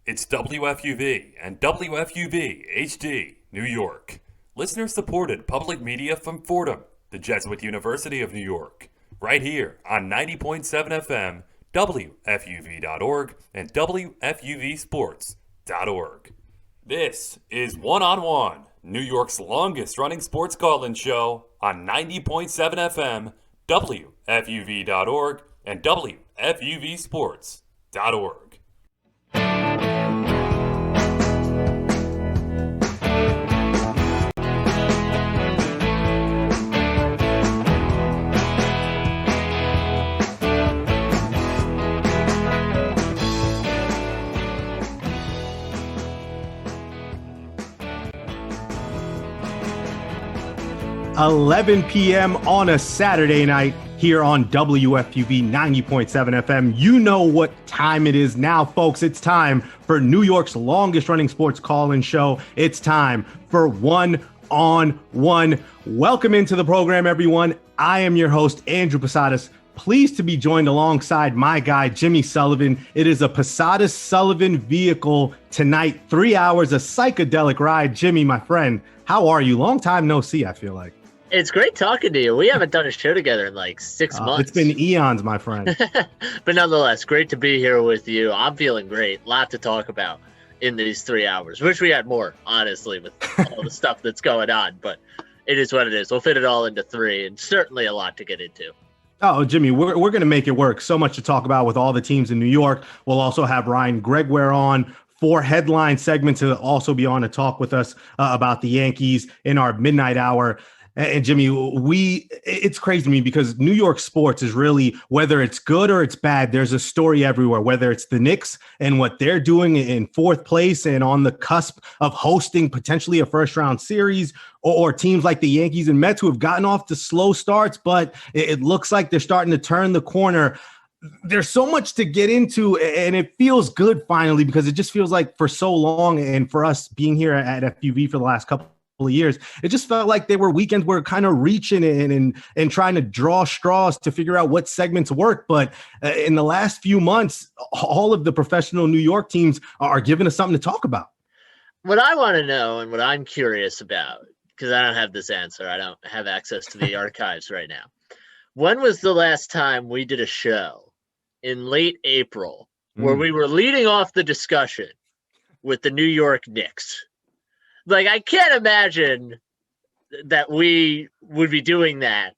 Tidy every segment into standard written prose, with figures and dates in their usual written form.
It's WFUV and WFUV HD, New York. Listener-supported public media from Fordham, the Jesuit University of New York. Right here on 90.7 FM, WFUV.org, and WFUVSports.org. This is One on One, New York's longest-running sports call-in show on 90.7 FM, WFUV.org, and WFUVSports.org. 11 p.m. on a Saturday night here on WFUV 90.7 FM. You know what time it is now, folks. It's time for New York's longest running sports call-in show. It's time for One on One. Welcome into the program, everyone. I am your host, Andrew Posadas. Pleased to be joined alongside my guy, Jimmy Sullivan. It is a Posadas-Sullivan vehicle tonight. 3 hours, a psychedelic ride. Jimmy, my friend, how are you? Long time no see, I feel like. It's great talking to you. We haven't done a show together in like 6 months. It's been eons, my friend. But nonetheless, great to be here with you. I'm feeling great. Lot to talk about in these 3 hours. Wish we had more, honestly, with all the stuff that's going on. But it is what it is. We'll fit it all into three, and certainly a lot to get into. Oh, Jimmy, we're going to make it work. So much to talk about with all the teams in New York. We'll also have Ryan Gregware on for headline segments to also be on to talk with us about the Yankees in our midnight hour. And Jimmy, it's crazy to me because New York sports is really, whether it's good or it's bad, there's a story everywhere, whether it's the Knicks and what they're doing in fourth place and on the cusp of hosting potentially a first round series, or teams like the Yankees and Mets who have gotten off to slow starts, but it looks like they're starting to turn the corner. There's so much to get into, and it feels good finally because it just feels like for so long, and for us being here at FUV for the last couple of years, it just felt like there were weekends where kind of reaching in and trying to draw straws to figure out what segments work. But in the last few months, all of the professional New York teams are giving us something to talk about. What I want to know and what I'm curious about, because I don't have this answer, I don't have access to the archives right now. When was the last time we did a show in late April where we were leading off the discussion with the New York Knicks? Like, I can't imagine that we would be doing that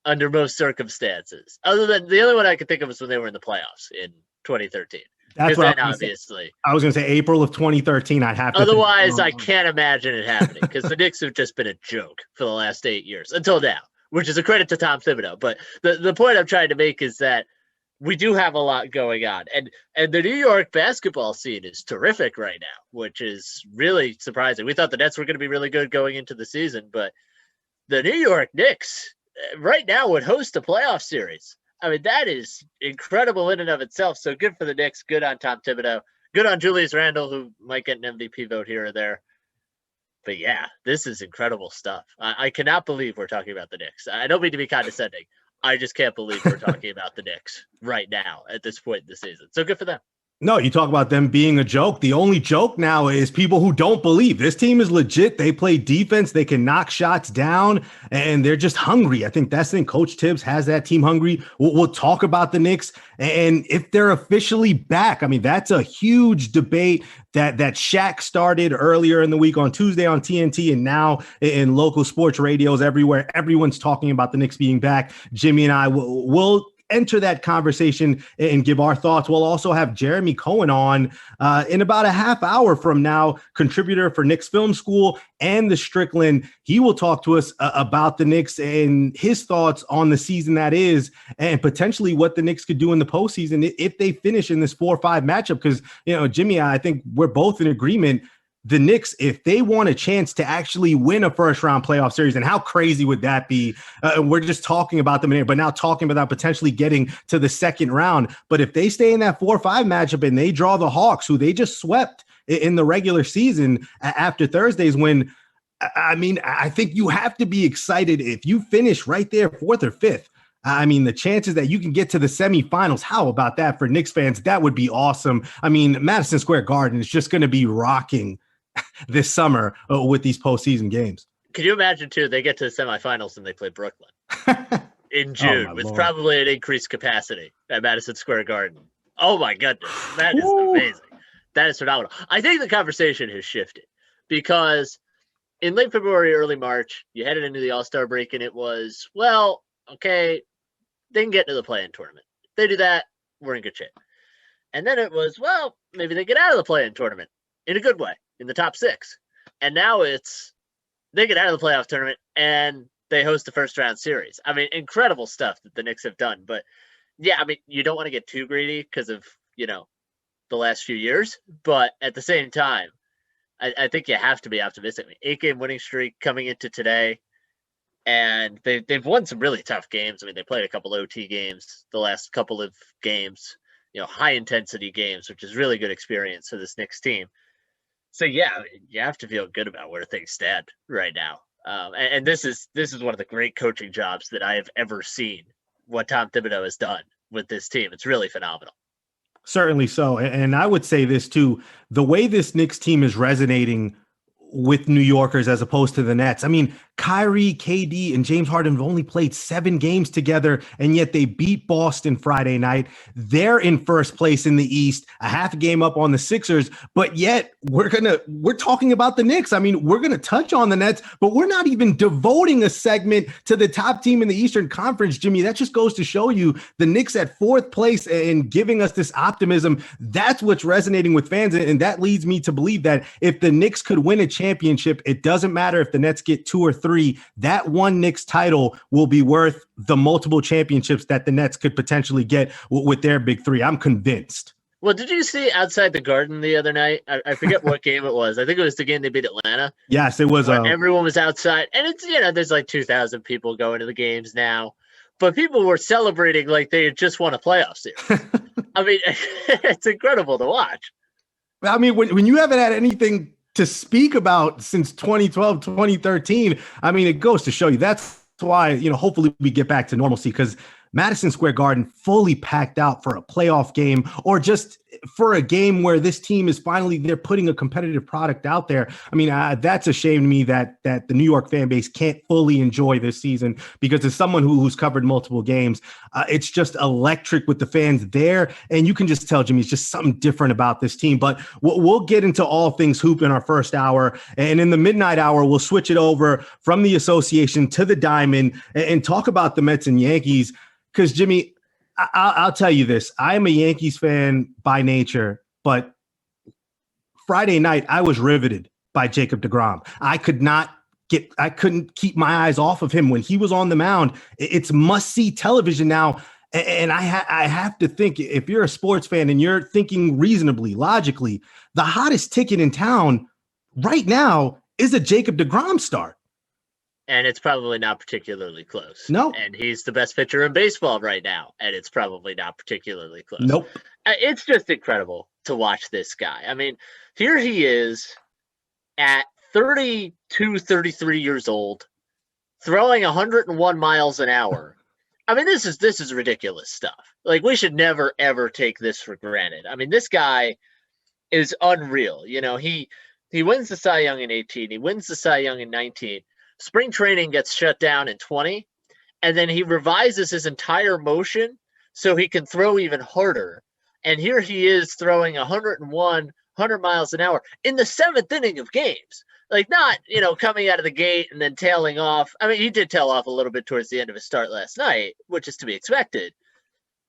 under most circumstances. Other than the only one I could think of is when they were in the playoffs in 2013. That's what I was going to say. April of 2013, I'd have to. Otherwise, I can't imagine it happening because the Knicks have just been a joke for the last 8 years until now, which is a credit to Tom Thibodeau. But the point I'm trying to make is that we do have a lot going on. And the New York basketball scene is terrific right now, which is really surprising. We thought the Nets were going to be really good going into the season, but the New York Knicks right now would host a playoff series. I mean, that is incredible in and of itself. So good for the Knicks. Good on Tom Thibodeau. Good on Julius Randle, who might get an MVP vote here or there. But yeah, this is incredible stuff. I cannot believe we're talking about the Knicks. I don't mean to be condescending. I just can't believe we're talking about the Knicks right now at this point in the season. So good for them. No, you talk about them being a joke. The only joke now is people who don't believe this team is legit. They play defense. They can knock shots down, and they're just hungry. I think that's the thing. Coach Tibbs has that team hungry. We'll talk about the Knicks, and if they're officially back, I mean, that's a huge debate that Shaq started earlier in the week on Tuesday on TNT, and now in local sports radios everywhere. Everyone's talking about the Knicks being back. Jimmy and I will enter that conversation and give our thoughts. We'll also have Jeremy Cohen on in about a half hour from now, contributor for Knicks Film School and the Strickland. He will talk to us about the Knicks and his thoughts on the season that is, and potentially what the Knicks could do in the postseason if they finish in this 4-5 matchup. Because, Jimmy, I think we're both in agreement. The Knicks, if they want a chance to actually win a first-round playoff series, and how crazy would that be? We're just talking about them in here, but now talking about potentially getting to the second round. But if they stay in that 4-5 matchup and they draw the Hawks, who they just swept in the regular season after Thursday's win, I mean, I think you have to be excited if you finish right there, fourth or fifth. I mean, the chances that you can get to the semifinals, how about that for Knicks fans? That would be awesome. I mean, Madison Square Garden is just going to be rocking this summer with these postseason games. Can you imagine, too, they get to the semifinals and they play Brooklyn in June with Lord. probably an increased capacity at Madison Square Garden? Oh, my goodness. That is amazing. That is phenomenal. I think the conversation has shifted because in late February, early March, you headed into the All-Star break and it was, well, okay, they can get into the play-in tournament. If they do that, we're in good shape. And then it was, well, maybe they get out of the play-in tournament in a good way, in the top 6. And now it's, they get out of the playoff tournament and they host the first-round series. I mean, incredible stuff that the Knicks have done. But, yeah, I mean, you don't want to get too greedy because of, the last few years. But at the same time, I think you have to be optimistic. I mean, 8-game winning streak coming into today. And they've won some really tough games. I mean, they played a couple OT games the last couple of games, high-intensity games, which is really good experience for this Knicks team. So, yeah, you have to feel good about where things stand right now. And this is one of the great coaching jobs that I have ever seen, what Tom Thibodeau has done with this team. It's really phenomenal. Certainly so. And I would say this too, the way this Knicks team is resonating with New Yorkers as opposed to the Nets. I mean, Kyrie, KD, and James Harden have only played 7 games together, and yet they beat Boston Friday night. They're in first place in the East, a half a game up on the Sixers, but yet we're talking about the Knicks. I mean, we're going to touch on the Nets, but we're not even devoting a segment to the top team in the Eastern Conference, Jimmy. That just goes to show you the Knicks at 4th place and giving us this optimism. That's what's resonating with fans, and that leads me to believe that if the Knicks could win a championship, it doesn't matter if the Nets get 2 or 3. That one Knicks title will be worth the multiple championships that the Nets could potentially get with their big 3. I'm convinced. Well, did you see outside the Garden the other night? I forget what game it was. I think it was the game they beat Atlanta. Yes, it was. Everyone was outside, and it's there's like 2,000 people going to the games now, but people were celebrating like they had just won a playoff series. I mean, it's incredible to watch. I mean, when you haven't had anything to speak about since 2012, 2013, I mean, it goes to show you that's why, hopefully we get back to normalcy, because Madison Square Garden fully packed out for a playoff game or just for a game where this team is finally, they're putting a competitive product out there. I mean, that's a shame to me that the New York fan base can't fully enjoy this season, because as someone who's covered multiple games, it's just electric with the fans there. And you can just tell, Jimmy, it's just something different about this team. But we'll get into all things hoop in our first hour. And in the midnight hour, we'll switch it over from the association to the diamond and talk about the Mets and Yankees. Because, Jimmy, I'll tell you this. I'm a Yankees fan by nature, but Friday night I was riveted by Jacob deGrom. I couldn't keep my eyes off of him when he was on the mound. It's must-see television now. And I have to think, if you're a sports fan and you're thinking reasonably, logically, the hottest ticket in town right now is a Jacob deGrom start. And it's probably not particularly close. No. And he's the best pitcher in baseball right now. And it's probably not particularly close. Nope. It's just incredible to watch this guy. I mean, here he is at 32, 33 years old, throwing 101 miles an hour. I mean, this is ridiculous stuff. Like, we should never, ever take this for granted. I mean, this guy is unreal. He wins the Cy Young in 18. He wins the Cy Young in 19. Spring training gets shut down in 20, and then he revises his entire motion so he can throw even harder. And here he is throwing 100 miles an hour in the 7th inning of games. Like, not, coming out of the gate and then tailing off. I mean, he did tail off a little bit towards the end of his start last night, which is to be expected.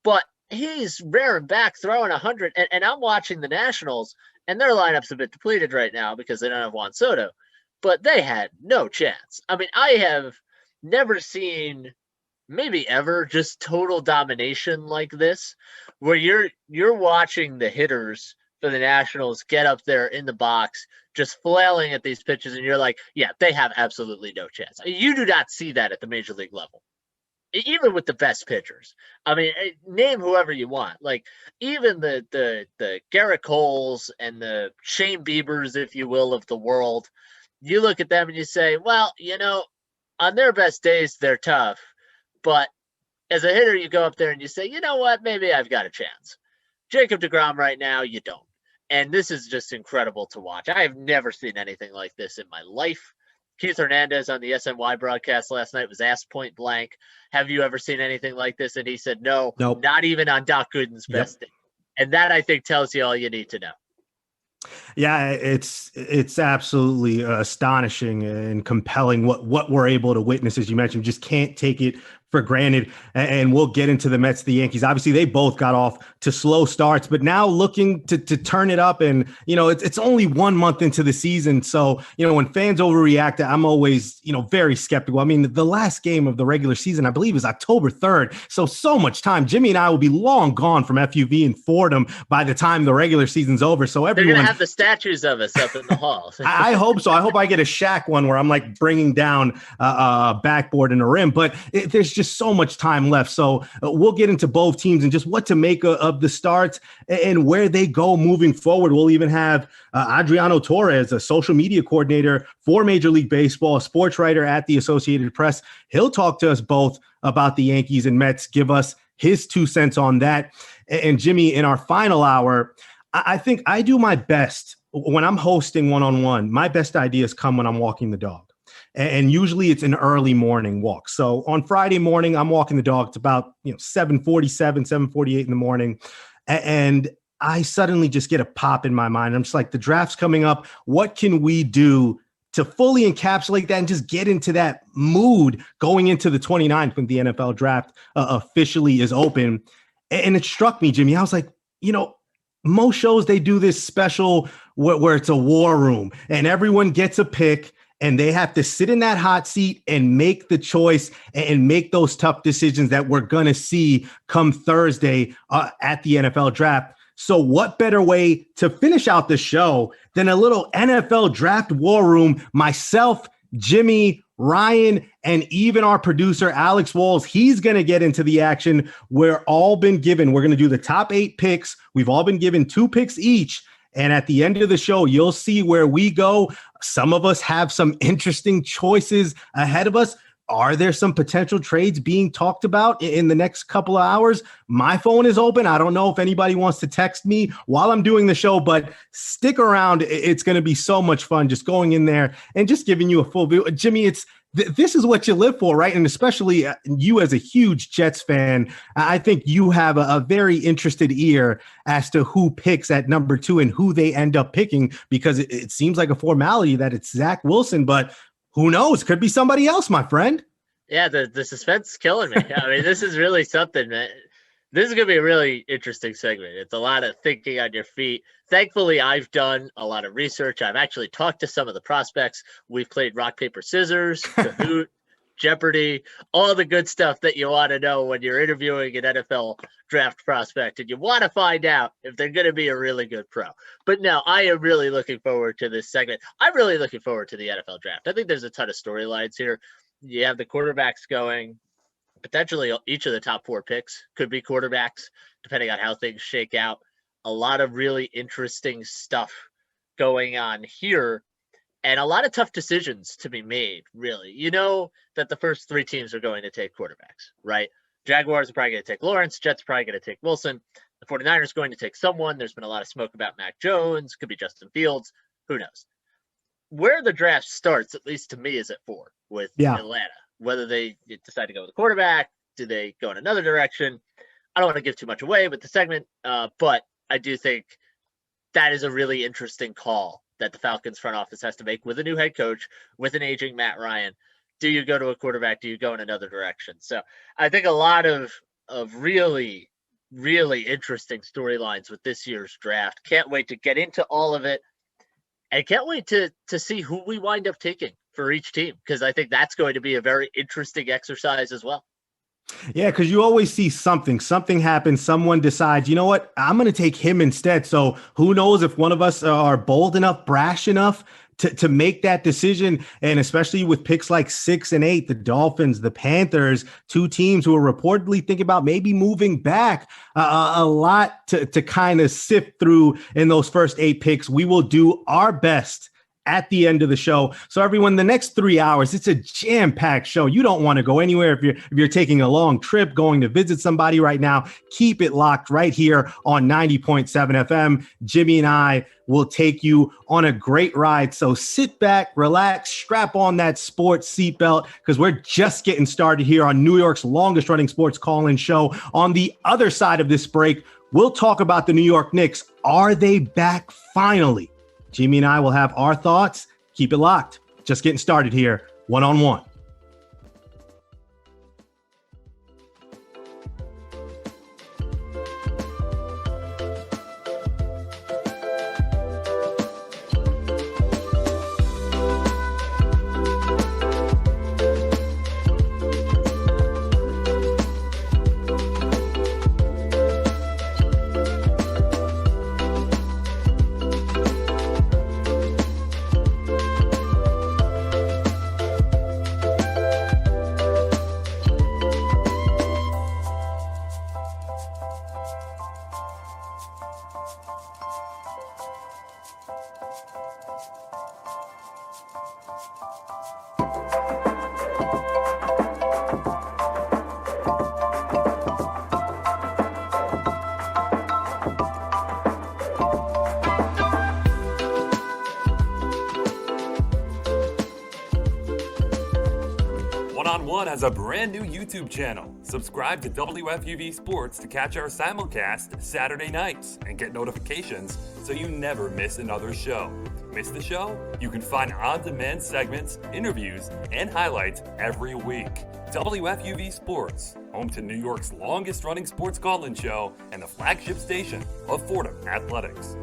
But he's rearing back, throwing 100. And I'm watching the Nationals, and their lineup's a bit depleted right now because they don't have Juan Soto. But they had no chance. I mean, I have never seen, maybe ever, just total domination like this, where you're watching the hitters for the Nationals get up there in the box, just flailing at these pitches, and you're like, yeah, they have absolutely no chance. You do not see that at the major league level, even with the best pitchers. I mean, name whoever you want. Like, even the Garrett Coles and the Shane Biebers, if you will, of the world. You look at them and you say, well, on their best days, they're tough, but As a hitter, you go up there and you say, you know what, maybe I've got a chance. Jacob deGrom right now, you don't. And this is just incredible to watch. I have never seen anything like this in my life. Keith Hernandez on the SNY broadcast last night was asked point blank, have you ever seen anything like this? And he said, no, Nope. not even on Doc Gooden's best day. And that, I think, tells you all you need to know. Yeah, it's absolutely astonishing and compelling what we're able to witness. As you mentioned, just can't take it for granted. And we'll get into the Mets, the Yankees. Obviously, they both got off to slow starts, but now looking to turn it up. And, it's only 1 month into the season. So, when fans overreact, I'm always, very skeptical. I mean, the last game of the regular season, I believe, is October 3rd. So much time. Jimmy and I will be long gone from FUV and Fordham by the time the regular season's over. So everyone, they're going to have the statues of us up in the hall. I hope so. I hope I get a Shaq one where I'm like bringing down a backboard and a rim, but there's just so much time left. So we'll get into both teams and just what to make of the starts and where they go moving forward. We'll even have Adriano Torres, a social media coordinator for Major League Baseball, a sports writer at the Associated Press. He'll talk to us both about the Yankees and Mets, give us his 2 cents on that. And Jimmy, in our final hour, I think I do my best when I'm hosting one-on-one. My best ideas come when I'm walking the dog. And usually it's an early morning walk. So on Friday morning, I'm walking the dog. It's about 7:47, 7:48 in the morning. And I suddenly just get a pop in my mind. I'm just like, the draft's coming up. What can we do to fully encapsulate that and just get into that mood going into the 29th when the NFL draft officially is open? And it struck me, Jimmy. I was like, most shows, they do this special where it's a war room and everyone gets a pick. And they have to sit in that hot seat and make the choice and make those tough decisions that we're going to see come Thursday at the NFL draft. So what better way to finish out the show than a little NFL draft war room? Myself, Jimmy, Ryan, and even our producer, Alex Walls, he's going to get into the action. We're going to do the top 8 picks. We've all been given 2 picks each. And at the end of the show, you'll see where we go. Some of us have some interesting choices ahead of us. Are there some potential trades being talked about in the next couple of hours? My phone is open. I don't know if anybody wants to text me while I'm doing the show, but stick around. It's going to be so much fun just going in there and just giving you a full view. Jimmy, this is what you live for, right? And especially you as a huge Jets fan, I think you have a very interested ear as to who picks at number 2 and who they end up picking, because it seems like a formality that it's Zach Wilson, but who knows? Could be somebody else, my friend. Yeah, the suspense is killing me. I mean, this is really something, man. This is going to be a really interesting segment. It's a lot of thinking on your feet. Thankfully, I've done a lot of research. I've actually talked to some of the prospects. We've played rock, paper, scissors, Kahoot, Jeopardy, all the good stuff that you want to know when you're interviewing an NFL draft prospect and you want to find out if they're going to be a really good pro. But no, I am really looking forward to this segment. I'm really looking forward to the NFL draft. I think there's a ton of storylines here. You have the quarterbacks going. Potentially each of the top 4 picks could be quarterbacks, depending on how things shake out. A lot of really interesting stuff going on here and a lot of tough decisions to be made, really. You know that the first 3 teams are going to take quarterbacks, right? Jaguars are probably going to take Lawrence. Jets are probably going to take Wilson. The 49ers are going to take someone. There's been a lot of smoke about Mac Jones. Could be Justin Fields. Who knows? Where the draft starts, at least to me, is at 4 with Atlanta. Whether they decide to go with a quarterback, do they go in another direction? I don't want to give too much away with the segment, but I do think that is a really interesting call that the Falcons front office has to make with a new head coach, with an aging Matt Ryan. Do you go to a quarterback? Do you go in another direction? So I think a lot of really, really interesting storylines with this year's draft. Can't wait to get into all of it. And can't wait to see who we wind up taking for each team, because I think that's going to be a very interesting exercise as well. Yeah, because you always see something happens. Someone decides, you know what, I'm going to take him instead. So who knows if one of us are bold enough, brash enough to make that decision. And especially with picks like 6 and 8, the Dolphins, the Panthers, 2 teams who are reportedly thinking about maybe moving back, a lot to kind of sift through in those first 8 picks. We will do our best at the end of the show. So everyone, the next 3 hours, it's a jam-packed show. You don't want to go anywhere. If you're taking a long trip, going to visit somebody right now, keep it locked right here on 90.7 FM. Jimmy and I will take you on a great ride. So sit back, relax, strap on that sports seatbelt, because we're just getting started here on New York's longest running sports call-in show. On the other side of this break, we'll talk about the New York Knicks. Are they back finally? Jimmy and I will have our thoughts. Keep it locked. Just getting started here, one-on-one. One has a brand new YouTube channel. Subscribe to WFUV Sports to catch our simulcast Saturday nights and get notifications so you never miss another show. Miss the show? You can find on-demand segments, interviews, and highlights every week. WFUV Sports, home to New York's longest-running sports call-in show and the flagship station of Fordham Athletics.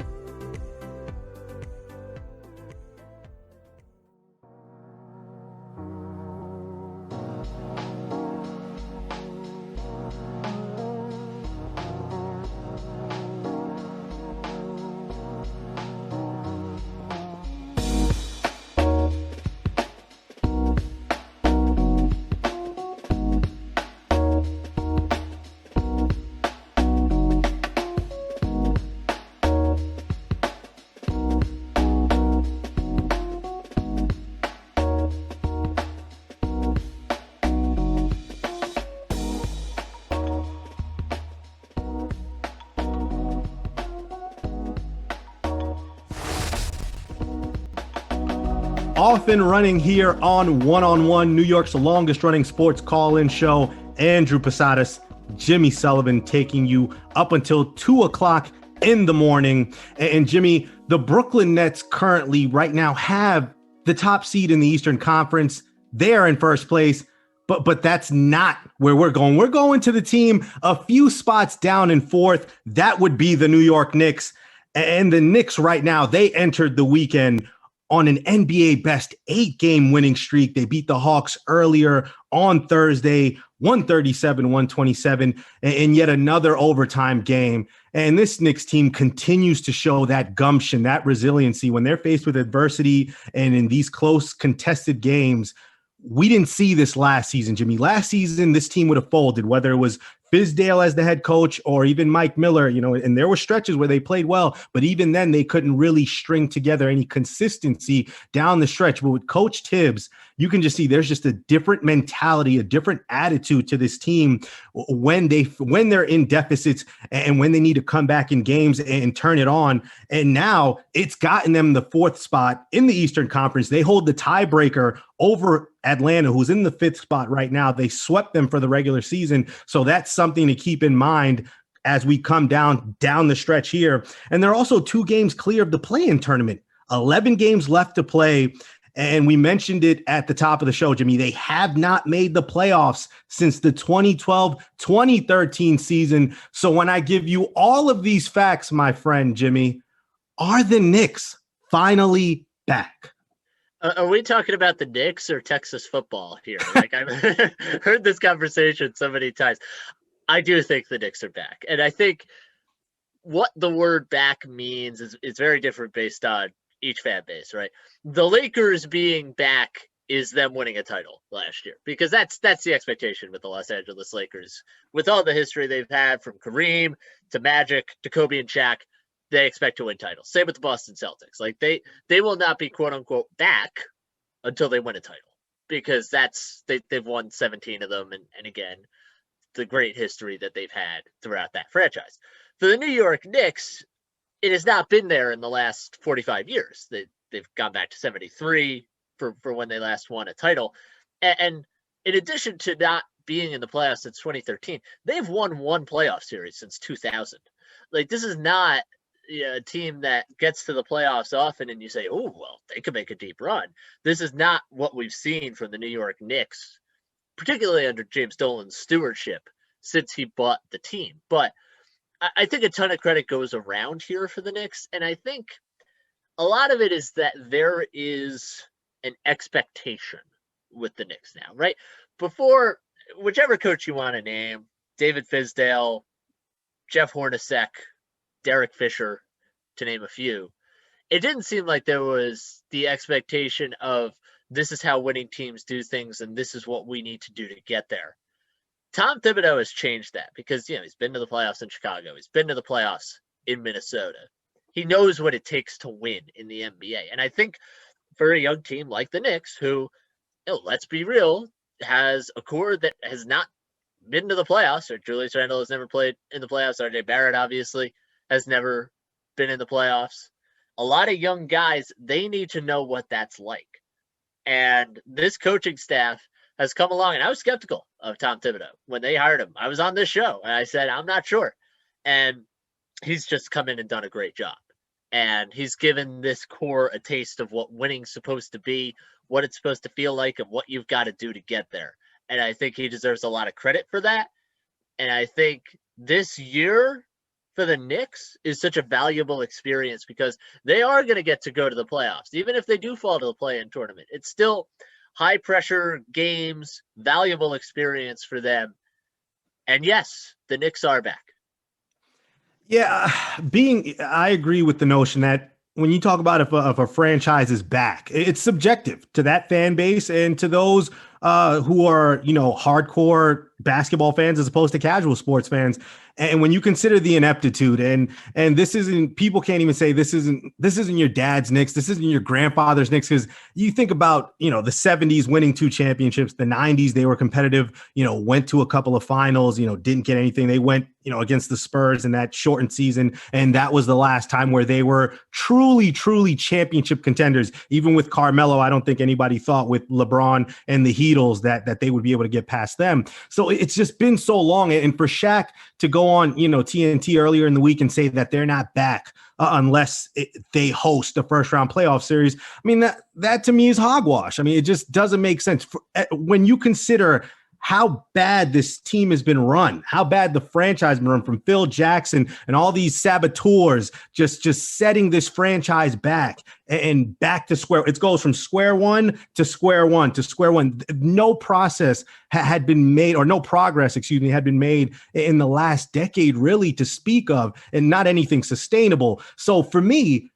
Off and running here on One-on-One, New York's longest running sports call-in show. Andrew Posadas, Jimmy Sullivan taking you up until 2 o'clock in the morning. And Jimmy, the Brooklyn Nets currently right now have the top seed in the Eastern Conference. They're in first place, but that's not where we're going. We're going to the team a few spots down in fourth. That would be the New York Knicks. And the Knicks right now, they entered the weekend on an NBA best 8-game winning streak. They beat the Hawks earlier on Thursday, 137-127, and yet another overtime game. And this Knicks team continues to show that gumption, that resiliency when they're faced with adversity and in these close contested games. We didn't see this last season, Jimmy. Last season, this team would have folded, whether it was Fizdale as the head coach or even Mike Miller, and there were stretches where they played well, but even then they couldn't really string together any consistency down the stretch. But with Coach Tibbs, you can just see there's just a different mentality, a different attitude to this team when they're in deficits and when they need to come back in games and turn it on. And now it's gotten them the fourth spot in the Eastern Conference. They hold the tiebreaker over Atlanta, who's in the fifth spot right now. They swept them for the regular season. So that's something to keep in mind as we come down the stretch here. And they're also 2 games clear of the play-in tournament, 11 games left to play. And we mentioned it at the top of the show, Jimmy. They have not made the playoffs since the 2012-2013 season. So when I give you all of these facts, my friend Jimmy, are the Knicks finally back? Are we talking about the Knicks or Texas football here? Like, I've heard this conversation so many times. I do think the Knicks are back. And I think what the word back means is very different based on each fan base, right? The Lakers being back is them winning a title last year, because that's the expectation with the Los Angeles Lakers. With all the history they've had, from Kareem to Magic to Kobe and Shaq, they expect to win titles. Same with the Boston Celtics. Like they will not be quote unquote back until they win a title, because they've won 17 of them. And again, the great history that they've had throughout that franchise. For the New York Knicks, it has not been there in the last 45 years. They've gone back to 73 for when they last won a title. And in addition to not being in the playoffs since 2013, they've won one playoff series since 2000. Like, this is not a team that gets to the playoffs often and you say, oh, well, they could make a deep run. This is not what we've seen from the New York Knicks, particularly under James Dolan's stewardship since he bought the team. But I think a ton of credit goes around here for the Knicks. And I think a lot of it is that there is an expectation with the Knicks now, right? Before, whichever coach you want to name, David Fizdale, Jeff Hornacek, Derek Fisher, to name a few, it didn't seem like there was the expectation of this is how winning teams do things and this is what we need to do to get there. Tom Thibodeau has changed that because, he's been to the playoffs in Chicago. He's been to the playoffs in Minnesota. He knows what it takes to win in the NBA. And I think for a young team like the Knicks, who, let's be real, has a core that has not been to the playoffs, or Julius Randle has never played in the playoffs. RJ Barrett, obviously, has never been in the playoffs. A lot of young guys, they need to know what that's like. And this coaching staff has come along, and I was skeptical of Tom Thibodeau when they hired him. I was on this show, and I said, I'm not sure. And he's just come in and done a great job. And he's given this core a taste of what winning's supposed to be, what it's supposed to feel like, and what you've got to do to get there. And I think he deserves a lot of credit for that. And I think this year for the Knicks is such a valuable experience because they are going to get to go to the playoffs. Even if they do fall to the play-in tournament, it's still high pressure games, valuable experience for them. And yes, the Knicks are back. Yeah, I agree with the notion that when you talk about if a franchise is back, it's subjective to that fan base and to those who are, hardcore basketball fans as opposed to casual sports fans. And when you consider the ineptitude and this isn't, people can't even say this isn't your dad's Knicks, this isn't your grandfather's Knicks, because you think about, the 70s winning 2 championships, the 90s, they were competitive, went to a couple of finals, didn't get anything. They went, against the Spurs in that shortened season. And that was the last time where they were truly championship contenders. Even with Carmelo, I don't think anybody thought with LeBron and the Heatles that they would be able to get past them. So it's just been so long. And for Shaq to go on, TNT earlier in the week and say that they're not back unless they host a first round playoff series. I mean, that to me is hogwash. I mean, it just doesn't make sense when you consider how bad this team has been run, how bad the franchise has been run from Phil Jackson and all these saboteurs just setting this franchise back and back to square. It goes from square one to square one to square one. No process had been made, or no progress, had been made in the last decade really to speak of, and not anything sustainable. So for me,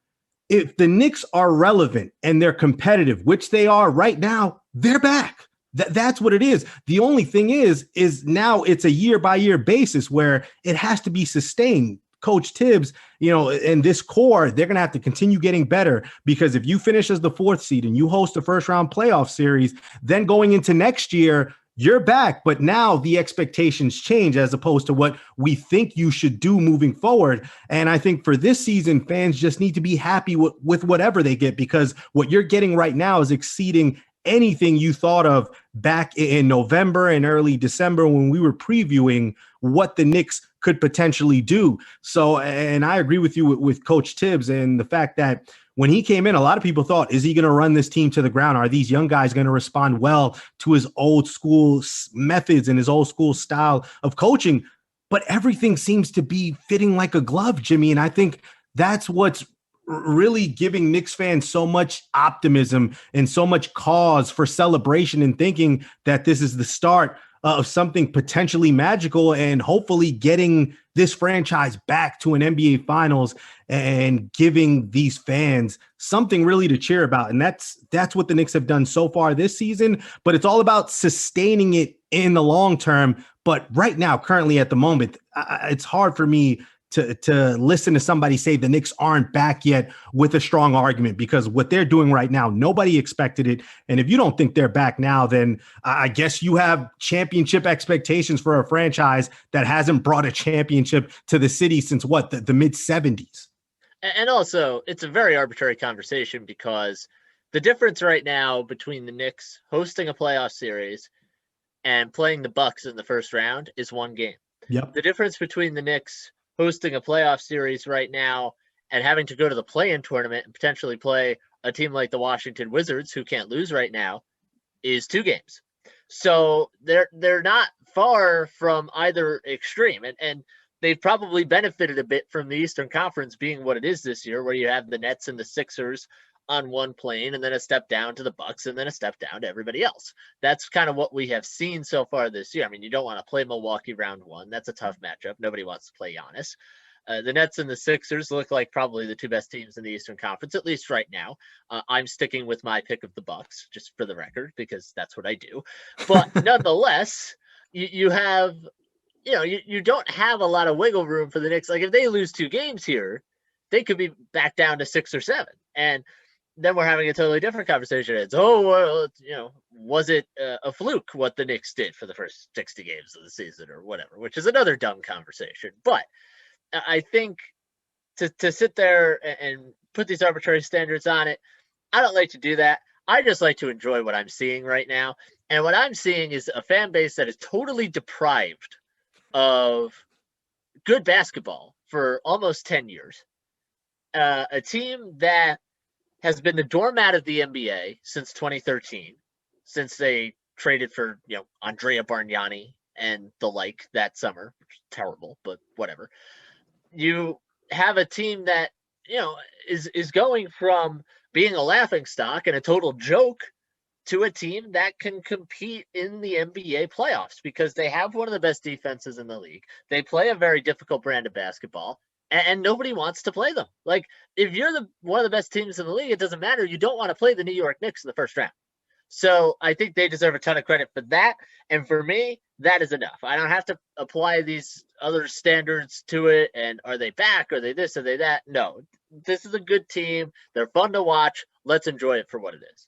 if the Knicks are relevant and they're competitive, which they are right now, they're back. That's what it is. The only thing is now it's a year by year basis where it has to be sustained. Coach Tibbs, and this core, they're going to have to continue getting better, because if you finish as the 4th seed and you host a first round playoff series, then going into next year, you're back. But now the expectations change as opposed to what we think you should do moving forward. And I think for this season, fans just need to be happy with whatever they get, because what you're getting right now is exceeding anything you thought of back in November and early December when we were previewing what the Knicks could potentially do. So, and I agree with you with Coach Tibbs and the fact that when he came in, a lot of people thought, is he going to run this team to the ground? Are these young guys going to respond well to his old school methods and his old school style of coaching? But everything seems to be fitting like a glove, Jimmy. And I think that's what's really giving Knicks fans so much optimism and so much cause for celebration and thinking that this is the start of something potentially magical and hopefully getting this franchise back to an NBA Finals and giving these fans something really to cheer about. And that's what the Knicks have done so far this season, but it's all about sustaining it in the long term. But right now, currently at the moment, it's hard for me to listen to somebody say the Knicks aren't back yet with a strong argument, because what they're doing right now, nobody expected it. And if you don't think they're back now, then I guess you have championship expectations for a franchise that hasn't brought a championship to the city since what, the mid 70s. And also, it's a very arbitrary conversation because the difference right now between the Knicks hosting a playoff series and playing the Bucks in the first round is one game. Yep. The difference between the Knicks hosting a playoff series right now and having to go to the play-in tournament and potentially play a team like the Washington Wizards, who can't lose right now, is 2 games. So they're not far from either extreme. And they've probably benefited a bit from the Eastern Conference being what it is this year, where you have the Nets and the Sixers on one plane and then a step down to the Bucks and then a step down to everybody else. That's kind of what we have seen so far this year. I mean, you don't want to play Milwaukee round 1. That's a tough matchup. Nobody wants to play Giannis. The Nets and the Sixers look like probably the 2 best teams in the Eastern Conference, at least right now. I'm sticking with my pick of the Bucks, just for the record, because that's what I do. But nonetheless, you have, you don't have a lot of wiggle room for the Knicks. Like, if they lose 2 games here, they could be back down to 6 or 7. And then we're having a totally different conversation. It's, was it a fluke what the Knicks did for the first 60 games of the season or whatever, which is another dumb conversation. But I think to sit there and put these arbitrary standards on it, I don't like to do that. I just like to enjoy what I'm seeing right now. And what I'm seeing is a fan base that is totally deprived of good basketball for almost 10 years. A team that has been the doormat of the NBA since 2013, since they traded for, Andrea Bargnani and the like that summer, which is terrible, but whatever. You have a team that, is going from being a laughingstock and a total joke to a team that can compete in the NBA playoffs because they have one of the best defenses in the league. They play a very difficult brand of basketball. And nobody wants to play them. Like, if you're one of the best teams in the league, it doesn't matter. You don't want to play the New York Knicks in the first round. So I think they deserve a ton of credit for that. And for me, that is enough. I don't have to apply these other standards to it. And are they back? Are they this? Are they that? No, this is a good team. They're fun to watch. Let's enjoy it for what it is.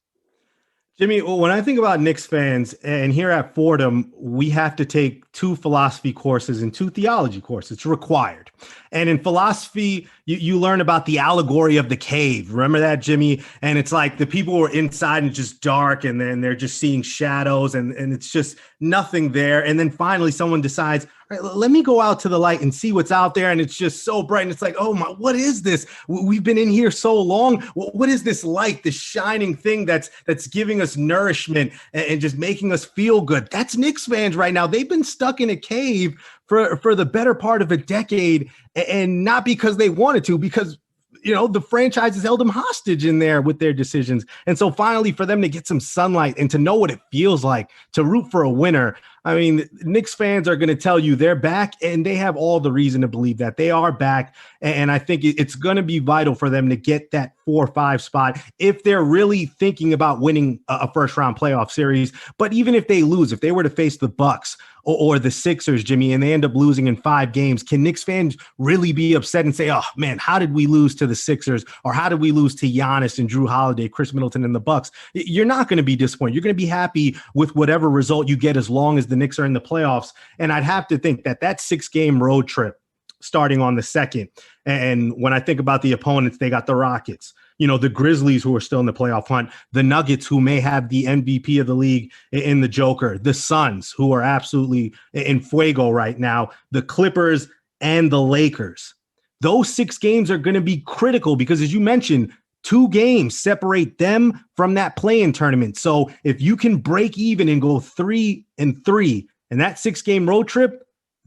Jimmy, when I think about Knicks fans, and here at Fordham, we have to take 2 philosophy courses and 2 theology courses. It's required. And in philosophy, you learn about the allegory of the cave. Remember that, Jimmy? And it's like the people were inside and just dark, and then they're just seeing shadows, and it's just nothing there. And then finally someone decides, all right, let me go out to the light and see what's out there. And it's just so bright. And it's like, oh my, what is this? We've been in here so long. What is this light, this shining thing that's giving us nourishment and just making us feel good? That's Knicks fans right now. They've been stuck in a cave for the better part of a decade, and not because they wanted to, because the franchise has held them hostage in there with their decisions. And so finally for them to get some sunlight and to know what it feels like to root for a winner. I mean, Knicks fans are going to tell you they're back, and they have all the reason to believe that they are back. And I think it's going to be vital for them to get that 4 or 5 spot if they're really thinking about winning a first round playoff series. But even if they lose, if they were to face the Bucks or the Sixers, Jimmy, and they end up losing in 5 games, can Knicks fans really be upset and say, oh man, how did we lose to the Sixers? Or how did we lose to Giannis and Drew Holiday, Chris Middleton, and the Bucks? You're not going to be disappointed. You're going to be happy with whatever result you get as long as the Knicks are in the playoffs. And I'd have to think that 6-game road trip starting on the 2nd. And when I think about the opponents, they got the Rockets, the Grizzlies, who are still in the playoff hunt, the Nuggets, who may have the MVP of the league in the Joker, the Suns, who are absolutely in fuego right now, the Clippers and the Lakers. Those 6 games are going to be critical because, as you mentioned, 2 games separate them from that play-in tournament. So if you can break even and go 3-3 in that 6-game road trip,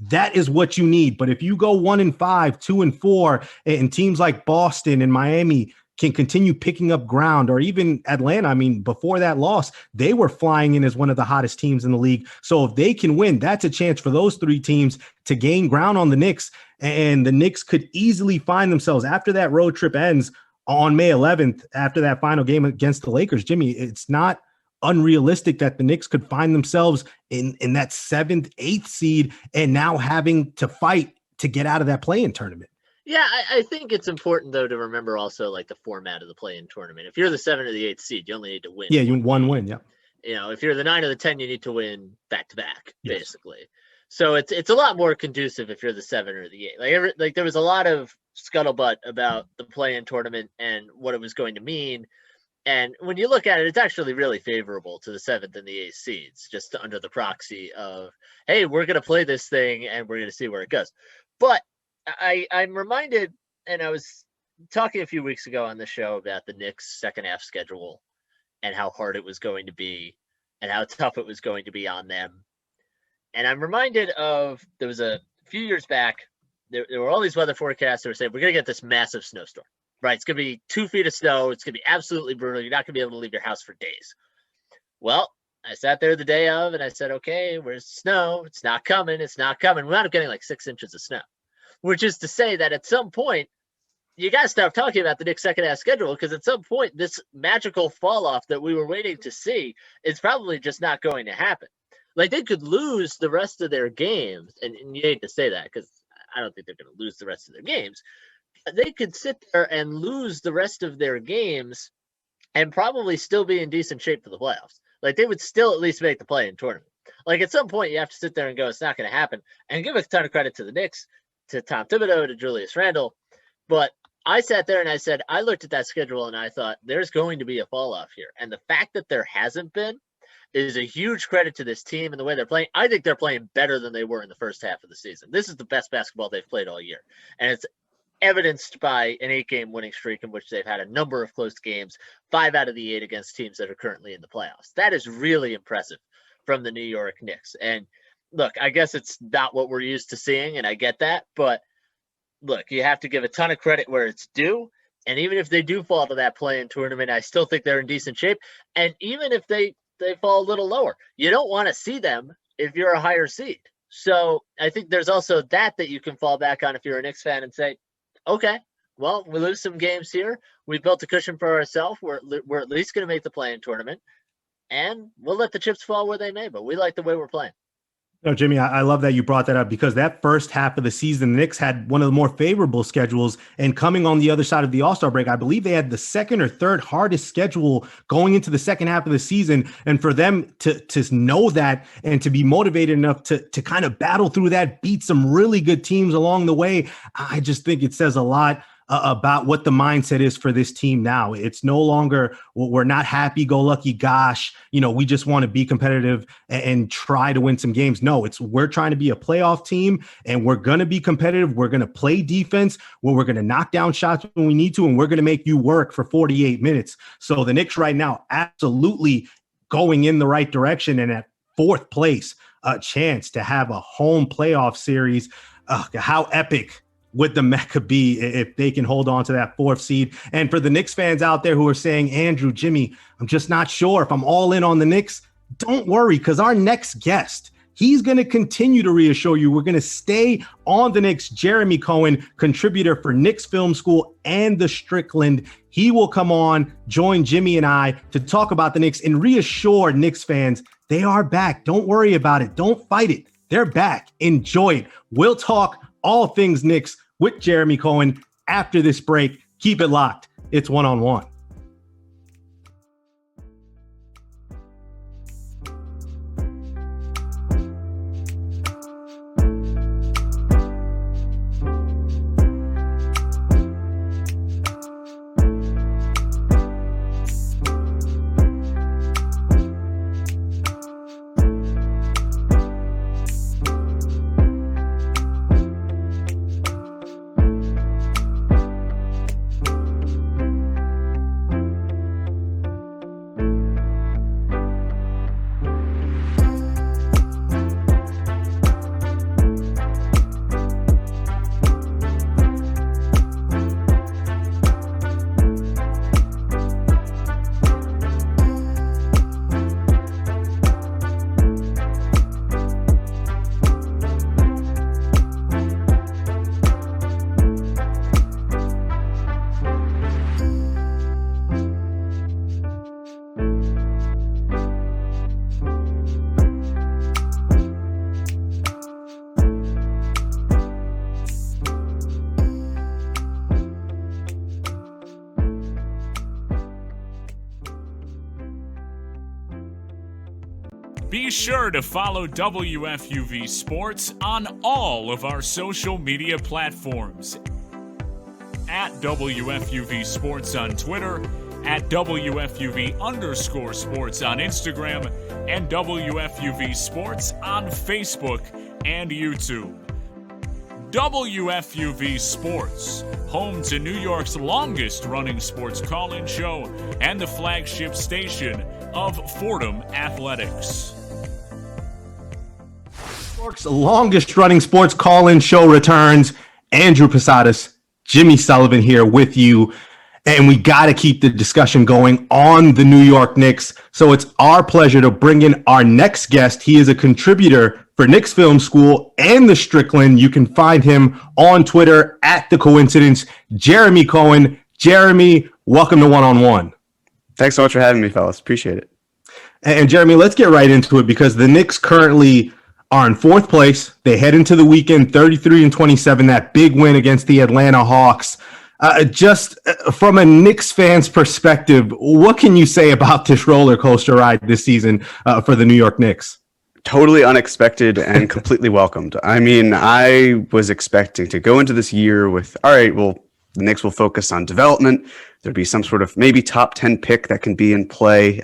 that is what you need. But if you go 1-5, 2-4, and teams like Boston and Miami can continue picking up ground, or even Atlanta, I mean, before that loss, they were flying in as one of the hottest teams in the league. So if they can win, that's a chance for those 3 teams to gain ground on the Knicks. And the Knicks could easily find themselves, after that road trip ends on May 11th, after that final game against the Lakers, Jimmy, it's not unrealistic that the Knicks could find themselves in that 7th, 8th seed, and now having to fight to get out of that play-in tournament. Yeah, I think it's important though to remember also like the format of the play-in tournament. If you're the 7 or the 8th seed, you only need to win. Yeah, you one win. Yeah. If you're the 9 or the 10, you need to win back to back, basically. So it's a lot more conducive if you're the 7 or the 8. Like there was a lot of scuttlebutt about the play-in tournament and what it was going to mean. And when you look at it, it's actually really favorable to the 7th and the 8th seeds, just under the proxy of, hey, we're going to play this thing and we're going to see where it goes. But I'm reminded, and I was talking a few weeks ago on the show about the Knicks' second half schedule and how hard it was going to be and how tough it was going to be on them. And I'm reminded of, there was a few years back, there were all these weather forecasts that were saying, we're going to get this massive snowstorm, right? It's going to be 2 feet of snow. It's going to be absolutely brutal. You're not going to be able to leave your house for days. Well, I sat there the day of and I said, okay, where's the snow? It's not coming. It's not coming. We wound up getting like 6 inches of snow, which is to say that at some point, you got to stop talking about the Knicks' second half schedule, because at some point, this magical fall off that we were waiting to see is probably just not going to happen. Like, they could lose the rest of their games, and you hate to say that because I don't think they're going to lose the rest of their games. They could sit there and lose the rest of their games and probably still be in decent shape for the playoffs. Like, they would still at least make the play-in tournament. Like, at some point, you have to sit there and go, it's not going to happen. And give a ton of credit to the Knicks, to Tom Thibodeau, to Julius Randle. But I sat there and I said, I looked at that schedule and I thought, there's going to be a fall off here. And the fact that there hasn't been is a huge credit to this team and the way they're playing. I think they're playing better than they were in the first half of the season. This is the best basketball they've played all year. And it's evidenced by an 8-game winning streak in which they've had a number of close games, 5 out of the 8 against teams that are currently in the playoffs. That is really impressive from the New York Knicks. And look, I guess it's not what we're used to seeing, and I get that, but look, you have to give a ton of credit where it's due. And even if they do fall to that play-in tournament, I still think they're in decent shape. And even if they fall a little lower, you don't want to see them if you're a higher seed. So I think there's also that you can fall back on if you're a Knicks fan and say, okay, well, we lose some games here. We built a cushion for ourselves. We're at least going to make the play-in tournament. And we'll let the chips fall where they may, but we like the way we're playing. No, Jimmy, I love that you brought that up, because that first half of the season, the Knicks had one of the more favorable schedules, and coming on the other side of the All-Star break, I believe they had the second or third hardest schedule going into the second half of the season. And for them to know that and to be motivated enough to kind of battle through that, beat some really good teams along the way, I just think it says a lot about what the mindset is for this team now. It's no longer, we're not happy-go-lucky, gosh, we just want to be competitive and try to win some games. No, we're trying to be a playoff team, and we're going to be competitive. We're going to play defense where we're going to knock down shots when we need to, and we're going to make you work for 48 minutes. So the Knicks right now absolutely going in the right direction, and at 4th place, a chance to have a home playoff series. How epic would the Mecca be if they can hold on to that 4th seed? And for the Knicks fans out there who are saying, Andrew, Jimmy, I'm just not sure if I'm all in on the Knicks, don't worry, because our next guest, he's going to continue to reassure you we're going to stay on the Knicks. Jeremy Cohen, contributor for Knicks Film School and The Strickland. He will come on, join Jimmy and I to talk about the Knicks and reassure Knicks fans they are back. Don't worry about it. Don't fight it. They're back. Enjoy it. We'll talk all things Knicks with Jeremy Cohen after this break. Keep it locked. It's One-on-One. Be sure to follow WFUV Sports on all of our social media platforms. At WFUV Sports on Twitter, at WFUV_sports on Instagram, and WFUV Sports on Facebook and YouTube. WFUV Sports, home to New York's longest-running sports call-in show and the flagship station of Fordham Athletics. New York's longest-running sports call-in show returns. Andrew Posadas, Jimmy Sullivan here with you. And we got to keep the discussion going on the New York Knicks. So it's our pleasure to bring in our next guest. He is a contributor for Knicks Film School and The Strickland. You can find him on Twitter at The Coincidence. Jeremy Cohen. Jeremy, welcome to One on One. Thanks so much for having me, fellas. Appreciate it. And Jeremy, let's get right into it because the Knicks currently are in fourth place. They head into the weekend 33-27, that big win against the Atlanta Hawks. Just from a Knicks fan's perspective, what can you say about this roller coaster ride this season for the New York Knicks? Totally unexpected and completely welcomed. I mean, I was expecting to go into this year with, all right, well, the Knicks will focus on development. There'd be some sort of maybe top 10 pick that can be in play,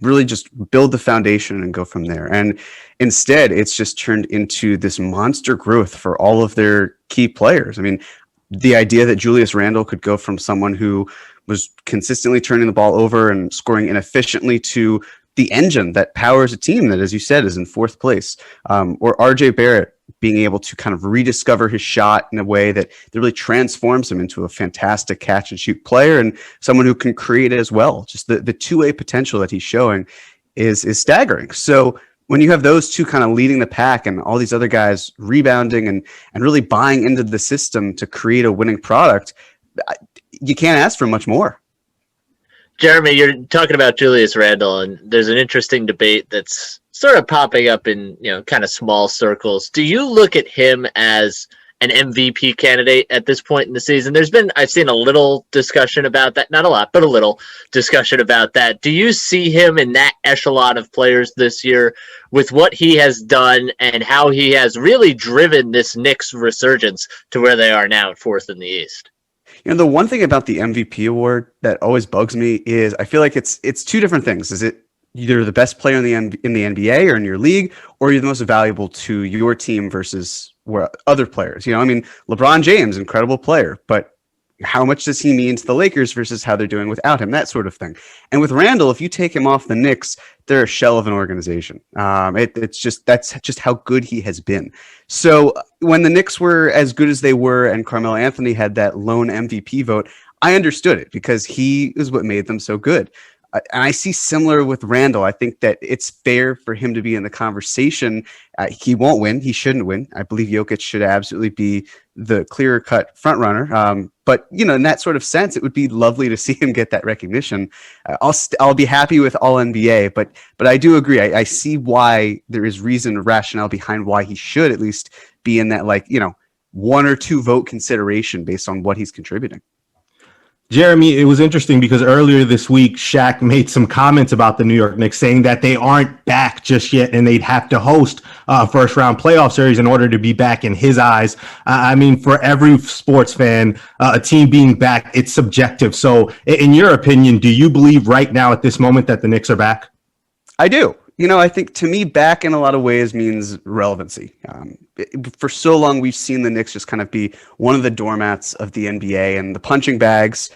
really just build the foundation and go from there. And instead, it's just turned into this monster growth for all of their key players. I mean, the idea that Julius Randle could go from someone who was consistently turning the ball over and scoring inefficiently to the engine that powers a team that, as you said, is in fourth place, or RJ Barrett being able to kind of rediscover his shot in a way that really transforms him into a fantastic catch and shoot player and someone who can create as well. Just the two-way potential that he's showing is staggering. So when you have those two kind of leading the pack and all these other guys rebounding and really buying into the system to create a winning product, you can't ask for much more. Jeremy, you're talking about Julius Randle, and there's an interesting debate that's sort of popping up in, kind of small circles. Do you look at him as an MVP candidate at this point in the season? I've seen a little discussion about that, not a lot, but a little discussion about that. Do you see him in that echelon of players this year with what he has done and how he has really driven this Knicks resurgence to where they are now at fourth in the East? The one thing about the MVP award that always bugs me is I feel like it's two different things. Is it either the best player in the NBA or in your league, or you're the most valuable to your team versus where other players? I mean, LeBron James, incredible player, but how much does he mean to the Lakers versus how they're doing without him? That sort of thing. And with Randle, if you take him off the Knicks, they're a shell of an organization. That's just how good he has been. So when the Knicks were as good as they were and Carmelo Anthony had that lone MVP vote, I understood it because he is what made them so good. And I see similar with Randle. I think that it's fair for him to be in the conversation. He won't win. He shouldn't win. I believe Jokic should absolutely be the clear-cut front runner. But in that sort of sense, it would be lovely to see him get that recognition. I'll be happy with all NBA, but I do agree. I see why there is reason or rationale behind why he should at least be in that one or two vote consideration based on what he's contributing. Jeremy, it was interesting because earlier this week, Shaq made some comments about the New York Knicks saying that they aren't back just yet and they'd have to host a first-round playoff series in order to be back in his eyes. I mean, for every sports fan, a team being back, it's subjective. So in your opinion, do you believe right now at this moment that the Knicks are back? I do. I think to me, back in a lot of ways means relevancy. For so long, we've seen the Knicks just kind of be one of the doormats of the NBA and the punching bags.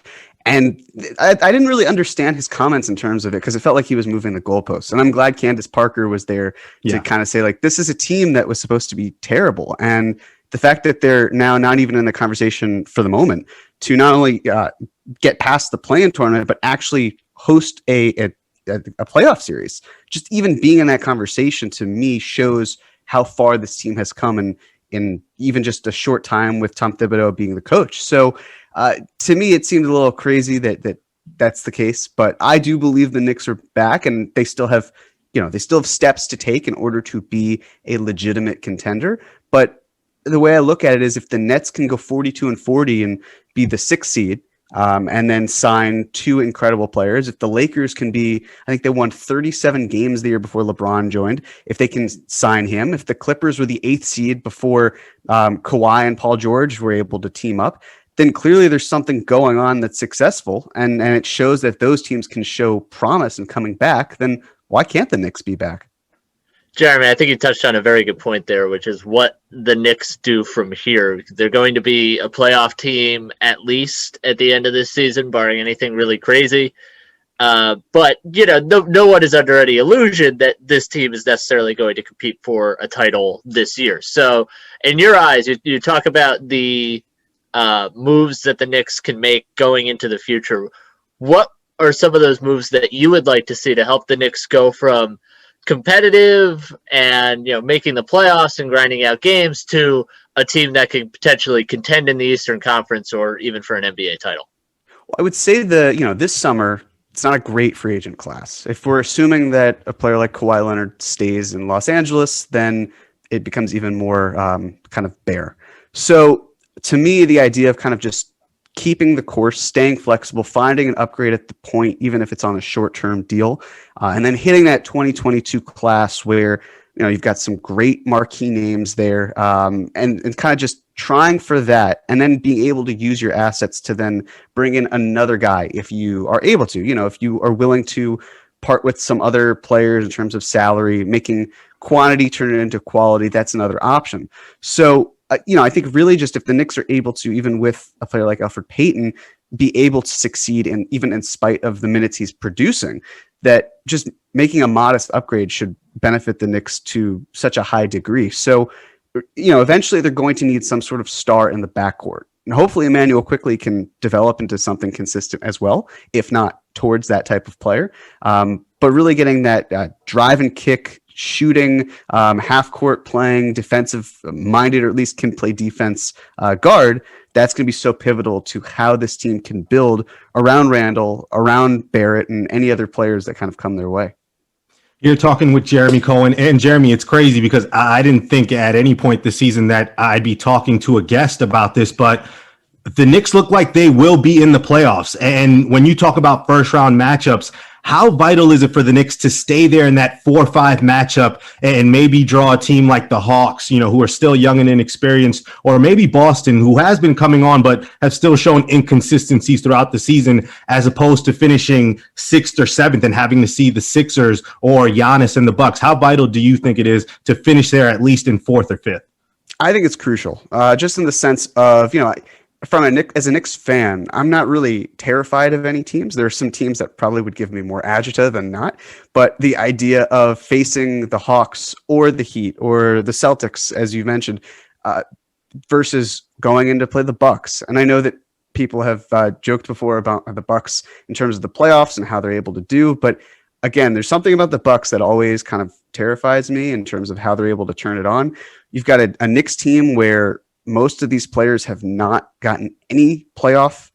And I didn't really understand his comments in terms of it because it felt like he was moving the goalposts. And I'm glad Candace Parker was there to kind of say, this is a team that was supposed to be terrible. And the fact that they're now not even in the conversation for the moment to not only get past the play-in tournament, but actually host a playoff series, just even being in that conversation to me shows how far this team has come in even just a short time with Tom Thibodeau being the coach. So to me, it seemed a little crazy that's the case, but I do believe the Knicks are back and they still have steps to take in order to be a legitimate contender. But the way I look at it is if the Nets can go 42-40 and be the 6th seed, and then sign two incredible players. If the Lakers can be, I think they won 37 games the year before LeBron joined. If they can sign him, if the Clippers were the 8th seed before Kawhi and Paul George were able to team up, then clearly there's something going on that's successful, and it shows that those teams can show promise in coming back. Then why can't the Knicks be back? Jeremy, I think you touched on a very good point there, which is what the Knicks do from here. They're going to be a playoff team at least at the end of this season, barring anything really crazy. But, no one is under any illusion that this team is necessarily going to compete for a title this year. So in your eyes, you talk about the moves that the Knicks can make going into the future. What are some of those moves that you would like to see to help the Knicks go from competitive and making the playoffs and grinding out games to a team that could potentially contend in the Eastern Conference or even for an NBA title? Well, I would say this summer it's not a great free agent class. If we're assuming that a player like Kawhi Leonard stays in Los Angeles, then it becomes even more kind of bare. So to me, the idea of kind of just keeping the course, staying flexible, finding an upgrade at the point, even if it's on a short-term deal, and then hitting that 2022 class where you've got some great marquee names there, and kind of just trying for that, and then being able to use your assets to then bring in another guy if you are able to. If you are willing to part with some other players in terms of salary, making quantity turn it into quality, that's another option. So I think really just if the Knicks are able to, even with a player like Elfrid Payton, be able to succeed even in spite of the minutes he's producing, that just making a modest upgrade should benefit the Knicks to such a high degree. So, eventually they're going to need some sort of star in the backcourt. And hopefully Emmanuel quickly can develop into something consistent as well, if not towards that type of player. But really getting that drive and kick, shooting, half court playing, defensive minded, or at least can play defense guard, that's going to be so pivotal to how this team can build around Randall, around Barrett, and any other players that kind of come their way. You're talking with Jeremy Cohen. And Jeremy, it's crazy because I didn't think at any point this season that I'd be talking to a guest about this, but the Knicks look like they will be in the playoffs. And when you talk about first round matchups, how vital is it for the Knicks to stay there in that 4-5 matchup and maybe draw a team like the Hawks, who are still young and inexperienced, or maybe Boston, who has been coming on but have still shown inconsistencies throughout the season, as opposed to finishing 6th or 7th and having to see the Sixers or Giannis and the Bucks? How vital do you think it is to finish there at least in 4th or 5th? I think it's crucial, just in the sense of, as a Knicks fan, I'm not really terrified of any teams. There are some teams that probably would give me more agita than not. But the idea of facing the Hawks or the Heat or the Celtics, as you mentioned, versus going in to play the Bucks. And I know that people have joked before about the Bucks in terms of the playoffs and how they're able to do. But again, there's something about the Bucks that always kind of terrifies me in terms of how they're able to turn it on. You've got a Knicks team where most of these players have not gotten any playoff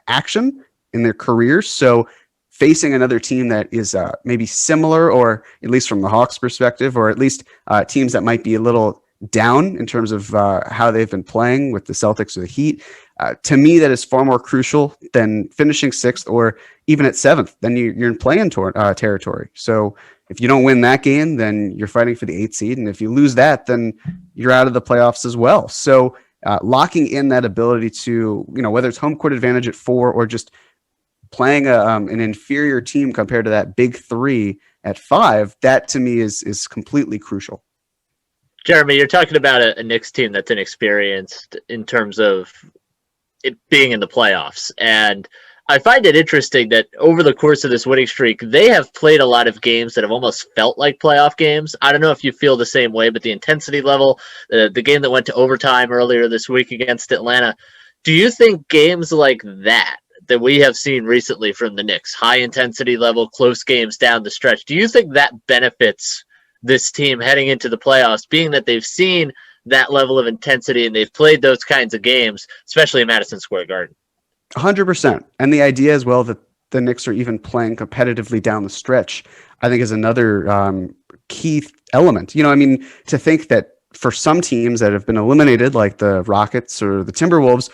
action in their careers. So facing another team that is maybe similar, or at least from the Hawks perspective, or at least teams that might be a little down in terms of how they've been playing with the Celtics or the Heat, to me, that is far more crucial than finishing 6th or even at 7th. Then you're in play-in territory. So if you don't win that game, then you're fighting for the 8th seed. And if you lose that, then you're out of the playoffs as well. So locking in that ability to, whether it's home court advantage at 4 or just playing an inferior team compared to that big 3 at 5, that to me is completely crucial. Jeremy, you're talking about a Knicks team that's inexperienced in terms of it being in the playoffs. And I find it interesting that over the course of this winning streak, they have played a lot of games that have almost felt like playoff games. I don't know if you feel the same way, but the intensity level, the game that went to overtime earlier this week against Atlanta, do you think games like that we have seen recently from the Knicks, high intensity level, close games down the stretch, do you think that benefits this team heading into the playoffs, being that they've seen that level of intensity and they've played those kinds of games, especially in Madison Square Garden? 100%. And the idea as well that the Knicks are even playing competitively down the stretch, I think is another key element. To think that for some teams that have been eliminated, like the Rockets or the Timberwolves,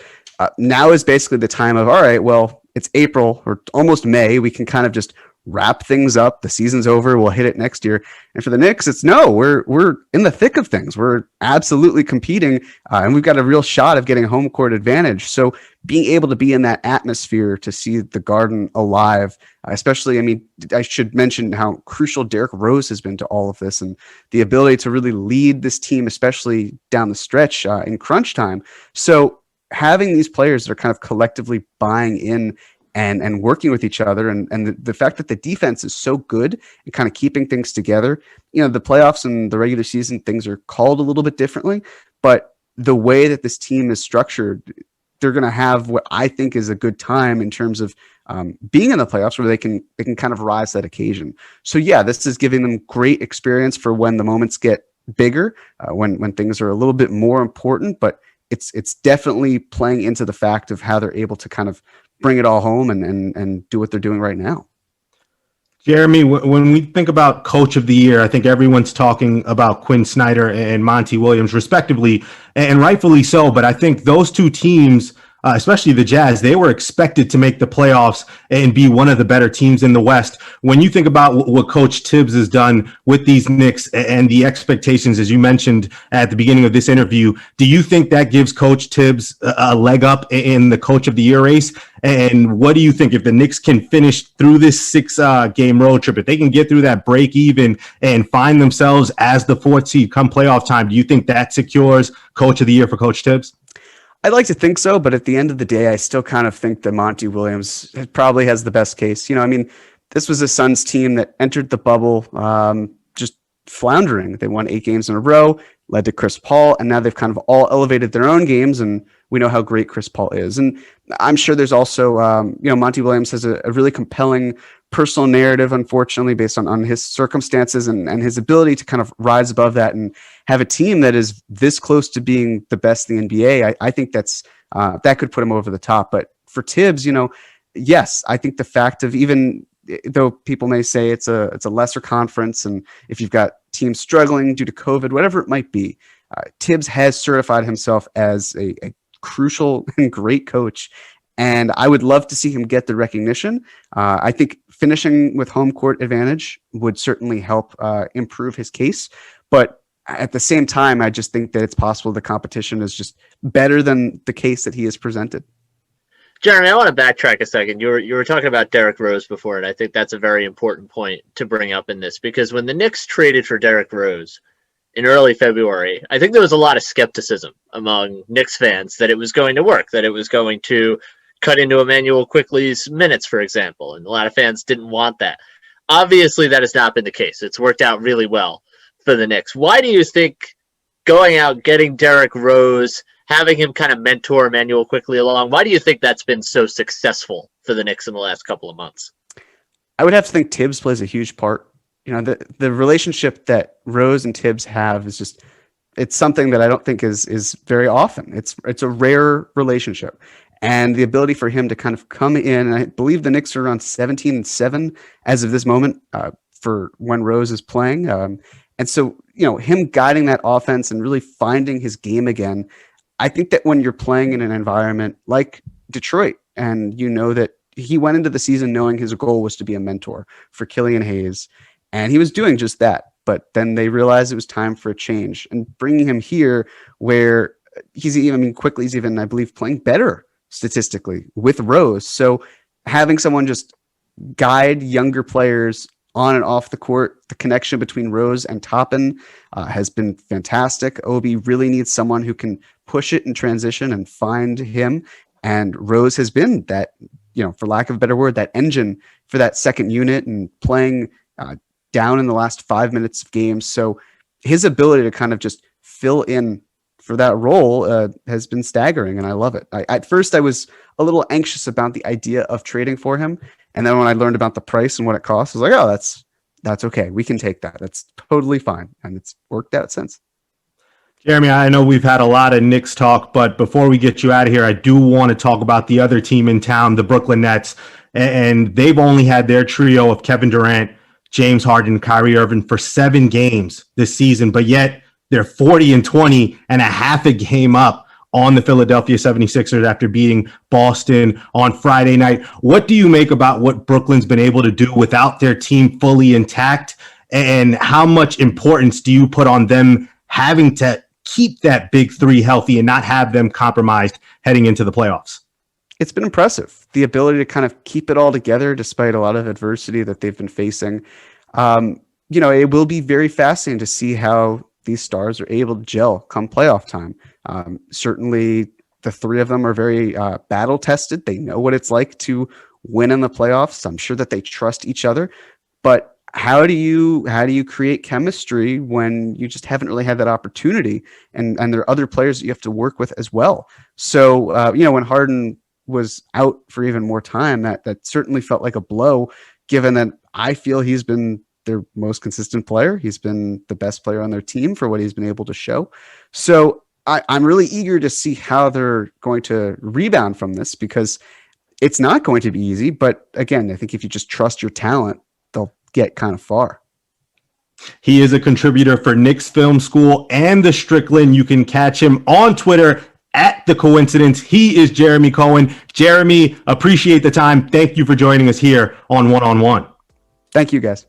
Now is basically the time of, all right, well, it's April or almost May. We can kind of just wrap things up. The season's over. We'll hit it next year. And for the Knicks, it's no, we're in the thick of things. We're absolutely competing, and we've got a real shot of getting home court advantage. So being able to be in that atmosphere to see the Garden alive, especially, I mean, I should mention how crucial Derrick Rose has been to all of this and the ability to really lead this team, especially down the stretch in crunch time. So having these players that are kind of collectively buying in and working with each other, and the fact that the defense is so good and kind of keeping things together. The playoffs and the regular season, things are called a little bit differently, but the way that this team is structured, they're going to have what I think is a good time in terms of being in the playoffs where they can kind of rise to that occasion. So yeah, this is giving them great experience for when the moments get bigger, when things are a little bit more important, but it's definitely playing into the fact of how they're able to kind of bring it all home and do what they're doing right now. Jeremy, when we think about Coach of the Year, I think everyone's talking about Quinn Snyder and Monty Williams, respectively, and rightfully so. But I think those two teams, especially the Jazz, they were expected to make the playoffs and be one of the better teams in the West. When you think about what Coach Tibbs has done with these Knicks and the expectations, as you mentioned at the beginning of this interview, do you think that gives Coach Tibbs a leg up in the Coach of the Year race? And what do you think if the Knicks can finish through this 6-game road trip, if they can get through that break even and find themselves as the 4th seed come playoff time, do you think that secures Coach of the Year for Coach Tibbs? I'd like to think so, but at the end of the day, I still kind of think that Monty Williams probably has the best case. This was a Suns team that entered the bubble just floundering. They won 8 games in a row, led to Chris Paul, and now they've kind of all elevated their own games, and we know how great Chris Paul is. And I'm sure there's also, Monty Williams has a really compelling personal narrative, unfortunately, based on his circumstances and his ability to kind of rise above that and have a team that is this close to being the best in the NBA. I think that's that could put him over the top. But for Tibbs, yes, I think the fact of, even though people may say it's a lesser conference, and if you've got teams struggling due to COVID, whatever it might be, Tibbs has certified himself as a crucial and great coach. And I would love to see him get the recognition. I think finishing with home court advantage would certainly help improve his case. But at the same time, I just think that it's possible the competition is just better than the case that he has presented. Jeremy, I want to backtrack a second. You were talking about Derrick Rose before, and I think that's a very important point to bring up in this, because when the Knicks traded for Derrick Rose in early February, I think there was a lot of skepticism among Knicks fans that it was going to work, that it was going to cut into Emmanuel Quickley's minutes, for example, and a lot of fans didn't want that. Obviously, that has not been the case. It's worked out really well for the Knicks. Why do you think going out, getting Derrick Rose, having him kind of mentor Emmanuel Quickley along, why do you think that's been so successful for the Knicks in the last couple of months? I would have to think Tibbs plays a huge part. The relationship that Rose and Tibbs have is just, it's something that I don't think is very often. It's a rare relationship. And the ability for him to kind of come in, and I believe the Knicks are around 17-7 as of this moment for when Rose is playing. And so, him guiding that offense and really finding his game again, I think that when you're playing in an environment like Detroit, and that he went into the season knowing his goal was to be a mentor for Killian Hayes, and he was doing just that. But then they realized it was time for a change, and bringing him here where Quickley's even, I believe, playing better statistically with Rose. So having someone just guide younger players on and off the court, the connection between Rose and Toppin has been fantastic. Obi really needs someone who can push it in transition and find him. And Rose has been that, for lack of a better word, that engine for that second unit and playing down in the last 5 minutes of games. So his ability to kind of just fill in for that role has been staggering, and I love it. At first, I was a little anxious about the idea of trading for him, and then when I learned about the price and what it costs, I was like, "Oh, that's okay. We can take that. That's totally fine," and it's worked out since. Jeremy, I know we've had a lot of Knicks talk, but before we get you out of here, I do want to talk about the other team in town, the Brooklyn Nets, and they've only had their trio of Kevin Durant, James Harden, Kyrie Irving for 7 games this season, but yet they're 40-20 and a half a game up on the Philadelphia 76ers after beating Boston on Friday night. What do you make about what Brooklyn's been able to do without their team fully intact? And how much importance do you put on them having to keep that big three healthy and not have them compromised heading into the playoffs? It's been impressive. The ability to kind of keep it all together despite a lot of adversity that they've been facing. It will be very fascinating to see how these stars are able to gel come playoff time. Certainly, the three of them are very battle tested. They know what it's like to win in the playoffs. I'm sure that they trust each other. But how do you create chemistry when you just haven't really had that opportunity? And there are other players that you have to work with as well. So when Harden was out for even more time, that certainly felt like a blow, given that I feel he's been their most consistent player. He's been the best player on their team for what he's been able to show. So I'm really eager to see how they're going to rebound from this, because it's not going to be easy. But again, I think if you just trust your talent, they'll get kind of far. He is a contributor for Knicks Film School and the Strickland. You can catch him on Twitter at The Coincidence. He is Jeremy Cohen. Jeremy, appreciate the time. Thank you for joining us here on One on One. Thank you, guys.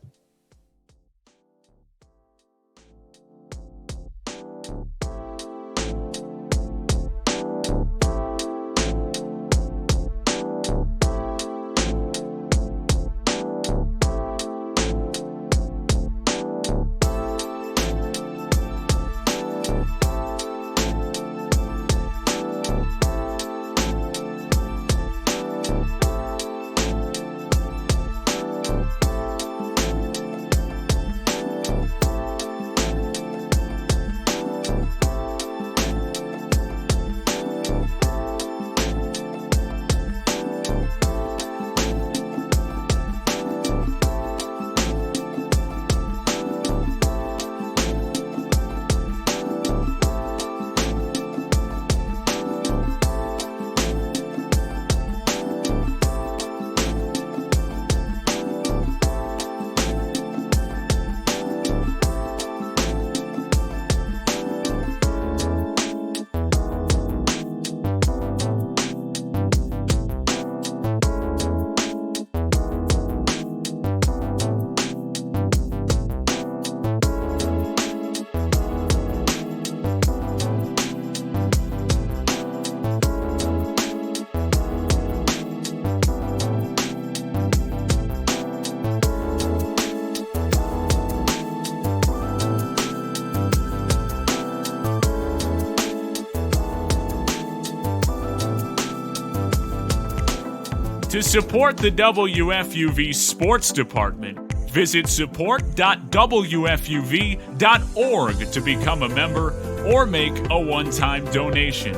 To support the WFUV Sports Department, visit support.wfuv.org to become a member or make a one-time donation.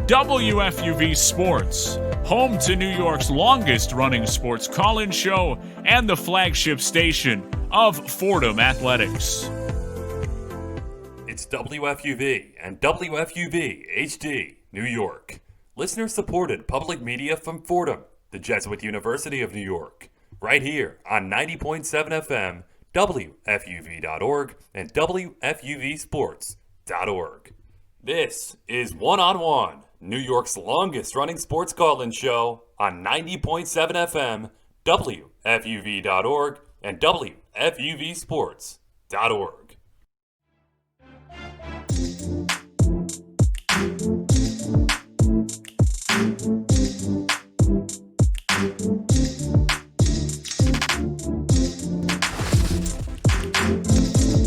WFUV Sports, home to New York's longest-running sports call-in show and the flagship station of Fordham Athletics. It's WFUV and WFUV HD, New York. Listener-supported public media from Fordham, the Jesuit University of New York. Right here on 90.7 FM, WFUV.org, and WFUVSports.org. This is One on One, New York's longest-running sports call-in show on 90.7 FM, WFUV.org, and WFUVSports.org.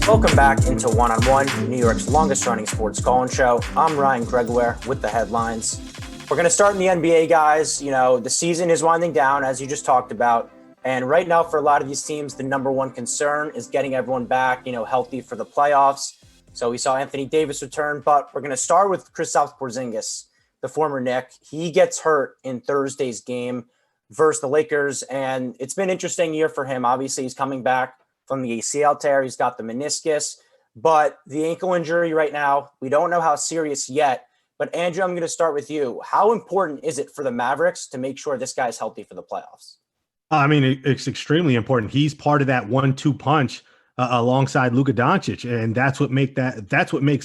Welcome back into One on One, New York's longest running sports call-in show. I'm Ryan Gregoire with the headlines. We're going to start in the NBA, guys. You know, the season is winding down, as you just talked about. And right now, for a lot of these teams, the number one concern is getting everyone back, healthy for the playoffs. So we saw Anthony Davis return, but we're going to start with Kristaps Porzingis, the former Knick. He gets hurt in Thursday's game versus the Lakers, and it's been an interesting year for him. Obviously, he's coming back from the ACL tear. He's got the meniscus, but the ankle injury right now, we don't know how serious yet. But Andrew, I'm going to start with you. How important is it for the Mavericks to make sure this guy's healthy for the playoffs? I mean, it's extremely important. He's part of that 1-2 punch alongside Luka Doncic, and that's what makes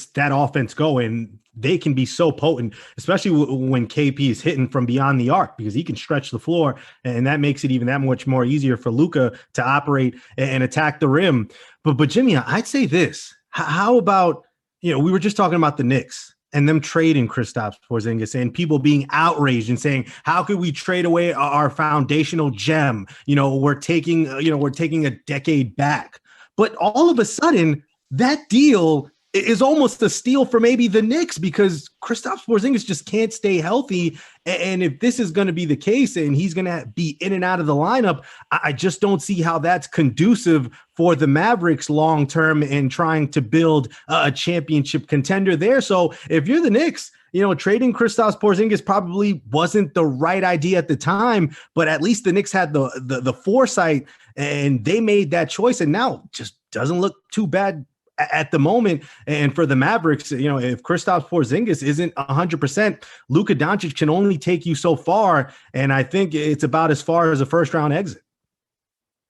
that offense go. And they can be so potent, especially when KP is hitting from beyond the arc, because he can stretch the floor, and that makes it even that much more easier for Luka to operate and attack the rim. But Jimmy, I'd say this. How about, we were just talking about the Knicks and them trading Kristaps Porzingis and people being outraged and saying, how could we trade away our foundational gem? We're taking a decade back. But all of a sudden, that deal is almost a steal for maybe the Knicks, because Kristaps Porzingis just can't stay healthy. And if this is going to be the case and he's going to be in and out of the lineup, I just don't see how that's conducive for the Mavericks long-term and trying to build a championship contender there. So if you're the Knicks, trading Kristaps Porzingis probably wasn't the right idea at the time, but at least the Knicks had the foresight and they made that choice. And now just doesn't look too bad at the moment. And for the Mavericks, if Kristaps Porzingis isn't 100%, Luka Doncic can only take you so far. And I think it's about as far as a first round exit.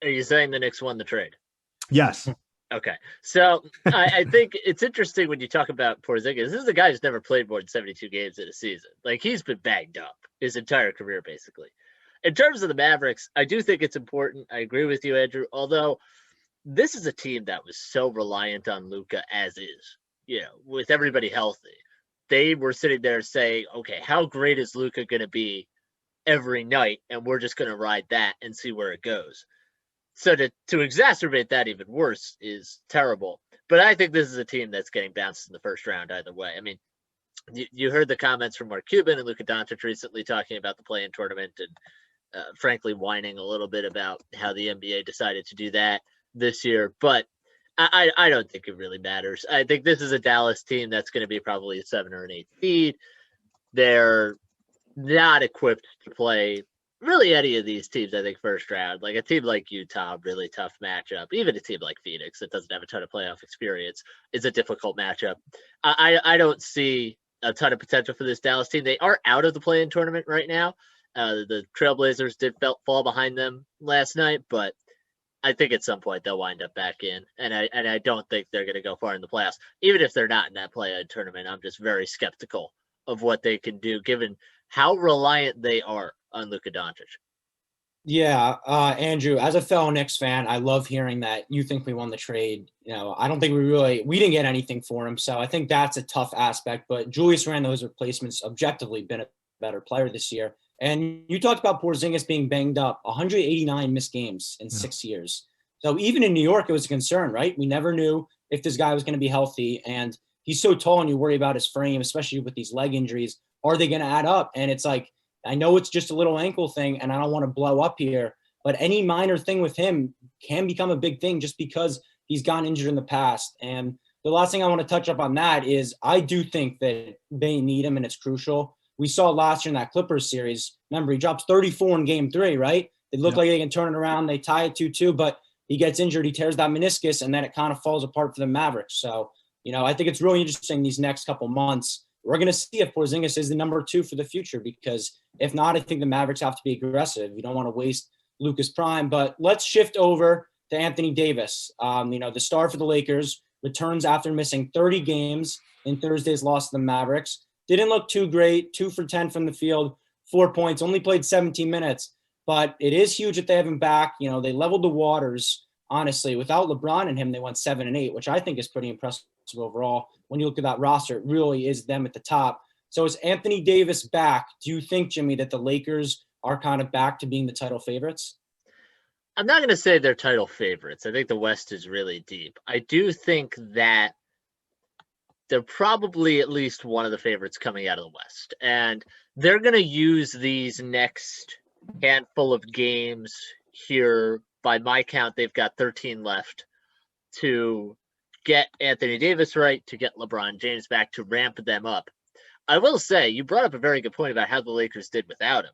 Are you saying the Knicks won the trade? Yes. Okay. So I think it's interesting when you talk about Porzingis. This is a guy who's never played more than 72 games in a season. Like, he's been banged up his entire career, basically. In terms of the Mavericks, I do think it's important. I agree with you, Andrew, although this is a team that was so reliant on Luka as is, with everybody healthy. They were sitting there saying, okay, how great is Luka going to be every night? And we're just going to ride that and see where it goes. So to exacerbate that even worse is terrible. But I think this is a team that's getting bounced in the first round either way. I mean, you heard the comments from Mark Cuban and Luka Doncic recently talking about the play-in tournament and frankly whining a little bit about how the NBA decided to do that this year, but I don't think it really matters. I think this is a Dallas team that's going to be probably a 7 or an 8 seed. They're not equipped to play really any of these teams, I think, first round. Like a team like Utah, really tough matchup. Even a team like Phoenix that doesn't have a ton of playoff experience is a difficult matchup. I don't see a ton of potential for this Dallas team. They are out of the play-in tournament right now. The Trailblazers did fall behind them last night, but I think at some point they'll wind up back in, and I don't think they're going to go far in the playoffs. Even if they're not in that play-in tournament, I'm just very skeptical of what they can do, given how reliant they are on Luka Doncic. Yeah, Andrew, as a fellow Knicks fan, I love hearing that you think we won the trade. I don't think we didn't get anything for him, so I think that's a tough aspect. But Julius Randle's replacement's objectively been a better player this year. And you talked about Porzingis being banged up, 189 missed games in 6 years. So even in New York, it was a concern, right? We never knew if this guy was going to be healthy. And he's so tall, and you worry about his frame, especially with these leg injuries. Are they going to add up? And it's like, I know it's just a little ankle thing, and I don't want to blow up here, but any minor thing with him can become a big thing just because he's gotten injured in the past. And the last thing I want to touch up on that is I do think that they need him, and it's crucial. We saw last year in that Clippers series. Remember, he drops 34 in game 3, right? They look like they can turn it around. They tie it 2-2, but he gets injured. He tears that meniscus, and then it kind of falls apart for the Mavericks. So, I think it's really interesting these next couple months. We're going to see if Porzingis is the number 2 for the future, because if not, I think the Mavericks have to be aggressive. You don't want to waste Luka's prime. But let's shift over to Anthony Davis. The star for the Lakers returns after missing 30 games in Thursday's loss to the Mavericks. Didn't look too great, 2 for 10 from the field, 4 points, only played 17 minutes. But it is huge that they have him back. They leveled the waters, honestly. Without LeBron and him, they went 7-8, which I think is pretty impressive overall. When you look at that roster, it really is them at the top. So is Anthony Davis back? Do you think, Jimmy, that the Lakers are kind of back to being the title favorites? I'm not going to say they're title favorites. I think the West is really deep. I do think that they're probably at least one of the favorites coming out of the West. And they're going to use these next handful of games here. By my count, they've got 13 left to get Anthony Davis right, to get LeBron James back, to ramp them up. I will say, you brought up a very good point about how the Lakers did without him.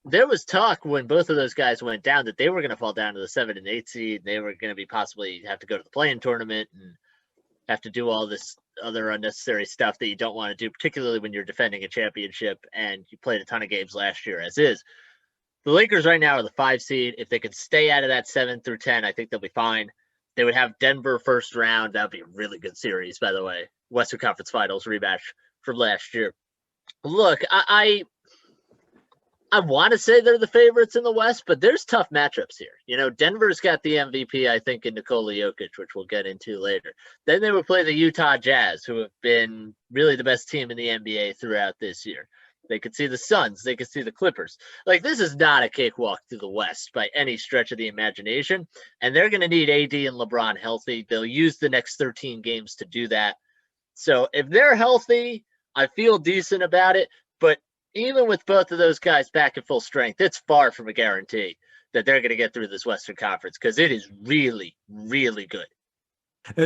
There was talk when both of those guys went down that they were going to fall down to the 7 and 8 seed. They were going to be possibly have to go to the play-in tournament and have to do all this other unnecessary stuff that you don't want to do, particularly when you're defending a championship and you played a ton of games last year as is. The Lakers right now are the 5 seed. If they could stay out of that 7 through 10, I think they'll be fine. They would have Denver first round. That would be a really good series, by the way. Western Conference Finals rematch from last year. Look, I want to say they're the favorites in the West, but there's tough matchups here. You know, Denver's got the MVP, I think, in Nikola Jokic, which we'll get into later. Then they would play the Utah Jazz, who have been really the best team in the NBA throughout this year. They could see the Suns. They could see the Clippers. Like, this is not a cakewalk through the West by any stretch of the imagination, and they're going to need AD and LeBron healthy. They'll use the next 13 games to do that. So if they're healthy, I feel decent about it, but even with both of those guys back at full strength, it's far from a guarantee that they're going to get through this Western Conference because it is really, really good.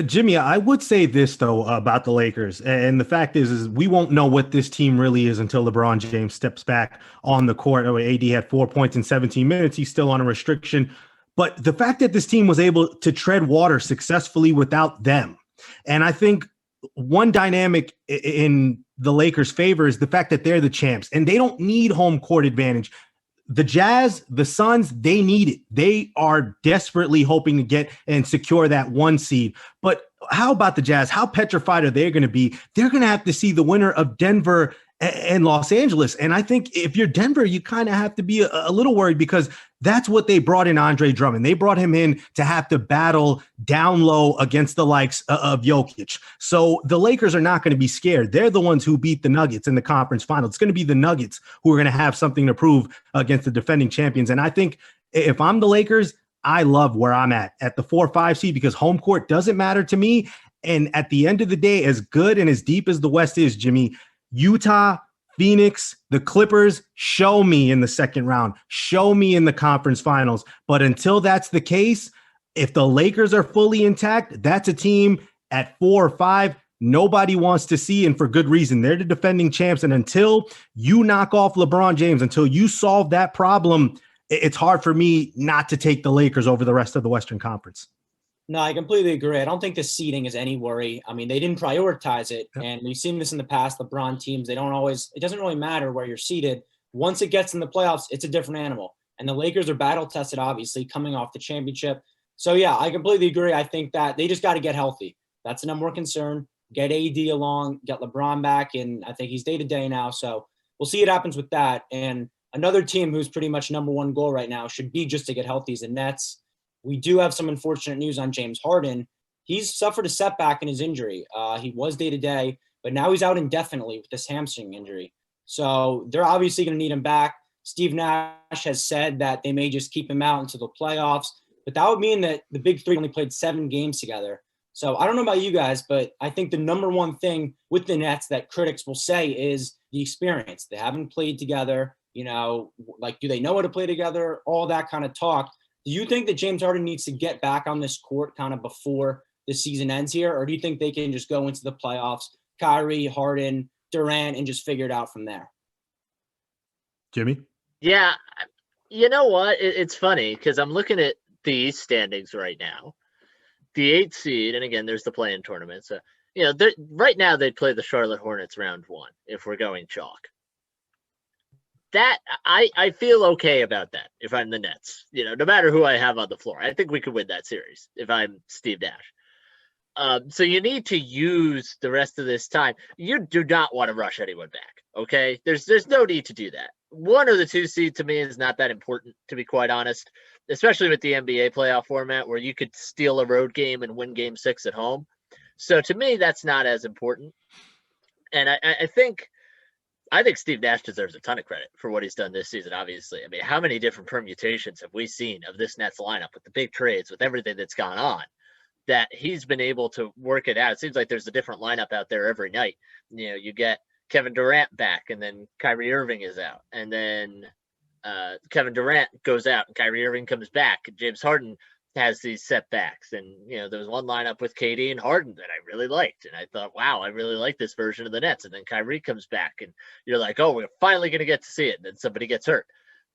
Jimmy, I would say this, though, about the Lakers. And the fact is we won't know what this team really is until LeBron James steps back on the court. AD had 4 points in 17 minutes. He's still on a restriction. But the fact that this team was able to tread water successfully without them. And I think one dynamic in the Lakers' favor is the fact that they're the champs and they don't need home court advantage. The Jazz, the Suns, they need it. They are desperately hoping to get and secure that 1 seed. But how about the Jazz? How petrified are they going to be? They're going to have to see the winner of Denver and Los Angeles. And I think if you're Denver, you kind of have to be a little worried because that's what they brought in Andre Drummond. They brought him in to have to battle down low against the likes of Jokic. So the Lakers are not going to be scared. They're the ones who beat the Nuggets in the conference final. It's going to be the Nuggets who are going to have something to prove against the defending champions. And I think if I'm the Lakers, I love where I'm at the 4-5 seed because home court doesn't matter to me. And at the end of the day, as good and as deep as the West is, Jimmy, Utah, Phoenix, the Clippers, show me in the second round, show me in the conference finals. But until that's the case, if the Lakers are fully intact, that's a team at 4 or 5 nobody wants to see, and for good reason. They're the defending champs. And until you knock off LeBron James, until you solve that problem, it's hard for me not to take the Lakers over the rest of the Western Conference. No, I completely agree. I don't think the seeding is any worry. I mean, they didn't prioritize it. Yep. And we've seen this in the past, LeBron teams, it doesn't really matter where you're seated. Once it gets in the playoffs, it's a different animal. And the Lakers are battle tested, obviously, coming off the championship. So, yeah, I completely agree. I think that they just got to get healthy. That's the number one concern. Get AD along, get LeBron back, and I think he's day-to-day now. So we'll see what happens with that. And another team who's pretty much number one goal right now should be just to get healthy is the Nets. We do have some unfortunate news on James Harden. He's suffered a setback in his injury. He was day-to-day, but now he's out indefinitely with this hamstring injury. So they're obviously going to need him back. Steve Nash has said that they may just keep him out into the playoffs, but that would mean that the big three only played 7 games together. So I don't know about you guys, but I think the number one thing with the Nets that critics will say is the experience. They haven't played together, like, do they know how to play together? All that kind of talk. Do you think that James Harden needs to get back on this court kind of before the season ends here? Or do you think they can just go into the playoffs, Kyrie, Harden, Durant, and just figure it out from there? Jimmy? Yeah. You know what? It's funny because I'm looking at the standings right now. The 8th seed, and again, there's the play-in tournament. So, right now they'd play the Charlotte Hornets round 1 if we're going chalk. That I feel okay about that if I'm the Nets. No matter who I have on the floor, I think we could win that series if I'm Steve Nash. So you need to use the rest of this time. You do not want to rush anyone back. Okay, there's no need to do that. 1 or the 2 seed to me is not that important, to be quite honest, especially with the NBA playoff format where you could steal a road game and win game 6 at home. So to me, that's not as important. And I think Steve Nash deserves a ton of credit for what he's done this season, obviously. I mean, how many different permutations have we seen of this Nets lineup with the big trades, with everything that's gone on, that he's been able to work it out? It seems like there's a different lineup out there every night. You get Kevin Durant back, and then Kyrie Irving is out. And then Kevin Durant goes out, and Kyrie Irving comes back. And James Harden has these setbacks. And, there was one lineup with KD and Harden that I really liked. And I thought, wow, I really like this version of the Nets. And then Kyrie comes back and you're like, oh, we're finally going to get to see it. And then somebody gets hurt.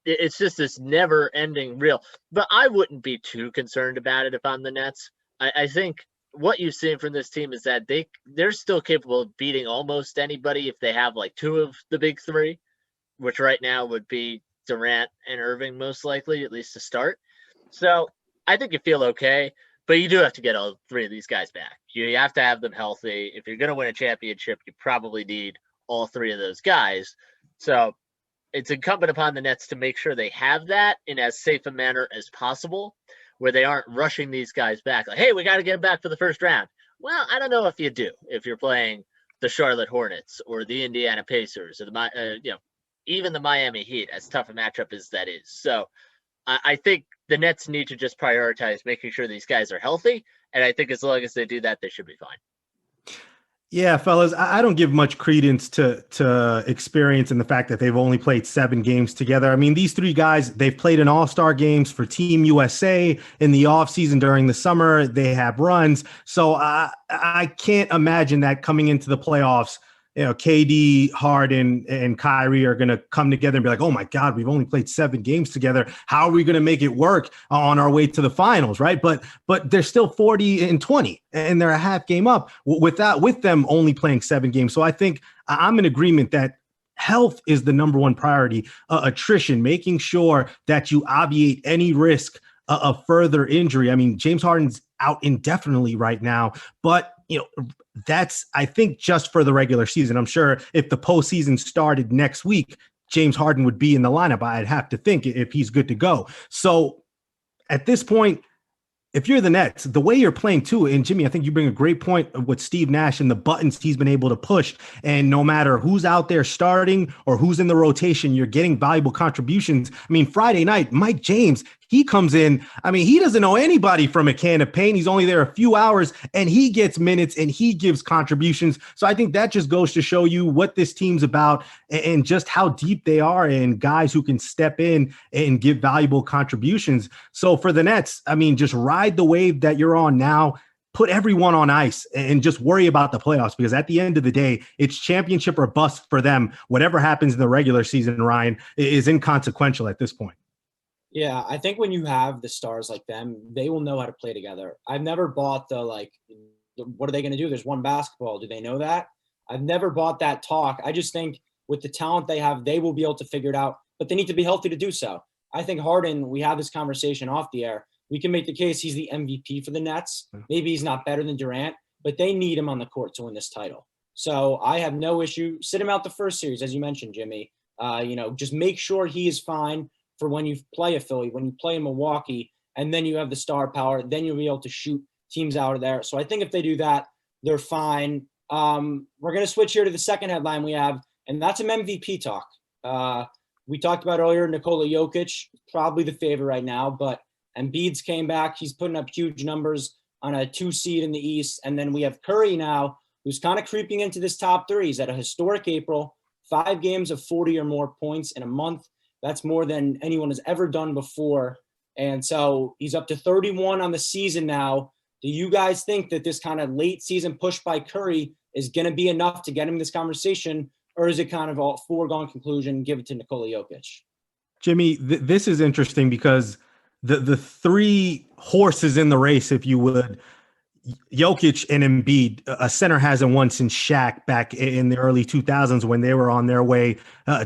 It's just this never ending reel. But I wouldn't be too concerned about it if I'm the Nets. I think what you've seen from this team is that they're still capable of beating almost anybody if they have like 2 of the big 3, which right now would be Durant and Irving most likely, at least to start. So I think you feel okay, but you do have to get all 3 of these guys back. You have to have them healthy. If you're going to win a championship, you probably need all three of those guys. So it's incumbent upon the Nets to make sure they have that in as safe a manner as possible, where they aren't rushing these guys back. Like, hey, we got to get them back for the first round. Well, I don't know if you do, if you're playing the Charlotte Hornets or the Indiana Pacers or even the Miami Heat, as tough a matchup as that is. So I think the Nets need to just prioritize making sure these guys are healthy. And I think as long as they do that, they should be fine. Yeah, fellas, I don't give much credence to experience and the fact that they've only played 7 games together. I mean, these 3 guys, they've played in all-star games for Team USA in the offseason during the summer. They have runs. So I can't imagine that coming into the playoffs, KD, Harden, and Kyrie are going to come together and be like, oh my God, we've only played 7 games together. How are we going to make it work on our way to the finals, right? But they're still 40-20, and they're a half game up with them only playing 7 games. So I think I'm in agreement that health is the number one priority. Attrition, making sure that you obviate any risk of further injury. I mean, James Harden's out indefinitely right now, but that's, I think, just for the regular season. I'm sure if the postseason started next week, James Harden would be in the lineup, I'd have to think, if he's good to go. So at this point, if you're the Nets, the way you're playing too, and Jimmy, I think you bring a great point with Steve Nash and the buttons he's been able to push. And no matter who's out there starting or who's in the rotation, you're getting valuable contributions. I mean, Friday night, Mike James, he comes in. I mean, he doesn't know anybody from a can of paint. He's only there a few hours, and he gets minutes and he gives contributions. So I think that just goes to show you what this team's about and just how deep they are and guys who can step in and give valuable contributions. So for the Nets, I mean, just ride the wave that you're on now. Put everyone on ice and just worry about the playoffs, because at the end of the day, it's championship or bust for them. Whatever happens in the regular season, Ryan, is inconsequential at this point. Yeah, I think when you have the stars like them, they will know how to play together. I've never bought what are they going to do? There's one basketball. Do they know that? I've never bought that talk. I just think with the talent they have, they will be able to figure it out, but they need to be healthy to do so. I think Harden, we had this conversation off the air. We can make the case he's the MVP for the Nets. Maybe he's not better than Durant, but they need him on the court to win this title. So I have no issue. Sit him out the first series, as you mentioned, Jimmy. Just make sure he is fine for when you play a Philly, when you play in Milwaukee, and then you have the star power, then you'll be able to shoot teams out of there. So I think if they do that, they're fine. We're going to switch here to the second headline we have, and that's some MVP talk. We talked about earlier, Nikola Jokic, probably the favorite right now, but Embiid's came back. He's putting up huge numbers on a 2 seed in the East. And then we have Curry now, who's kind of creeping into this top 3. He's at a historic April, 5 games of 40 or more points in a month. That's more than anyone has ever done before. And so he's up to 31 on the season now. Do you guys think that this kind of late season push by Curry is going to be enough to get him this conversation? Or is it kind of a foregone conclusion, give it to Nikola Jokic? Jimmy, this is interesting because the 3 horses in the race, if you would, Jokic and Embiid, a center hasn't won since Shaq back in the early 2000s when they were on their way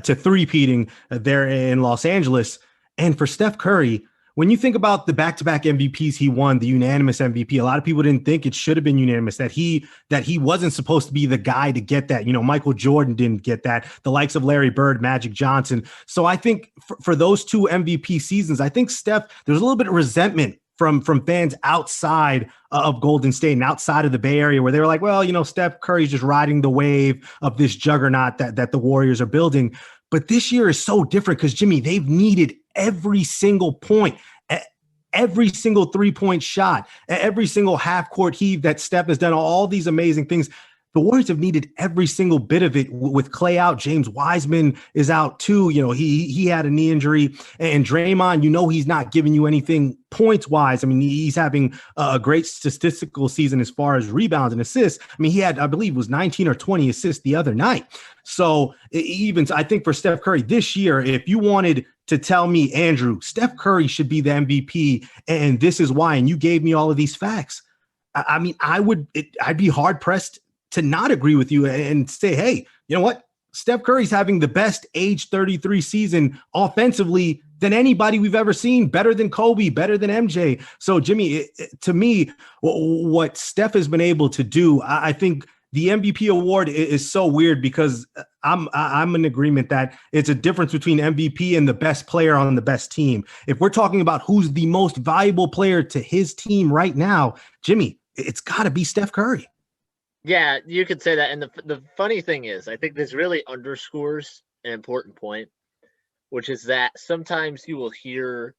to three-peating there in Los Angeles. And for Steph Curry, when you think about the back-to-back MVPs he won, the unanimous MVP, a lot of people didn't think it should have been unanimous, that he wasn't supposed to be the guy to get that. Michael Jordan didn't get that, the likes of Larry Bird, Magic Johnson. So I think for those 2 MVP seasons, I think Steph, there's a little bit of resentment from fans outside of Golden State and outside of the Bay Area, where they were like, well, Steph Curry's just riding the wave of this juggernaut that the Warriors are building. But this year is so different because, Jimmy, they've needed every single point, every single 3-point shot, every single half-court heave that Steph has done, all these amazing things. The Warriors have needed every single bit of it. With Klay out, James Wiseman is out too. He had a knee injury, and Draymond, he's not giving you anything points-wise. I mean, he's having a great statistical season as far as rebounds and assists. I mean, he had, I believe, it was 19 or 20 assists the other night. So I think for Steph Curry this year, if you wanted to tell me, Andrew, Steph Curry should be the MVP, and this is why, and you gave me all of these facts, I mean, I'd be hard-pressed to not agree with you and say, hey, you know what? Steph Curry's having the best age 33 season offensively than anybody we've ever seen, better than Kobe, better than MJ. So, Jimmy, to me, what Steph has been able to do, I think the MVP award is so weird because I'm in agreement that it's a difference between MVP and the best player on the best team. If we're talking about who's the most valuable player to his team right now, Jimmy, it's got to be Steph Curry. Yeah, you could say that. And the funny thing is, I think this really underscores an important point, which is that sometimes you will hear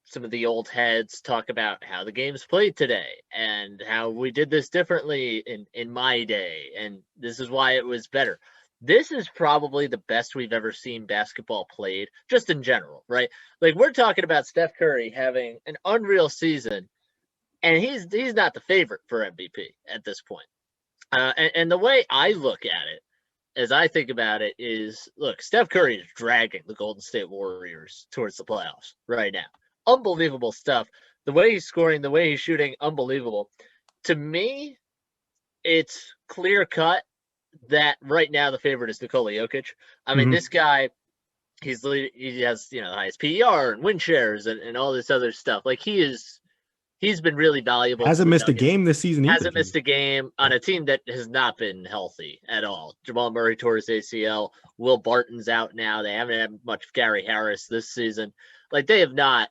some of the old heads talk about how the game's played today and how we did this differently in my day, and this is why it was better. This is probably the best we've ever seen basketball played, just in general, right? Like, we're talking about Steph Curry having an unreal season, and he's not the favorite for MVP at this point. And the way I look at it, as I think about it, is, look, Steph Curry is dragging the Golden State Warriors towards the playoffs right now. Unbelievable stuff. The way he's scoring, the way he's shooting, unbelievable. To me, it's clear cut that right now the favorite is Nikola Jokic. I mean, this guy, he has, the highest PER and win shares and all this other stuff. Like, he's been really valuable. Hasn't missed a game this season either. Hasn't missed a game on a team that has not been healthy at all. Jamal Murray tore his ACL. Will Barton's out now. They haven't had much of Gary Harris this season. Like, they have not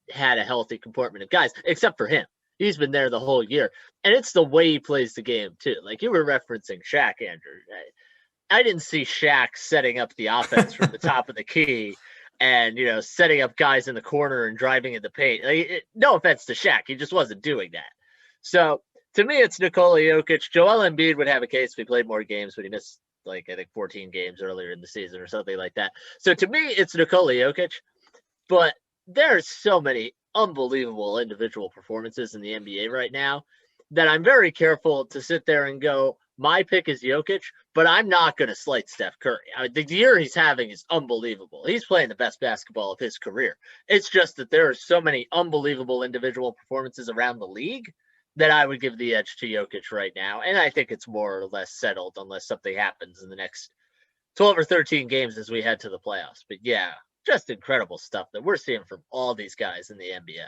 had a healthy comportment of guys, except for him. He's been there the whole year. And it's the way he plays the game, too. Like, you were referencing Shaq, Andrew. I didn't see Shaq setting up the offense from the top of the key and, setting up guys in the corner and driving in the paint. No offense to Shaq. He just wasn't doing that. So, to me, it's Nikola Jokic. Joel Embiid would have a case if he played more games, but he missed, I think 14 games earlier in the season or something like that. So, to me, it's Nikola Jokic. But there are so many unbelievable individual performances in the NBA right now that I'm very careful to sit there and go, my pick is Jokic, but I'm not going to slight Steph Curry. The year he's having is unbelievable. He's playing the best basketball of his career. It's just that there are so many unbelievable individual performances around the league that I would give the edge to Jokic right now. And I think it's more or less settled unless something happens in the next 12 or 13 games as we head to the playoffs. But yeah, just incredible stuff that we're seeing from all these guys in the NBA.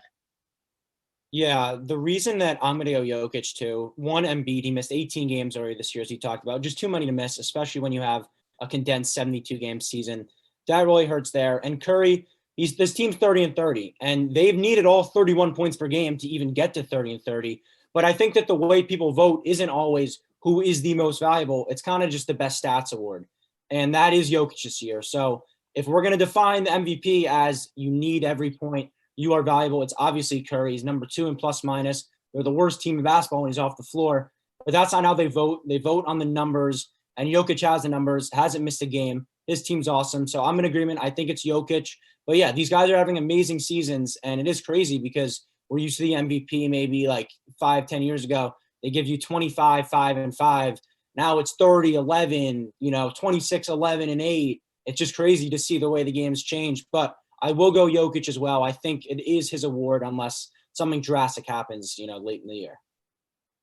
Yeah, the reason that I'm going to go Jokic too, one, Embiid, he missed 18 games already this year, as you talked about. Just too many to miss, especially when you have a condensed 72-game season. That really hurts there. And Curry, this team's 30-30, and they've needed all 31 points per game to even get to 30-30. But I think that the way people vote isn't always who is the most valuable. It's kind of just the best stats award, and that is Jokic this year. So if we're going to define the MVP as you need every point, you are valuable, it's obviously Curry. He's number 2 in plus minus. They're the worst team in basketball when he's off the floor. But that's not how they vote. They vote on the numbers, and Jokic has the numbers, hasn't missed a game. His team's awesome. So I'm in agreement. I think it's Jokic. But yeah, these guys are having amazing seasons, and it is crazy because we're used to the MVP maybe like 5-10 years ago. They give you 25, 5, and 5. Now it's 30, 11, 26, 11, and 8. It's just crazy to see the way the game's changed. But I will go Jokic as well. I think it is his award unless something drastic happens, late in the year.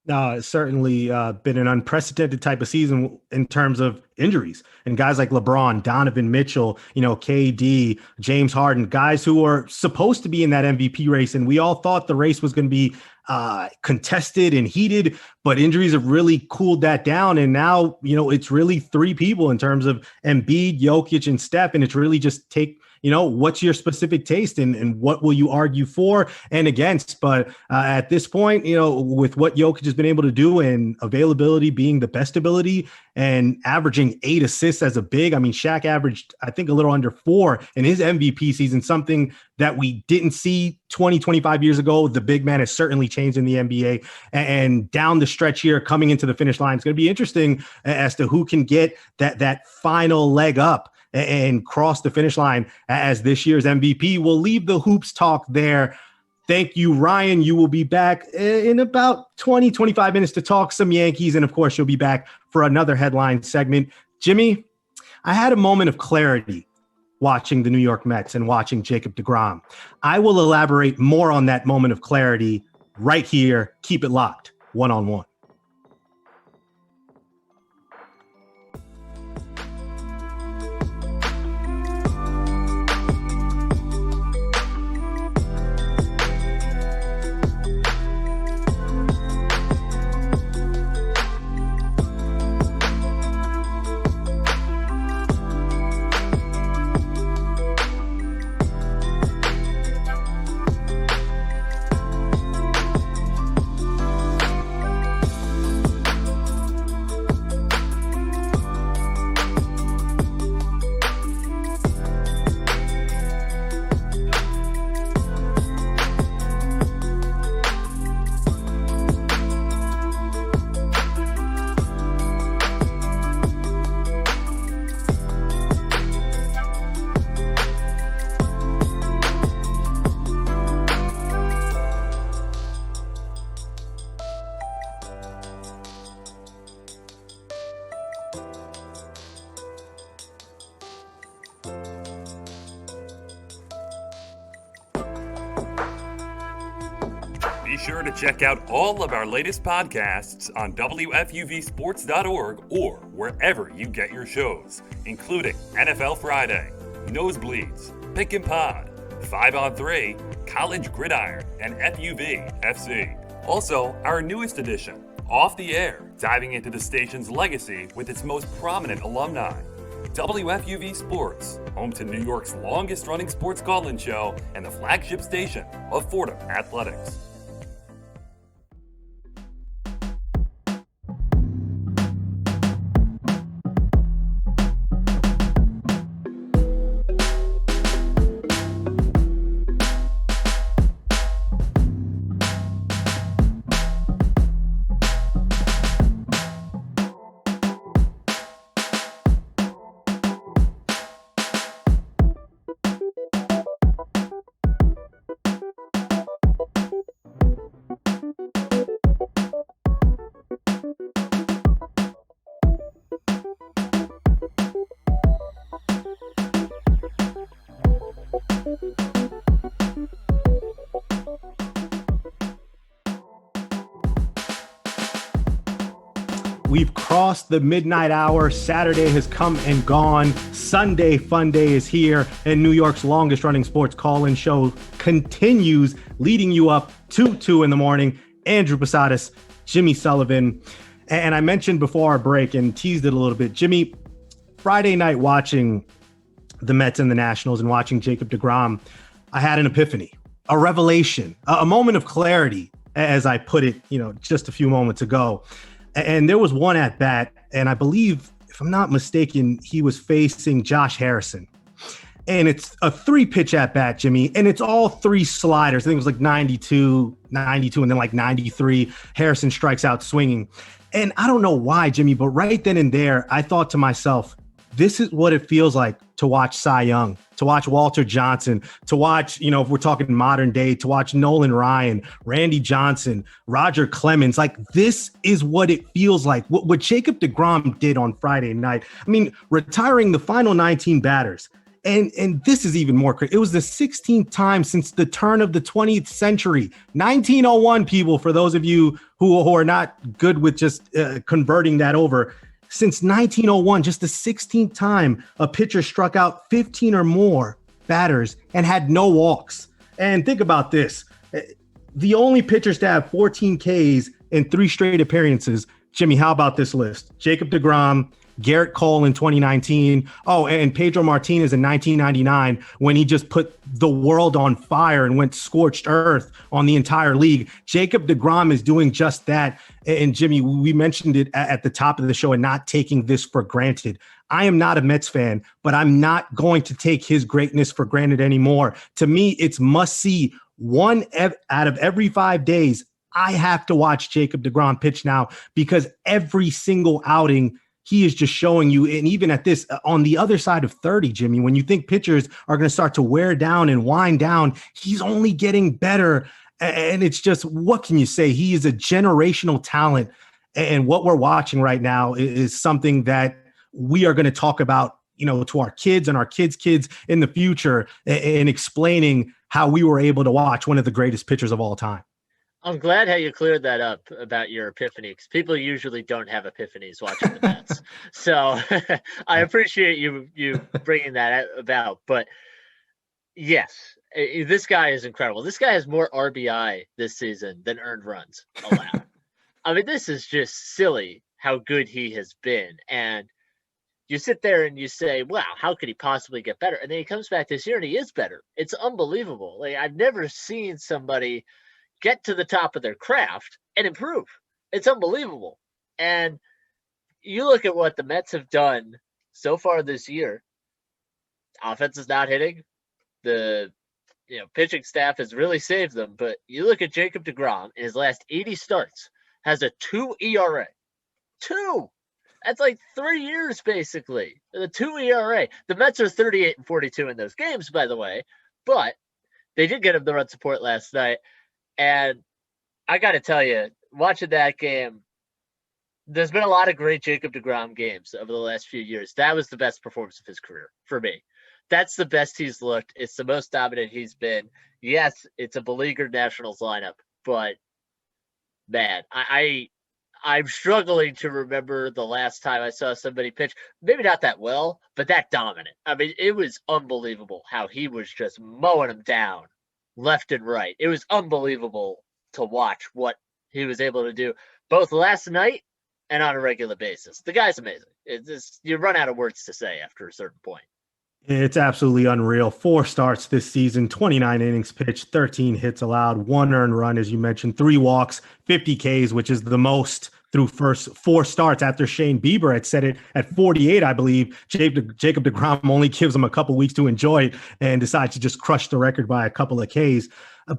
It's certainly been an unprecedented type of season in terms of injuries. And guys like LeBron, Donovan Mitchell, KD, James Harden, guys who are supposed to be in that MVP race. And we all thought the race was going to be contested and heated, but injuries have really cooled that down. And now, it's really 3 people in terms of Embiid, Jokic, and Steph. And it's really just what's your specific taste and what will you argue for and against? But at this point, with what Jokic has been able to do and availability being the best ability and averaging 8 assists as a big, I mean, Shaq averaged, I think, a little under 4 in his MVP season, something that we didn't see 20, 25 years ago. The big man has certainly changed in the NBA, and down the stretch here, coming into the finish line, it's going to be interesting as to who can get that final leg up and cross the finish line as this year's MVP. We'll leave the hoops talk there. Thank you, Ryan. You will be back in about 20, 25 minutes to talk some Yankees. And of course, you'll be back for another headline segment. Jimmy, I had a moment of clarity watching the New York Mets and watching Jacob deGrom. I will elaborate more on that moment of clarity right here. Keep it locked, one-on-one. Be sure to check out all of our latest podcasts on WFUVSports.org or wherever you get your shows, including NFL Friday, Nosebleeds, Pick and Pod, 5 on 3, College Gridiron, and FUV FC. Also, our newest edition, Off the Air, diving into the station's legacy with its most prominent alumni. WFUV Sports, home to New York's longest-running sports call-in show and the flagship station of Fordham Athletics. We've crossed the midnight hour. Saturday has come and gone. Sunday Fun Day is here, and New York's longest running sports call-in show continues, leading you up to 2 in the morning. Andrew Posadas, Jimmy Sullivan. And I mentioned before our break and teased it a little bit, Jimmy, Friday night watching the Mets and the Nationals and watching Jacob deGrom, I had an epiphany, a revelation, a moment of clarity, as I put it, just a few moments ago. And there was one at bat, and I believe, if I'm not mistaken, he was facing Josh Harrison. And it's a 3-pitch at bat, Jimmy, and it's all 3 sliders. I think it was like 92, and then like 93. Harrison strikes out swinging. And I don't know why, Jimmy, but right then and there, I thought to myself, this is what it feels like to watch Cy Young, to watch Walter Johnson, to watch, if we're talking modern day, to watch Nolan Ryan, Randy Johnson, Roger Clemens. Like, this is what it feels like. What Jacob deGrom did on Friday night. I mean, retiring the final 19 batters. And this is even more crazy. It was the 16th time since the turn of the 20th century. 1901, people, for those of you who are not good with just converting that over. Since 1901, just the 16th time a pitcher struck out 15 or more batters and had no walks. And think about this. The only pitchers to have 14 Ks in 3 straight appearances. Jimmy, how about this list? Jacob deGrom, Garrett Cole in 2019. Oh, and Pedro Martinez in 1999 when he just put the world on fire and went scorched earth on the entire league. Jacob deGrom is doing just that. And Jimmy, we mentioned it at the top of the show and not taking this for granted. I am not a Mets fan, but I'm not going to take his greatness for granted anymore. To me, it's must see. Out of every 5 days, I have to watch Jacob deGrom pitch now because every single outing he is just showing you, and even at this, on the other side of 30, Jimmy, when you think pitchers are going to start to wear down and wind down, he's only getting better. And it's just, what can you say? He is a generational talent. And what we're watching right now is something that we are going to talk about, to our kids and our kids' kids in the future, and explaining how we were able to watch one of the greatest pitchers of all time. I'm glad how you cleared that up about your epiphany, because people usually don't have epiphanies watching the Mets. So I appreciate you bringing that about. But yes, this guy is incredible. This guy has more RBI this season than earned runs allowed. I mean, this is just silly how good he has been. And you sit there and you say, wow, how could he possibly get better? And then he comes back this year and he is better. It's unbelievable. Like, I've never seen somebody get to the top of their craft and improve. It's unbelievable. And you look at what the Mets have done so far this year. Offense is not hitting. The pitching staff has really saved them. But you look at Jacob deGrom in his last 80 starts, has a 2 ERA. 2. That's like 3 years, basically. The 2 ERA. The Mets are 38-42 in those games, by the way. But they did get him the run support last night. And I got to tell you, watching that game, there's been a lot of great Jacob deGrom games over the last few years. That was the best performance of his career for me. That's the best he's looked. It's the most dominant he's been. Yes, it's a beleaguered Nationals lineup, but man, I'm struggling to remember the last time I saw somebody pitch. Maybe not that well, but that dominant. I mean, it was unbelievable how he was just mowing them down left and right. It was unbelievable to watch what he was able to do both last night and on a regular basis. The guy's amazing. It's just, you run out of words to say after a certain point. It's absolutely unreal. 4 starts this season, 29 innings pitched, 13 hits allowed, 1 earned run, as you mentioned, 3 walks, 50 Ks, which is the most through first 4 starts after Shane Bieber had said it at 48, I believe. Jacob deGrom only gives him a couple weeks to enjoy it and decides to just crush the record by a couple of Ks.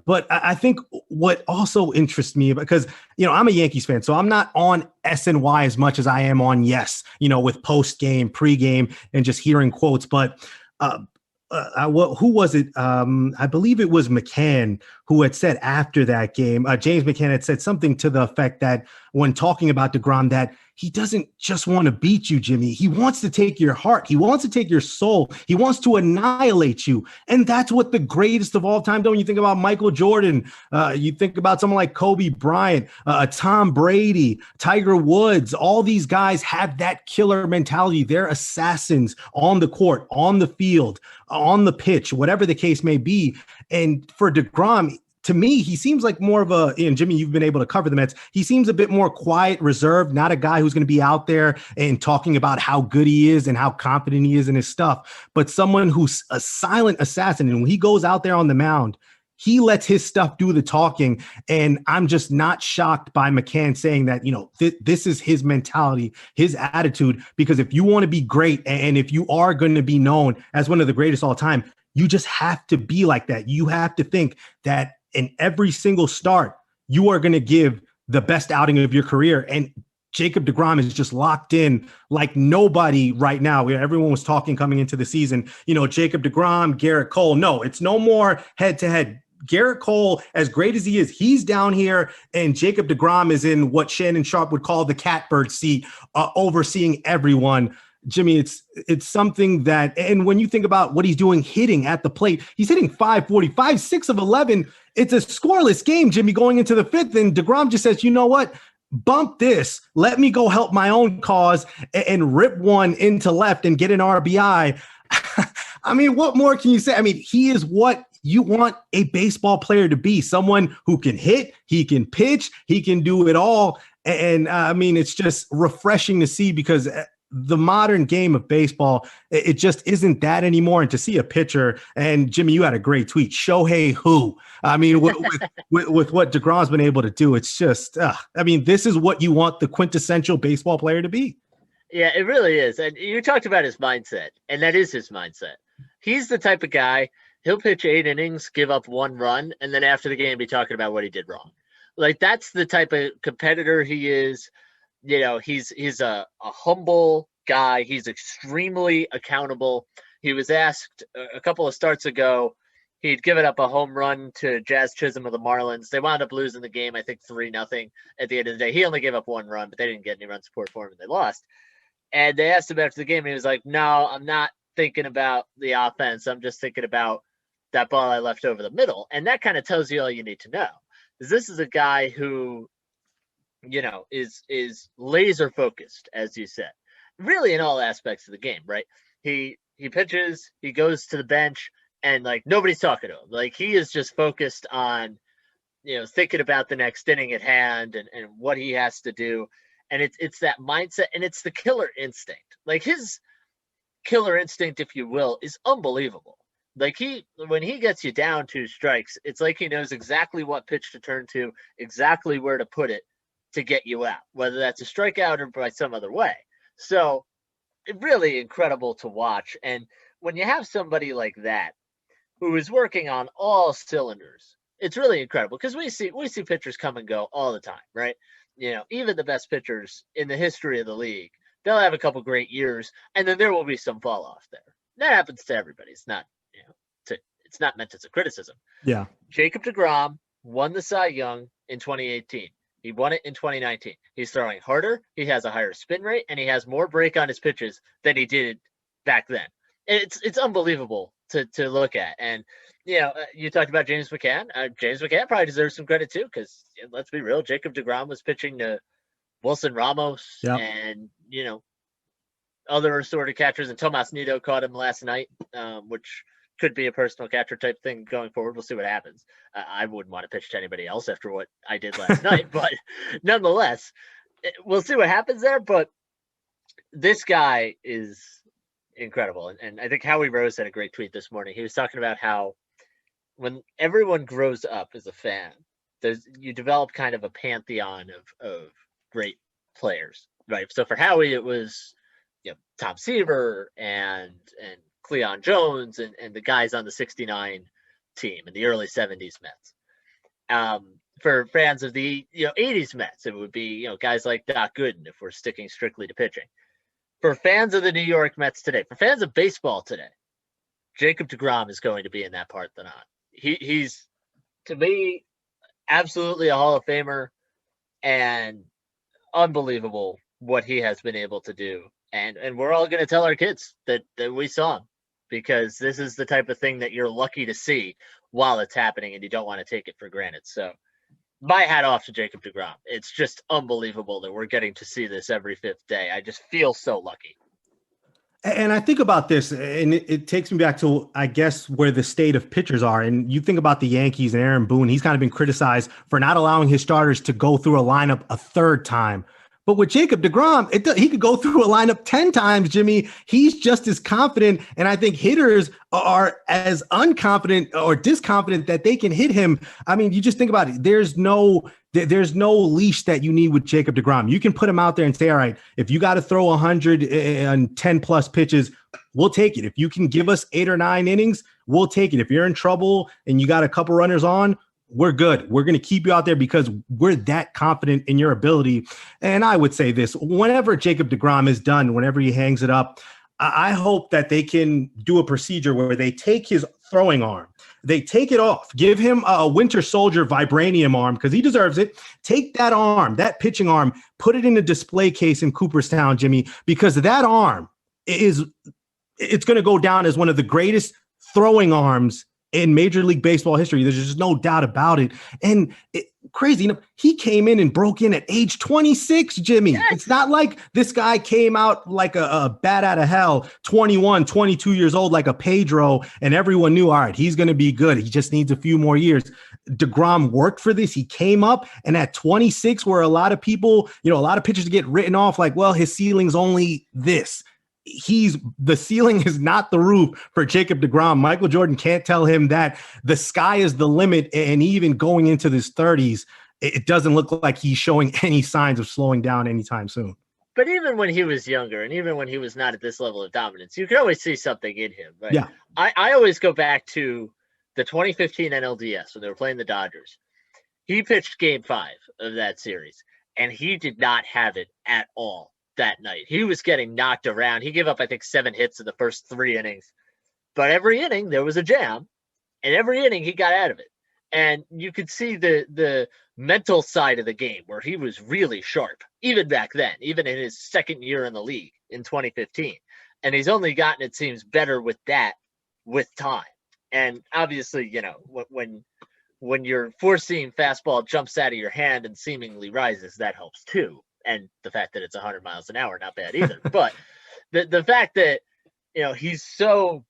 But I think what also interests me, because, I'm a Yankees fan, so I'm not on SNY as much as I am on Yes, with post game, pre game, and just hearing quotes. But who was it? I believe it was McCann who had said after that game, James McCann had said something to the effect that when talking about deGrom, that he doesn't just want to beat you, Jimmy. He wants to take your heart. He wants to take your soul. He wants to annihilate you. And that's what the greatest of all time, don't you think about Michael Jordan? You think about someone like Kobe Bryant, Tom Brady, Tiger Woods. All these guys have that killer mentality. They're assassins on the court, on the field, on the pitch, whatever the case may be. And for deGrom, to me, he seems like more of a, and Jimmy, you've been able to cover the Mets. He seems a bit more quiet, reserved, not a guy who's going to be out there and talking about how good he is and how confident he is in his stuff, but someone who's a silent assassin. And when he goes out there on the mound, he lets his stuff do the talking. And I'm just not shocked by McCann saying that, this is his mentality, his attitude, because if you want to be great and if you are going to be known as one of the greatest all time, you just have to be like that. You have to think that in every single start, you are going to give the best outing of your career. And Jacob deGrom is just locked in like nobody right now. Everyone was talking coming into the season, Jacob deGrom, Garrett Cole. No, it's no more head to head. Garrett Cole, as great as he is, he's down here, and Jacob deGrom is in what Shannon Sharp would call the catbird seat, overseeing everyone. Jimmy, it's something that, and when you think about what he's doing hitting at the plate, he's hitting 545, 6 of 11. It's a scoreless game, Jimmy, going into the 5th, and deGrom just says, you know what? Bump this. Let me go help my own cause and rip one into left and get an RBI. I mean, what more can you say? I mean, he is what you want a baseball player to be, someone who can hit, he can pitch, he can do it all. And I mean, it's just refreshing to see, because the modern game of baseball, it just isn't that anymore. And to see a pitcher, and Jimmy, you had a great tweet, Shohei who? I mean, with what deGrom's been able to do, it's just, I mean, this is what you want the quintessential baseball player to be. Yeah, it really is. And you talked about his mindset, and that is his mindset. He's the type of guy, he'll pitch 8 innings, give up 1 run, and then after the game be talking about what he did wrong. Like, that's the type of competitor he is. He's a humble guy. He's extremely accountable. He was asked a couple of starts ago, he'd given up a home run to Jazz Chisholm of the Marlins. They wound up losing the game, I think 3-0 at the end of the day. He only gave up 1 run, but they didn't get any run support for him, and they lost. And they asked him after the game, and he was like, no, I'm not thinking about the offense. I'm just thinking about that ball I left over the middle. And that kind of tells you all you need to know. This is a guy who, is laser focused, as you said, really in all aspects of the game, right? He pitches, he goes to the bench, and like nobody's talking to him. Like, he is just focused on, thinking about the next inning at hand and what he has to do. And it's that mindset, and it's the killer instinct. Like, his killer instinct, if you will, is unbelievable. Like, when he gets you down 2 strikes, it's like he knows exactly what pitch to turn to, exactly where to put it to get you out, whether that's a strikeout or by some other way. So really incredible to watch. And when you have somebody like that who is working on all cylinders, it's really incredible, because we see pitchers come and go all the time, right? Even the best pitchers in the history of the league, they'll have a couple great years, and then there will be some fall off there. That happens to everybody. It's not, it's not meant as a criticism. Yeah. Jacob deGrom won the Cy Young in 2018. He won it in 2019. He's throwing harder. He has a higher spin rate, and he has more break on his pitches than he did back then. It's unbelievable to look at. And you talked about James McCann. James McCann probably deserves some credit too, because let's be real, Jacob deGrom was pitching to Wilson Ramos and other sort of catchers, and Tomas Nido caught him last night, which could be a personal catcher type thing going forward. We'll see what happens. I wouldn't want to pitch to anybody else after what I did last night, but nonetheless, we'll see what happens there. But this guy is incredible. And I think Howie Rose had a great tweet this morning. He was talking about how when everyone grows up as a fan, you develop kind of a pantheon of great players, right? So for Howie, it was Tom Seaver and Cleon Jones and the guys on the 69 team in the early 70s Mets. For fans of the 80s Mets, it would be guys like Doc Gooden, if we're sticking strictly to pitching. For fans of the New York Mets today, for fans of baseball today, Jacob deGrom is going to be in that Parthenon. He's, to me, absolutely a Hall of Famer, and unbelievable what he has been able to do. And we're all going to tell our kids that we saw him, because this is the type of thing that you're lucky to see while it's happening, and you don't want to take it for granted. So my hat off to Jacob deGrom. It's just unbelievable that we're getting to see this every fifth day. I just feel so lucky. And I think about this, and it takes me back to, I guess, where the state of pitchers are. And you think about the Yankees and Aaron Boone, he's kind of been criticized for not allowing his starters to go through a lineup a third time. But with Jacob deGrom, he could go through a lineup 10 times, Jimmy. He's just as confident. And I think hitters are as unconfident or disconfident that they can hit him. I mean, you just think about it. There's no leash that you need with Jacob deGrom. You can put him out there and say, all right, if you got to throw 110 plus pitches, we'll take it. If you can give us 8 or 9 innings, we'll take it. If you're in trouble and you got a couple runners on, we're good. We're going to keep you out there because we're that confident in your ability. And I would say this, whenever Jacob deGrom is done, whenever he hangs it up, I hope that they can do a procedure where they take his throwing arm, they take it off, give him a Winter Soldier vibranium arm because he deserves it. Take that arm, that pitching arm, put it in a display case in Cooperstown, Jimmy, because that arm it's going to go down as one of the greatest throwing arms in Major League Baseball history. There's just no doubt about it. And crazy, he came in and broke in at age 26, Jimmy. Yes. It's not like this guy came out like a bat out of hell, 21, 22 years old, like a Pedro, and everyone knew, all right, he's going to be good. He just needs a few more years. deGrom worked for this. He came up, and at 26, where a lot of people, a lot of pitchers get written off like, well, his ceiling's only this. The ceiling is not the roof for Jacob deGrom. Michael Jordan can't tell him that the sky is the limit. And even going into his 30s, it doesn't look like he's showing any signs of slowing down anytime soon. But even when he was younger, and even when he was not at this level of dominance, you could always see something in him. Right? Yeah. I always go back to the 2015 NLDS when they were playing the Dodgers. He pitched Game 5 of that series, and he did not have it at all that night. He was getting knocked around. He gave up, I think, 7 hits in the first 3 innings. But every inning, there was a jam, and every inning, he got out of it. And you could see the mental side of the game where he was really sharp, even back then, even in his second year in the league in 2015. And he's only gotten, it seems, better with that with time. And obviously, when your 4-seam fastball jumps out of your hand and seemingly rises, that helps too. And the fact that it's 100 miles an hour, not bad either. But the fact that, he's so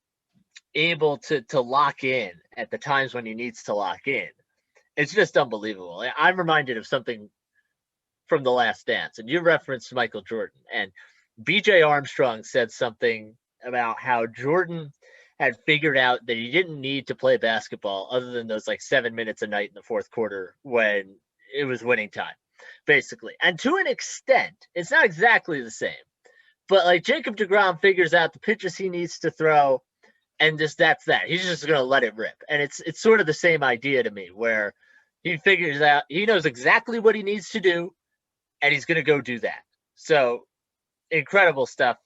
able to lock in at the times when he needs to lock in, it's just unbelievable. I'm reminded of something from The Last Dance, and you referenced Michael Jordan. And B.J. Armstrong said something about how Jordan had figured out that he didn't need to play basketball other than those 7 minutes a night in the fourth quarter when it was winning time, basically. And to an extent, it's not exactly the same. But Jacob deGrom figures out the pitches he needs to throw, and that's that. He's just going to let it rip. And it's sort of the same idea to me, where he figures out, he knows exactly what he needs to do, and he's going to go do that. So incredible stuff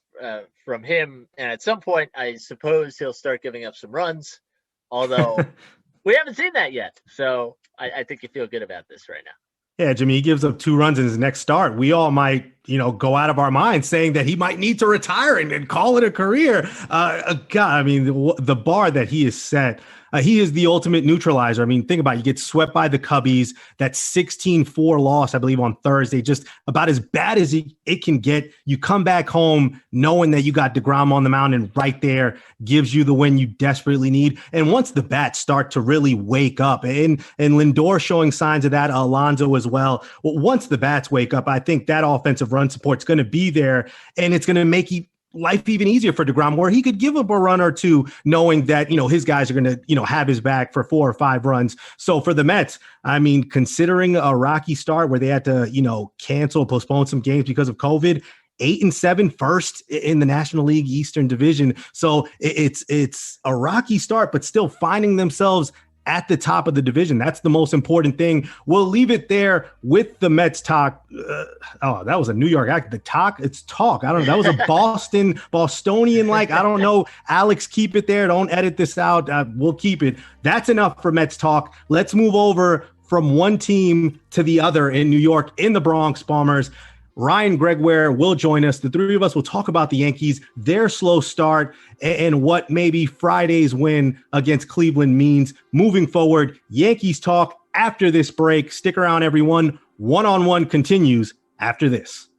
from him. And at some point, I suppose he'll start giving up some runs, although we haven't seen that yet. So I think you feel good about this right now. Yeah, Jimmy, he gives up 2 runs in his next start. We all might, go out of our minds saying that he might need to retire and call it a career. God, I mean, the bar that he is set. He is the ultimate neutralizer. I mean, think about it. You get swept by the Cubbies. That 16-4 loss, I believe, on Thursday, just about as bad as it can get. You come back home knowing that you got DeGrom on the mound, and right there gives you the win you desperately need. And once the bats start to really wake up, and Lindor showing signs of that, Alonso as well. Once the bats wake up, I think that offensive run support is going to be there, and it's going to make life even easier for DeGrom, where he could give up a run or two knowing that, his guys are going to, have his back for 4 or 5 runs. So for the Mets, I mean, considering a rocky start where they had to, postpone some games because of COVID, 8-7 first in the National League Eastern Division. So it's a rocky start, but still finding themselves at the top of the division. That's the most important thing. We'll leave it there with the Mets talk. That was a New York act. The talk, it's talk. I don't know. That was a Bostonian, I don't know. Alex, keep it there. Don't edit this out. We'll keep it. That's enough for Mets talk. Let's move over from one team to the other in New York, in the Bronx Bombers. Ryan Gregoire will join us. The 3 of us will talk about the Yankees, their slow start, and what maybe Friday's win against Cleveland means moving forward. Yankees talk after this break. Stick around, everyone. One-on-one continues after this.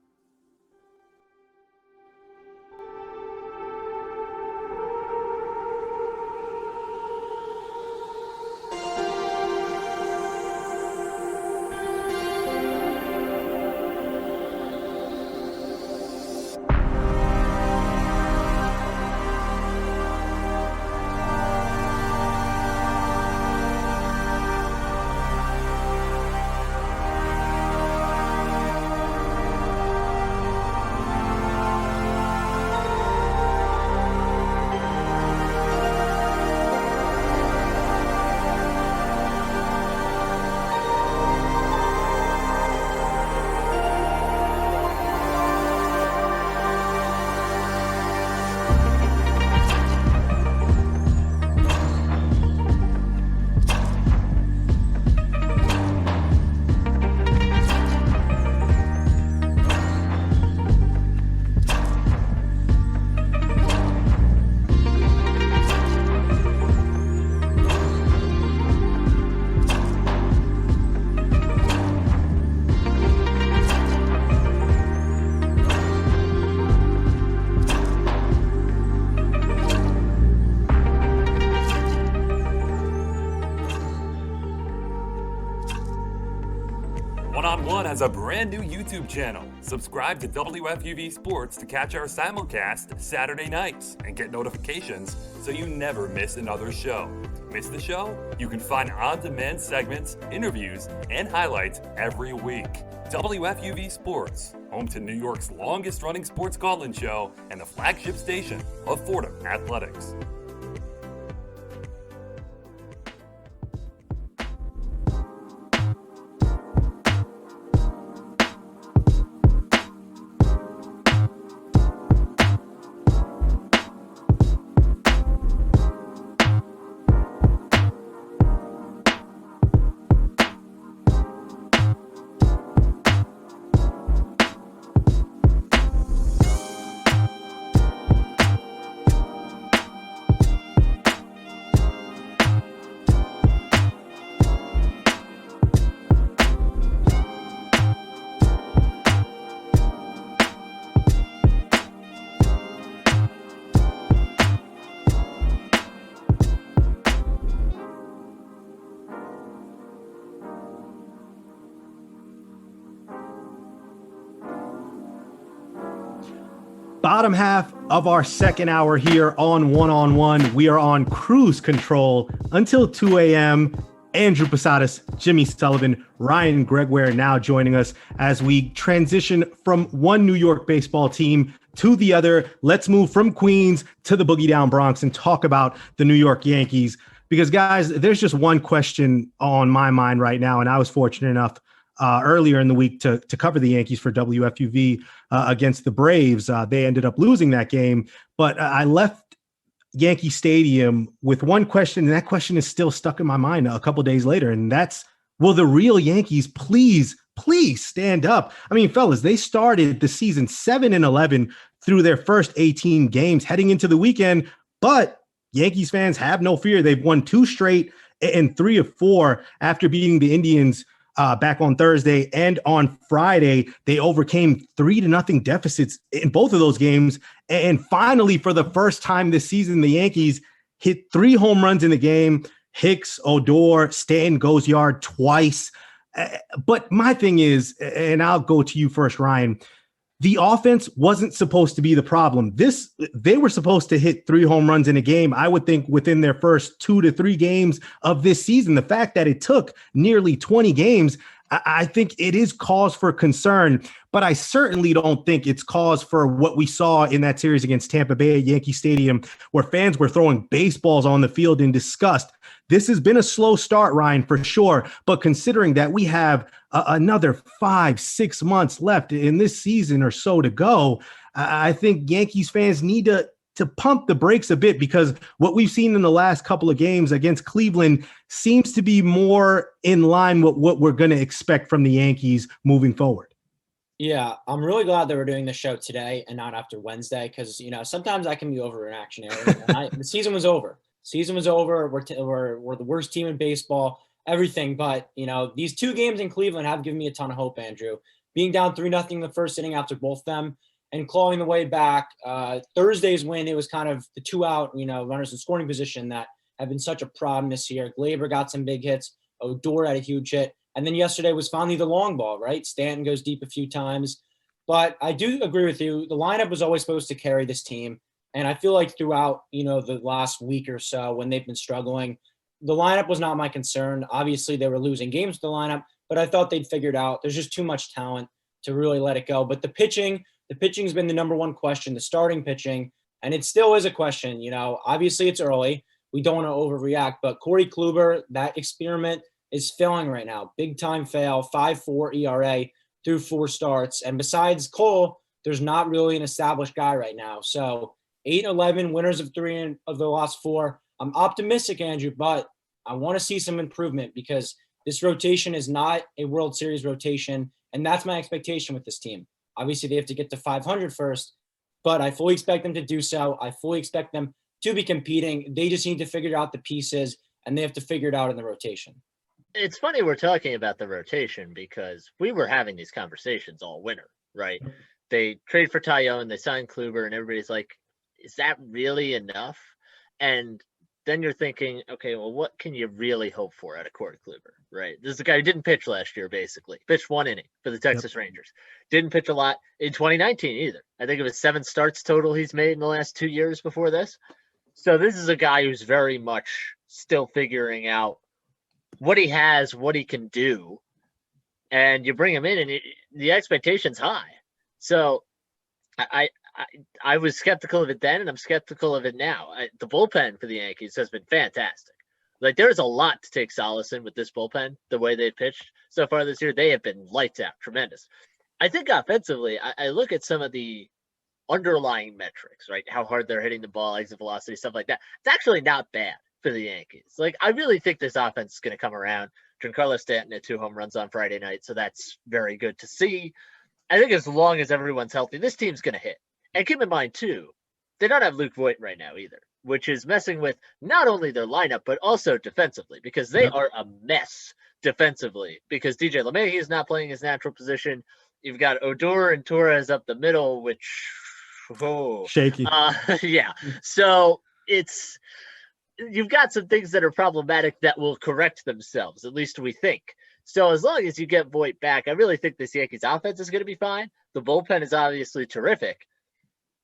One-on-One has a brand new YouTube channel. Subscribe to WFUV Sports to catch our simulcast Saturday nights and get notifications so you never miss another show. Miss the show? You can find on-demand segments, interviews, and highlights every week. WFUV Sports, home to New York's longest-running sports call-in show and the flagship station of Fordham Athletics. Bottom half of our second hour here on One-on-One. We are on cruise control until 2 a.m. Andrew Posadas, Jimmy Sullivan, Ryan Gregoire now joining us as we transition from one New York baseball team to the other. Let's move from Queens to the Boogie Down Bronx and talk about the New York Yankees. Because, guys, there's just one question on my mind right now, and I was fortunate enough earlier in the week to cover the Yankees for WFUV against the Braves. They ended up losing that game, but I left Yankee Stadium with one question, and that question is still stuck in my mind a couple days later, and that's, will the real Yankees please please stand up. I mean, fellas, they started the season 7-11 through their first 18 games heading into the weekend, but Yankees fans have no fear. They've won 2 straight and 3 of 4 after beating the Indians back on Thursday, and on Friday they overcame 3-0 deficits in both of those games. And finally, for the first time this season, the Yankees hit 3 home runs in the game. Hicks, Odor, Stanton goes yard twice. But my thing is, and I'll go to you first, Ryan, the offense wasn't supposed to be the problem. They were supposed to hit 3 home runs in a game, I would think, within their first 2 to 3 games of this season. The fact that it took nearly 20 games, I think it is cause for concern, but I certainly don't think it's cause for what we saw in that series against Tampa Bay at Yankee Stadium, where fans were throwing baseballs on the field in disgust. This has been a slow start, Ryan, for sure. But considering that we have another 5-6 months left in this season or so to go, I think Yankees fans need to pump the brakes a bit, because what we've seen in the last couple of games against Cleveland seems to be more in line with what we're going to expect from the Yankees moving forward. Yeah, I'm really glad that we're doing this show today and not after Wednesday, because, sometimes I can be overreactionary. The season was over. Season was over. We're the worst team in baseball, everything. But, these 2 games in Cleveland have given me a ton of hope, Andrew. Being down 3-0 in the first inning after both them and clawing the way back. Thursday's win, it was kind of the 2-out, runners in scoring position that have been such a problem this year. Glaber got some big hits. Odor had a huge hit. And then yesterday was finally the long ball, right? Stanton goes deep a few times. But I do agree with you. The lineup was always supposed to carry this team. And I feel like throughout, the last week or so when they've been struggling, the lineup was not my concern. Obviously, they were losing games with the lineup, but I thought they'd figured out. There's just too much talent to really let it go. But the pitching's been the number one question, the starting pitching, and it still is a question. Obviously it's early. We don't want to overreact, but Corey Kluber, that experiment is failing right now. Big time fail, 5.4 ERA through 4 starts. And besides Cole, there's not really an established guy right now. So 8-11, winners of 3 of the last 4. I'm optimistic, Andrew, but I want to see some improvement, because this rotation is not a World Series rotation, and that's my expectation with this team. Obviously, they have to get to 500 first, but I fully expect them to do so. I fully expect them to be competing. They just need to figure out the pieces, and they have to figure it out in the rotation. It's funny we're talking about the rotation, because we were having these conversations all winter, right? They trade for Taillon, they signed Kluber, and everybody's like, is that really enough? And then you're thinking, okay, well, what can you really hope for out of Corey Kluber, right? This is a guy who didn't pitch last year, basically. Pitched 1 inning for the Texas Rangers. Didn't pitch a lot in 2019 either. I think it was 7 starts total he's made in the last 2 years before this. So this is a guy who's very much still figuring out what he has, what he can do. And you bring him in, and the expectation's high. So I was skeptical of it then, and I'm skeptical of it now. The bullpen for the Yankees has been fantastic. Like, there's a lot to take solace in with this bullpen, the way they've pitched so far this year. They have been lights out, tremendous. I think offensively, I look at some of the underlying metrics, right? How hard they're hitting the ball, exit velocity, stuff like that. It's actually not bad for the Yankees. Like, I really think this offense is going to come around. Giancarlo Stanton had 2 home runs on Friday night, so that's very good to see. I think as long as everyone's healthy, this team's going to hit. And keep in mind, too, they don't have Luke Voit right now either, which is messing with not only their lineup, but also defensively, because they are a mess defensively, because DJ LeMahieu is not playing his natural position. You've got Odor and Torres up the middle, which, shaky. Yeah. So you've got some things that are problematic that will correct themselves, at least we think. So as long as you get Voit back, I really think this Yankees offense is going to be fine. The bullpen is obviously terrific.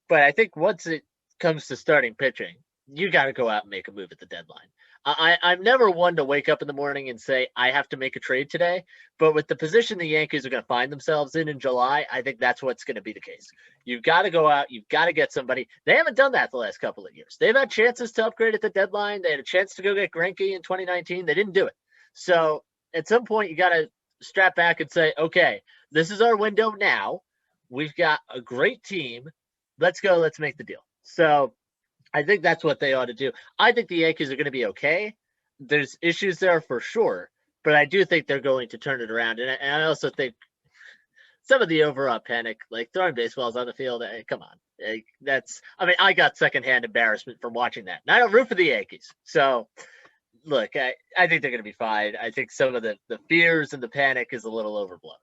But I think once it comes to starting pitching, you got to go out and make a move at the deadline. I'm never one to wake up in the morning and say, I have to make a trade today. But with the position the Yankees are going to find themselves in July, I think that's what's going to be the case. You've got to go out. You've got to get somebody. They haven't done that the last couple of years. They've had chances to upgrade at the deadline. They had a chance to go get Greinke in 2019. They didn't do it. So at some point, you got to strap back and say, okay, this is our window now. We've got a great team. Let's go. Let's make the deal. So I think that's what they ought to do. I think the Yankees are going to be okay. There's issues there for sure, but I do think they're going to turn it around. And I also think some of the overall panic, like throwing baseballs on the field, come on. I got secondhand embarrassment from watching that. And I don't root for the Yankees. So, look, I think they're going to be fine. I think some of the fears and the panic is a little overblown.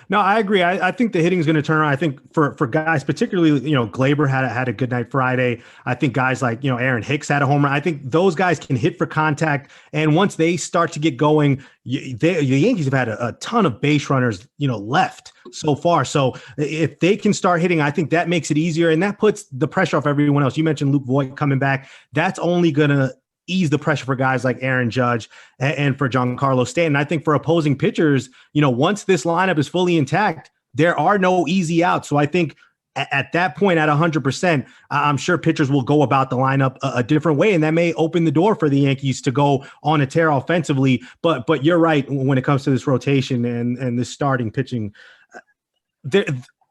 No, I agree. I think the hitting is going to turn around. I think for guys, particularly, Glaber had a good night Friday. I think guys like, Aaron Hicks had a home run. I think those guys can hit for contact. And once they start to get going, the Yankees have had a ton of base runners, left so far. So if they can start hitting, I think that makes it easier. And that puts the pressure off everyone else. You mentioned Luke Voigt coming back. That's only going to ease the pressure for guys like Aaron Judge and for Giancarlo Stanton. I think for opposing pitchers, once this lineup is fully intact, there are no easy outs. So I think at that point, at 100%, I'm sure pitchers will go about the lineup a different way, and that may open the door for the Yankees to go on a tear offensively. But you're right when it comes to this rotation and this starting pitching.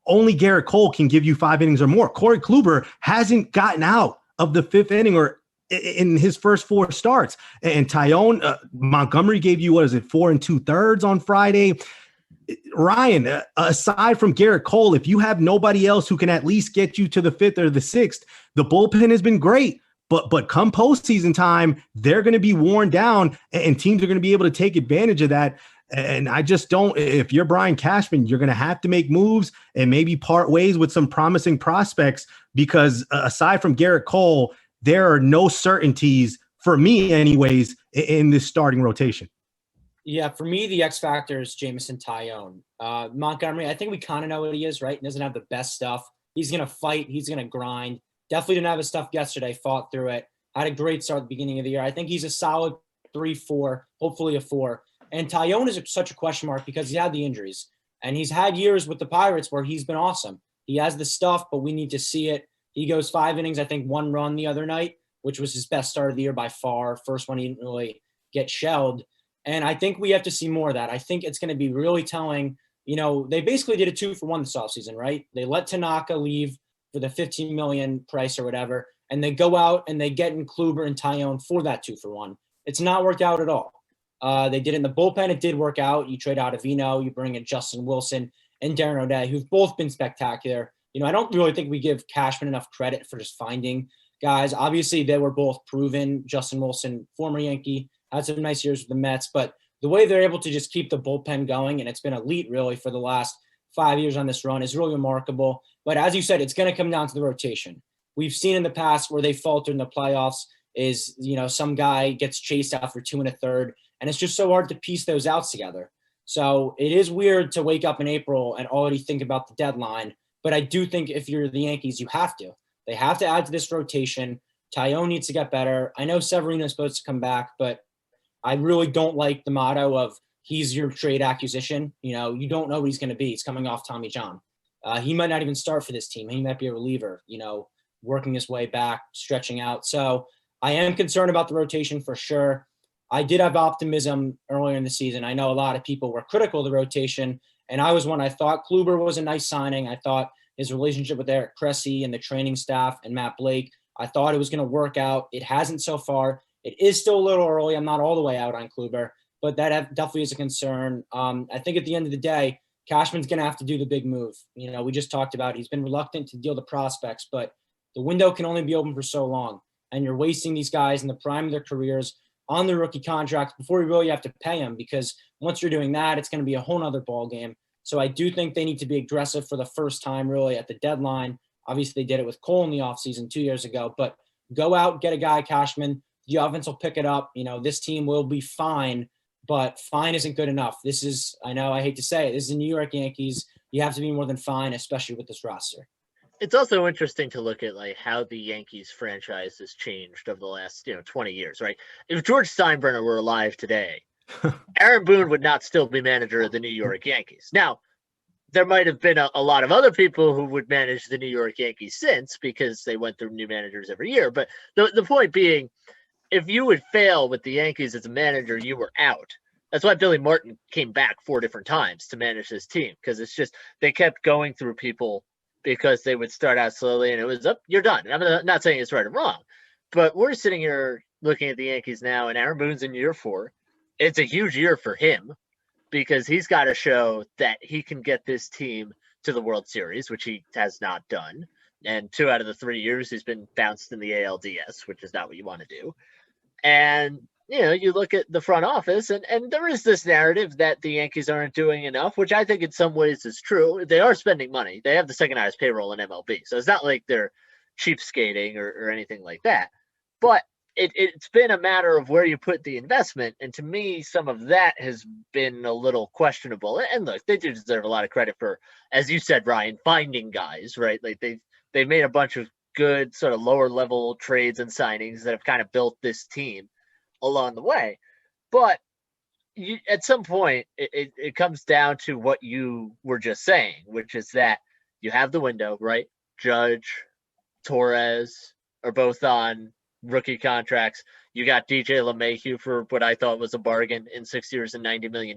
Only Garrett Cole can give you 5 innings or more. Corey Kluber hasn't gotten out of the 5th inning or in his first 4 starts. And Tyone Montgomery gave you, 4 2/3 on Friday. Ryan, aside from Garrett Cole, if you have nobody else who can at least get you to the 5th or the 6th, the bullpen has been great. But come postseason time, they're going to be worn down, and teams are going to be able to take advantage of that. And I just don't. If you're Brian Cashman, you're going to have to make moves and maybe part ways with some promising prospects, because aside from Garrett Cole, there are no certainties for me anyways in this starting rotation. Yeah, for me, the X factor is Jameson Tyone. Montgomery, I think we kind of know what he is, right? He doesn't have the best stuff. He's going to fight. He's going to grind. Definitely didn't have his stuff yesterday, fought through it. Had a great start at the beginning of the year. I think he's a solid 3-4, hopefully a 4. And Tyone is such a question mark because he had the injuries. And he's had years with the Pirates where he's been awesome. He has the stuff, but we need to see it. He goes 5 innings, I think 1 run the other night, which was his best start of the year by far. First one, he didn't really get shelled. And I think we have to see more of that. I think it's going to be really telling. They basically did a 2-for-1 this offseason, right? They let Tanaka leave for the $15 million price or whatever, and they go out and they get in Kluber and Tyone for that 2-for-1. It's not worked out at all. They did it in the bullpen. It did work out. You trade out Avino, you bring in Justin Wilson and Darren O'Day, who've both been spectacular. I don't really think we give Cashman enough credit for just finding guys. Obviously, they were both proven. Justin Wilson, former Yankee, had some nice years with the Mets, but the way they're able to just keep the bullpen going, and it's been elite really for the last 5 years on this run, is really remarkable. But as you said, it's going to come down to the rotation. We've seen in the past where they faltered in the playoffs is, some guy gets chased out for 2 1/3, and it's just so hard to piece those outs together. So it is weird to wake up in April and already think about the deadline. But I do think if you're the Yankees, you have to. They have to add to this rotation. Tyone needs to get better. I know Severino's supposed to come back, but I really don't like the motto of he's your trade acquisition. You don't know what he's going to be. He's coming off Tommy John. He might not even start for this team. He might be a reliever, working his way back, stretching out. So I am concerned about the rotation for sure. I did have optimism earlier in the season. I know a lot of people were critical of the rotation, and I was one. I thought Kluber was a nice signing. I thought his relationship with Eric Cressy and the training staff and Matt Blake, I thought it was going to work out. It hasn't so far. It is still a little early. I'm not all the way out on Kluber, but that definitely is a concern. I think at the end of the day, Cashman's going to have to do the big move. We just talked about he's been reluctant to deal the prospects, but the window can only be open for so long. And you're wasting these guys in the prime of their careers on their rookie contracts before you really have to pay them, because once you're doing that, it's going to be a whole nother ball game. So I do think they need to be aggressive for the first time really at the deadline. Obviously, they did it with Cole in the offseason 2 years ago, but go out, get a guy, Cashman. The offense will pick it up. This team will be fine, but fine isn't good enough. This is, I know, I hate to say it, this is the New York Yankees. You have to be more than fine, especially with this roster. It's also interesting to look at how the Yankees franchise has changed over the last 20 years, right? If George Steinbrenner were alive today, Aaron Boone would not still be manager of the New York Yankees. Now, there might have been a lot of other people who would manage the New York Yankees since, because they went through new managers every year. But the point being, if you would fail with the Yankees as a manager, you were out. That's why Billy Martin came back 4 different times to manage this team, because it's just they kept going through people because they would start out slowly and it was up, you're done. And I'm not saying it's right or wrong, but we're sitting here looking at the Yankees now, and Aaron Boone's in year 4. it's a huge year for him because he's got to show that he can get this team to the World Series, which he has not done. And 2 out of the 3 years he's been bounced in the ALDS, which is not what you want to do. And, you look at the front office and there is this narrative that the Yankees aren't doing enough, which I think in some ways is true. They are spending money. They have the second highest payroll in MLB. So it's not like they're cheapskating or anything like that. But it's been a matter of where you put the investment. And to me, some of that has been a little questionable. And look, they do deserve a lot of credit for, as you said, Ryan, finding guys, right? Like they've made a bunch of good sort of lower level trades and signings that have kind of built this team along the way. But at some point, it comes down to what you were just saying, which is that you have the window, right? Judge, Torres are both on rookie contracts. You got DJ LeMahieu for what I thought was a bargain in 6 years and $90 million.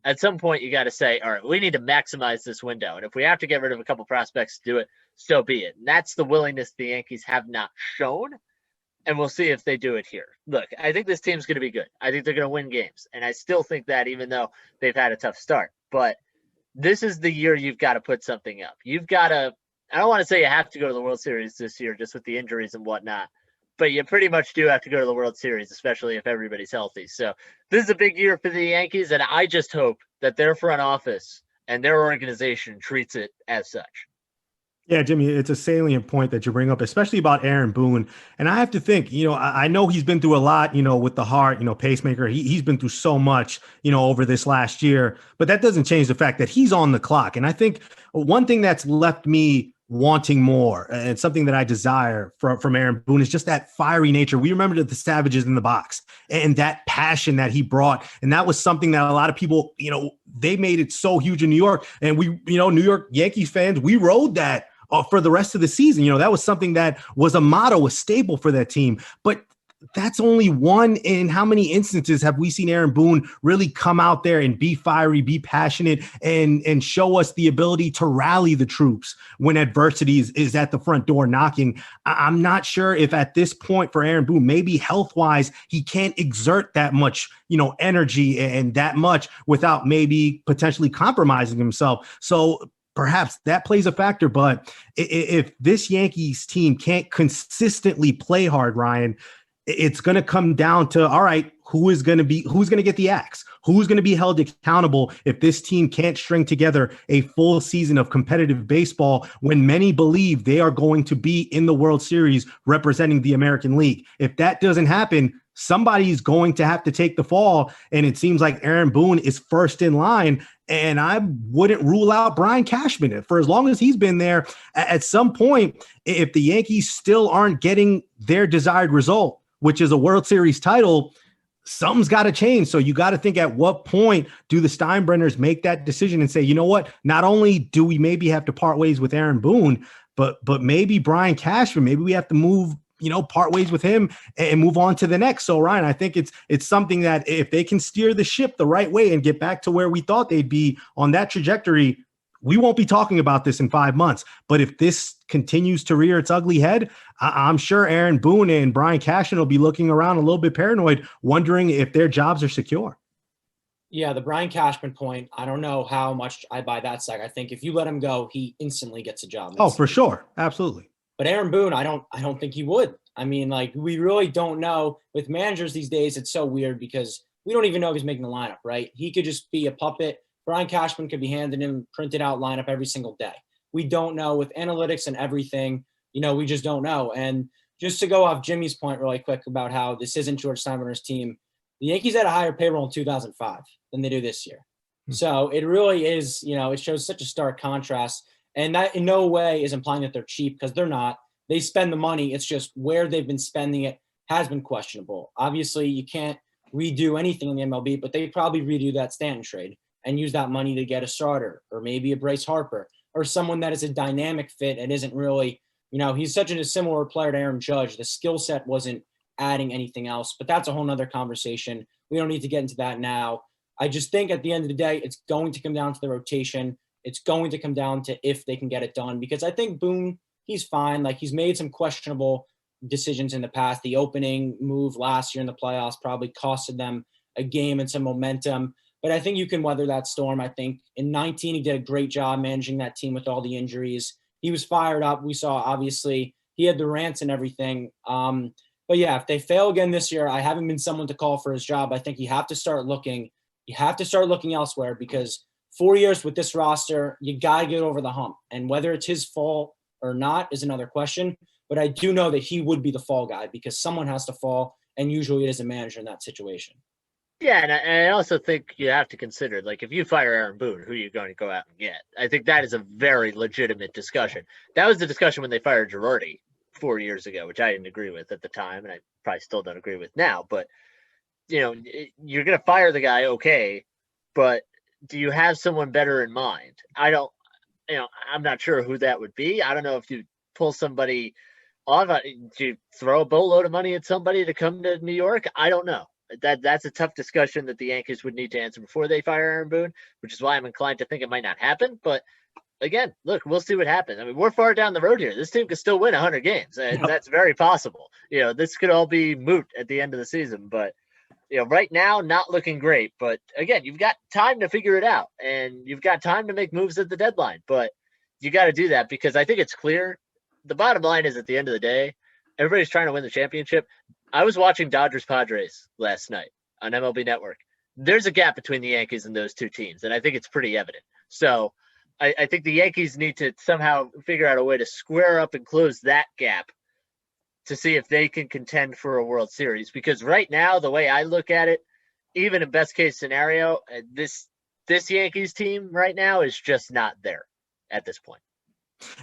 At some point, you got to say, all right, we need to maximize this window. And if we have to get rid of a couple prospects to do it, so be it. And that's the willingness the Yankees have not shown. And we'll see if they do it here. Look, I think this team's going to be good. I think they're going to win games. And I still think that even though they've had a tough start. But this is the year you've got to put something up. You've got to, I don't want to say you have to go to the World Series this year just with the injuries and whatnot. But you pretty much do have to go to the World Series, especially if everybody's healthy. So this is a big year for the Yankees, and I just hope that their front office and their organization treats it as such. Yeah, Jimmy, it's a salient point that you bring up, especially about Aaron Boone. And I have to think, I know he's been through a lot, with the heart, pacemaker. He's been through so much, over this last year. But that doesn't change the fact that he's on the clock. And I think one thing that's left me wanting more and something that I desire from Aaron Boone is just that fiery nature. We remember the Savages in the box and that passion that he brought. And that was something that a lot of people, they made it so huge in New York. And we, New York Yankees fans, we rode that for the rest of the season. That was something that was a motto, a staple for that team. But that's only one in how many instances have we seen Aaron Boone really come out there and be fiery, be passionate, and show us the ability to rally the troops when adversity is at the front door knocking. I'm not sure if at this point for Aaron Boone, maybe health-wise, he can't exert that much, energy and that much without maybe potentially compromising himself. So perhaps that plays a factor. But if this Yankees team can't consistently play hard, Ryan, it's going to come down to, all right, who's going to get the axe? Who's going to be held accountable if this team can't string together a full season of competitive baseball when many believe they are going to be in the World Series representing the American League? If that doesn't happen, somebody's going to have to take the fall. And it seems like Aaron Boone is first in line. And I wouldn't rule out Brian Cashman for as long as he's been there. At some point, if the Yankees still aren't getting their desired result, which is a World Series title, something's got to change. So you got to think, at what point do the Steinbrenners make that decision and say, you know what, not only do we maybe have to part ways with Aaron Boone, but maybe Brian Cashman, maybe we have to move, part ways with him and move on to the next. So Ryan, I think it's something that if they can steer the ship the right way and get back to where we thought they'd be on that trajectory, we won't be talking about this in 5 months. But if this continues to rear its ugly head, I'm sure Aaron Boone and Brian Cashman will be looking around a little bit paranoid, wondering if their jobs are secure. Yeah, the Brian Cashman point, I don't know how much I buy that side. I think if you let him go, he instantly gets a job. Oh, for sure. Absolutely. But Aaron Boone, I don't think he would. I mean, we really don't know. With managers these days, it's so weird because we don't even know if he's making the lineup, right? He could just be a puppet. Brian Cashman could be handing him printed out lineup every single day. We don't know with analytics and everything, we just don't know. And just to go off Jimmy's point really quick about how this isn't George Steinbrenner's team, the Yankees had a higher payroll in 2005 than they do this year. So it really is, it shows such a stark contrast. And that in no way is implying that they're cheap, because they're not. They spend the money. It's just where they've been spending it has been questionable. Obviously, you can't redo anything in the MLB, but they probably redo that Stanton trade and use that money to get a starter or maybe a Bryce Harper or someone that is a dynamic fit and isn't really, he's such a similar player to Aaron Judge. The skill set wasn't adding anything else, but that's a whole nother conversation. We don't need to get into that now. I just think at the end of the day, it's going to come down to the rotation. It's going to come down to if they can get it done, because I think Boone, he's fine. He's made some questionable decisions in the past. The opening move last year in the playoffs probably costed them a game and some momentum. But I think you can weather that storm. I think in 19, he did a great job managing that team with all the injuries. He was fired up. We saw, obviously, he had the rants and everything. But yeah, if they fail again this year, I haven't been someone to call for his job. I think you have to start looking. You have to start looking elsewhere, because 4 years with this roster, you got to get over the hump. And whether it's his fault or not is another question. But I do know that he would be the fall guy, because someone has to fall, and usually it is a manager in that situation. Yeah, and I also think you have to consider, like, if you fire Aaron Boone, who are you going to go out and get? I think that is a very legitimate discussion. That was the discussion when they fired Girardi 4 years ago, which I didn't agree with at the time, and I probably still don't agree with now. But, you're going to fire the guy, okay, but do you have someone better in mind? I'm not sure who that would be. I don't know if you pull somebody off. Do you throw a boatload of money at somebody to come to New York? I don't know. That's a tough discussion that the Yankees would need to answer before they fire Aaron Boone, which is why I'm inclined to think it might not happen. But again, look, we'll see what happens. I mean, we're far down the road here. This team could still win 100 games. That's very possible. This could all be moot at the end of the season. But, right now, not looking great. But again, you've got time to figure it out, and you've got time to make moves at the deadline. But you got to do that, because I think it's clear. The bottom line is, at the end of the day, everybody's trying to win the championship. I was watching Dodgers-Padres last night on MLB Network. There's a gap between the Yankees and those two teams, and I think it's pretty evident. So I think the Yankees need to somehow figure out a way to square up and close that gap to see if they can contend for a World Series. Because right now, the way I look at it, even in best-case scenario, this Yankees team right now is just not there at this point.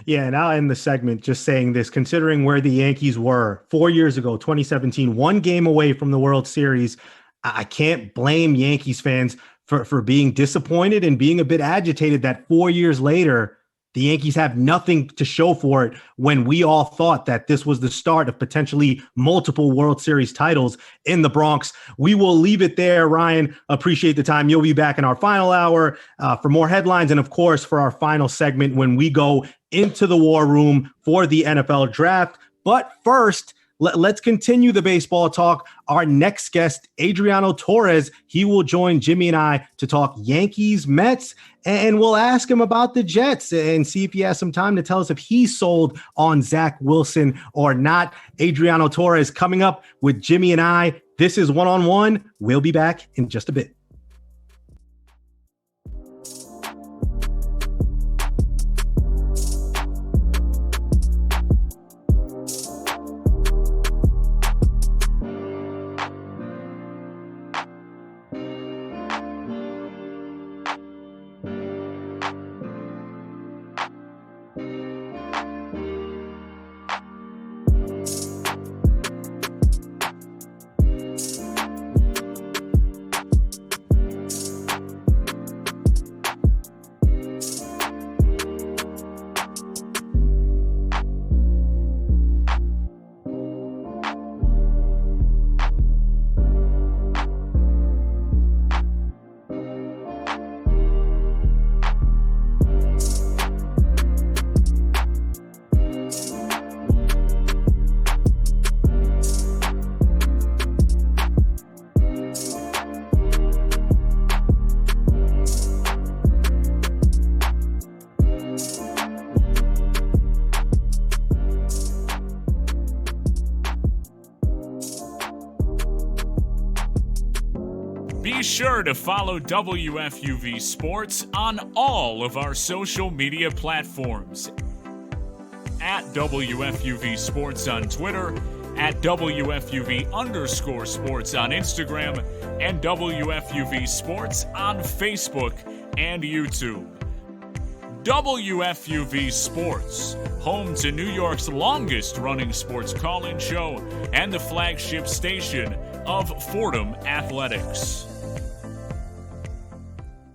Yeah, and I'll end the segment just saying this, considering where the Yankees were 4 years ago, 2017, one game away from the World Series. I can't blame Yankees fans for being disappointed and being a bit agitated that 4 years later, the Yankees have nothing to show for it, when we all thought that this was the start of potentially multiple World Series titles in the Bronx. We will leave it there, Ryan. Appreciate the time. You'll be back in our final hour for more headlines, and of course for our final segment when we go into the war room for the NFL draft. But first, let's continue the baseball talk. Our next guest, Adriano Torres, he will join Jimmy and I to talk Yankees, Mets, and we'll ask him about the Jets and see if he has some time to tell us if he's sold on Zach Wilson or not. Adriano Torres coming up with Jimmy and I. This is One on One. We'll be back in just a bit. Be sure to follow WFUV Sports on all of our social media platforms. At WFUV Sports on Twitter, at WFUV_sports on Instagram, and WFUV Sports on Facebook and YouTube. WFUV Sports, home to New York's longest-running sports call-in show and the flagship station of Fordham Athletics.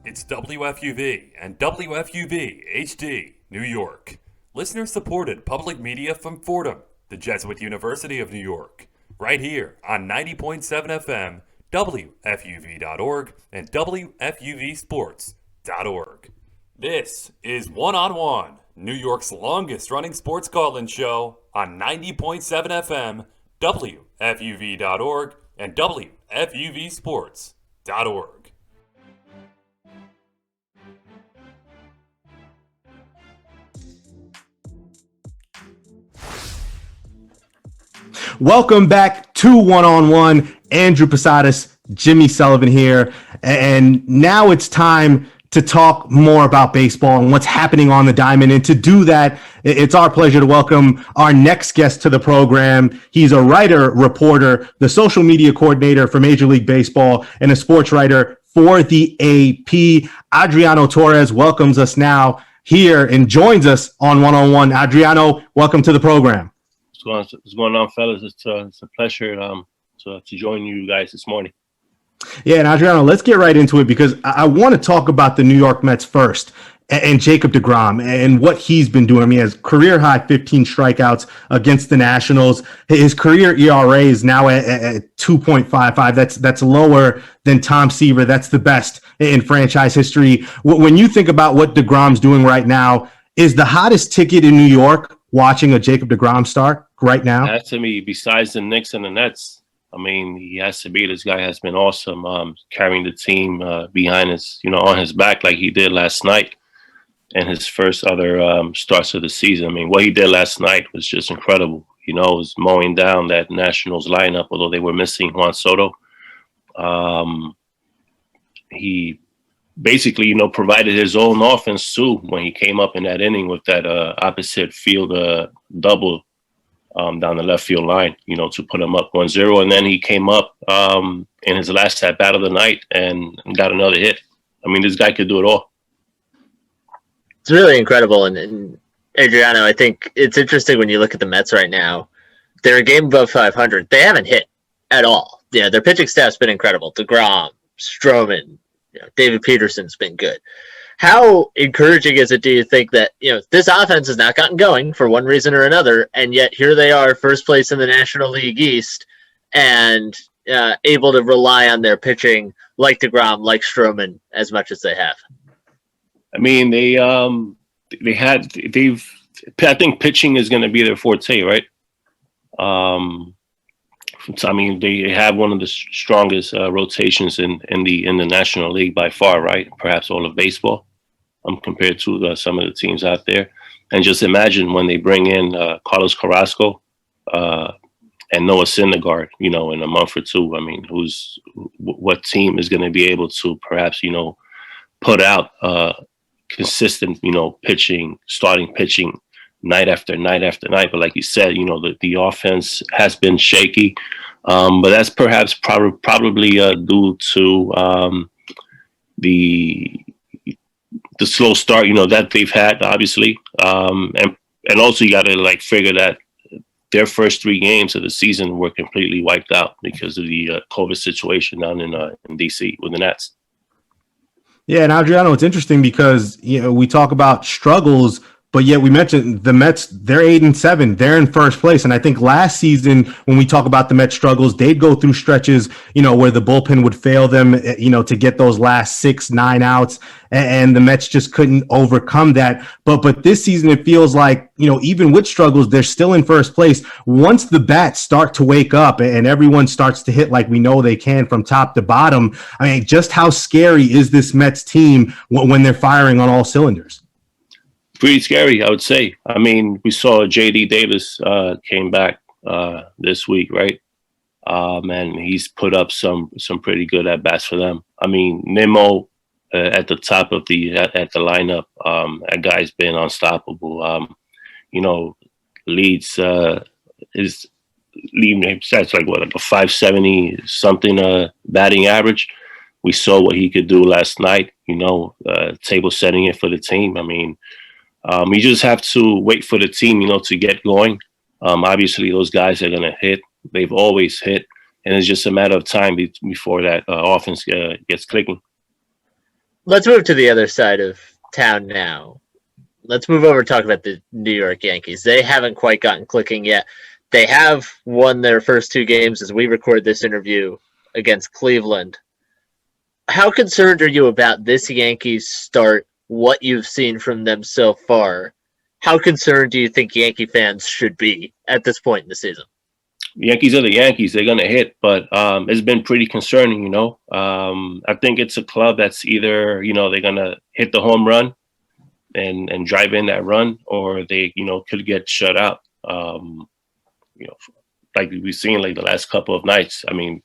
It's WFUV and WFUV HD, New York. Listener-supported public media from Fordham, the Jesuit University of New York. Right here on 90.7 FM, WFUV.org, and WFUVSports.org. This is One on One, New York's longest-running sports call-in show on 90.7 FM, WFUV.org, and WFUVSports.org. Welcome back to One on One. Andrew Posadas, Jimmy Sullivan here. And now it's time to talk more about baseball and what's happening on the diamond. And to do that, it's our pleasure to welcome our next guest to the program. He's a writer, reporter, the social media coordinator for Major League Baseball, and a sports writer for the AP. Adriano Torres welcomes us now here and joins us on One on One. Adriano, welcome to the program. What's going on, fellas? It's a pleasure to join you guys this morning. Yeah, and Adriano, let's get right into it because I want to talk about the New York Mets first and Jacob deGrom and what he's been doing. I mean, he has career high 15 strikeouts against the Nationals. His career ERA is now at 2.55. That's lower than Tom Seaver. That's the best in franchise history. When you think about what deGrom's doing right now, is the hottest ticket in New York watching a Jacob deGrom start right now? That to me, besides the Knicks and the Nets, I mean, he has to be. This guy has been awesome, carrying the team behind his, on his back like he did last night and his first other starts of the season. I mean, what he did last night was just incredible. Was mowing down that Nationals lineup, although they were missing Juan Soto. He basically, provided his own offense too when he came up in that inning with that opposite field double down the left field line, to put him up 1-0. And then he came up in his last at bat of the night and got another hit. I mean, this guy could do it all. It's really incredible. And Adriano, I think it's interesting when you look at the Mets right now. They're a game above 500. They haven't hit at all. Yeah, their pitching staff's been incredible. deGrom, Stroman, David Peterson's been good. How encouraging is it, do you think, that this offense has not gotten going for one reason or another, and yet here they are, first place in the National League East, and able to rely on their pitching like deGrom, like Stroman, as much as they have? I mean, I think pitching is going to be their forte, right? I mean, they have one of the strongest rotations in the National League by far, right? Perhaps all of baseball, compared to some of the teams out there. And just imagine when they bring in Carlos Carrasco and Noah Syndergaard, in a month or two. I mean, what team is going to be able to perhaps put out consistent pitching, starting pitching night after night after night. But like you said, the offense has been shaky. But that's perhaps probably due to the slow start, that they've had, obviously. And also you got to figure that their first 3 games of the season were completely wiped out because of the COVID situation down in DC with the Nats. Yeah, and Adriano, it's interesting because we talk about struggles, but yet we mentioned the Mets, they're 8-7. They're in first place. And I think last season, when we talk about the Mets struggles, they'd go through stretches, where the bullpen would fail them, to get those last 6-9 outs. And the Mets just couldn't overcome that. But this season, it feels like, even with struggles, they're still in first place. Once the bats start to wake up and everyone starts to hit like we know they can from top to bottom, I mean, just how scary is this Mets team when they're firing on all cylinders? Pretty scary, I would say. I mean, we saw J.D. Davis came back this week, right? And he's put up some pretty good at bats for them. I mean, Nimmo at the top of the lineup, that guy's been unstoppable. Leads his lead stats like a 570 something batting average. We saw what he could do last night. Table setting it for the team. I mean. You just have to wait for the team, to get going. Obviously, those guys are going to hit. They've always hit. And it's just a matter of time before that offense gets clicking. Let's move to the other side of town now. Let's move over and talk about the New York Yankees. They haven't quite gotten clicking yet. They have won their first 2 games as we record this interview against Cleveland. How concerned are you about this Yankees start? What you've seen from them so far, how concerned do you think Yankee fans should be at this point in the season? Yankees are the Yankees. They're going to hit, but it's been pretty concerning, you know. I think it's a club that's either, you know, they're going to hit the home run and drive in that run, or they, you know, could get shut out. You know, like we've seen like the last couple of nights. I mean,